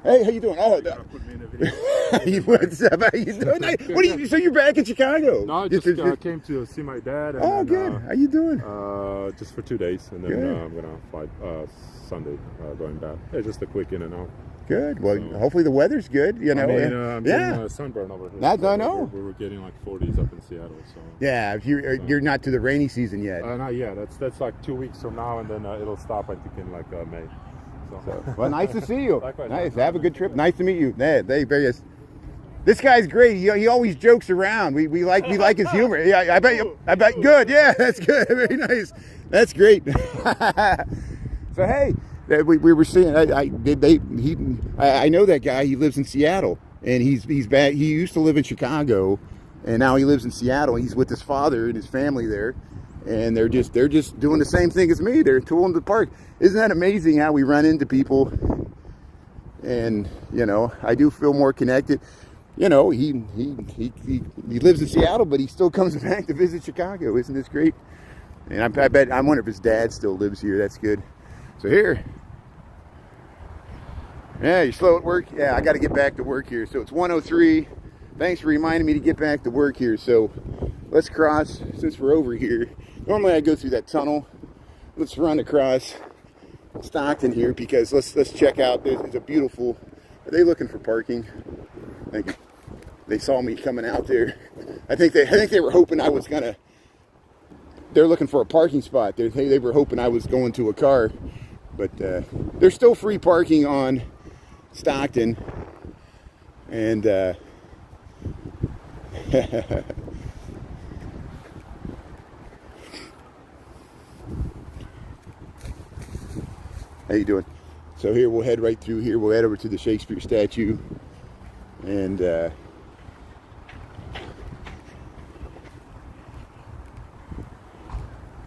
Hey, how you doing? Oh, put me in a video. What's up? How you doing? So you're back in Chicago? No, I just came to see my dad. And then, good. How you doing? Just for 2 days, and then I'm gonna fly Sunday going back. Yeah, just a quick in and out. Good. Well, hopefully the weather's good. I'm getting sunburn over here. That's I know. We were getting like 40s up in Seattle. So yeah, if you're not to the rainy season yet. Not yet. That's like 2 weeks from now, and then it'll stop. I think in like May. So, well, nice to see you. Likewise, nice. Have a good trip. Nice to meet you. This guy's great. He always jokes around. We like his humor. Yeah, I bet. Good. Yeah, that's good. Very nice. That's great. So hey, we were seeing. I know that guy. He lives in Seattle, and he's back. He used to live in Chicago, and now he lives in Seattle. He's with his father and his family there. And they're just doing the same thing as me. They're tooling the park. Isn't that amazing how we run into people? And I do feel more connected. He lives in Seattle, but he still comes back to visit Chicago. Isn't this great? And I wonder if his dad still lives here. That's good. So here. Yeah, you slow at work? Yeah, I got to get back to work here. So it's 1:03. Thanks for reminding me to get back to work here. So let's cross, since we're over here. Normally I go through that tunnel. Let's run across Stockton here because let's check out. There's a beautiful. Are they looking for parking? Thank you. They saw me coming out there. I think they were hoping I was gonna. They're looking for a parking spot. They were hoping I was going to a car, but there's still free parking on Stockton, and how you doing? So here we'll head right through here. We'll head over to the Shakespeare statue, and hey,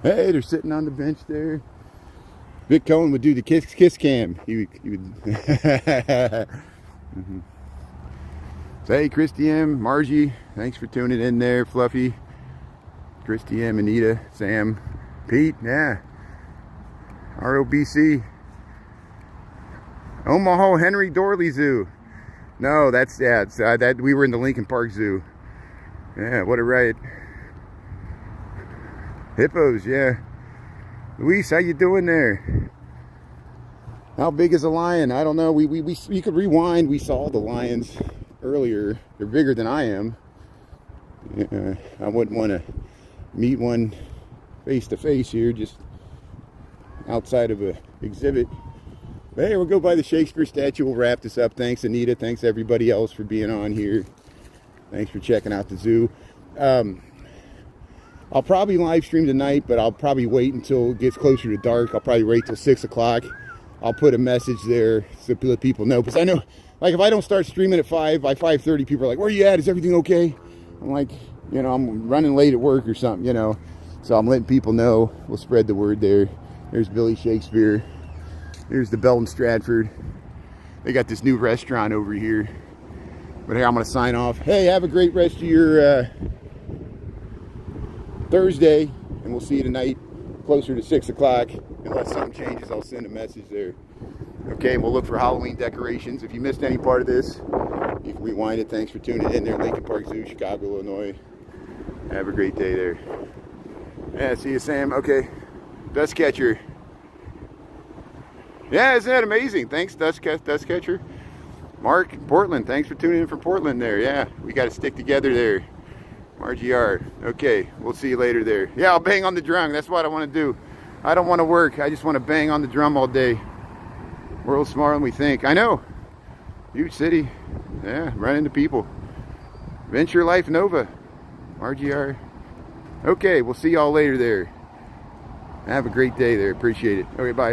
they're sitting on the bench there. Vic Cohen would do the kiss cam. He would. Mm-hmm. So hey, Christy M, Margie, thanks for tuning in there. Fluffy, Christy M, Anita, Sam, Pete, yeah, ROBC. Omaha Henry Dorley Zoo. No, that's that we were in the Lincoln Park Zoo. Yeah, what a ride. Hippos, yeah. Luis, how you doing there? How big is a lion? I don't know. We could rewind. We saw the lions earlier. They're bigger than I am. I wouldn't want to meet one face to face here, just outside of a exhibit. But hey, we'll go by the Shakespeare statue. We'll wrap this up. Thanks, Anita. Thanks, everybody else, for being on here. Thanks for checking out the zoo. I'll probably live stream tonight, but I'll probably wait until it gets closer to dark. I'll probably wait till 6 o'clock. I'll put a message there so let people know. Because I know, like, if I don't start streaming at 5, by 5:30, people are like, where are you at? Is everything okay? I'm like, you know, I'm running late at work or something, you know. So I'm letting people know. We'll spread the word there. There's Billy Shakespeare. There's the Belton Stratford. They got this new restaurant over here. But hey, I'm going to sign off. Hey, have a great rest of your Thursday. And we'll see you tonight closer to 6 o'clock. Unless something changes, I'll send a message there. Okay, we'll look for Halloween decorations. If you missed any part of this, you can rewind it. Thanks for tuning in there. Lincoln Park Zoo, Chicago, Illinois. Have a great day there. Yeah, see you, Sam. Okay. Dust Catcher. Yeah, isn't that amazing? Thanks, Dust Catcher. Mark, Portland, thanks for tuning in from Portland there. Yeah, we got to stick together there. Margie R. Okay, we'll see you later there. Yeah, I'll bang on the drum. That's what I want to do. I don't want to work. I just want to bang on the drum all day. World's smaller than we think. I know. Huge city. Yeah, run into people. Venture Life Nova. Margie R. Okay, we'll see y'all later there. Have a great day there. Appreciate it. Okay, bye.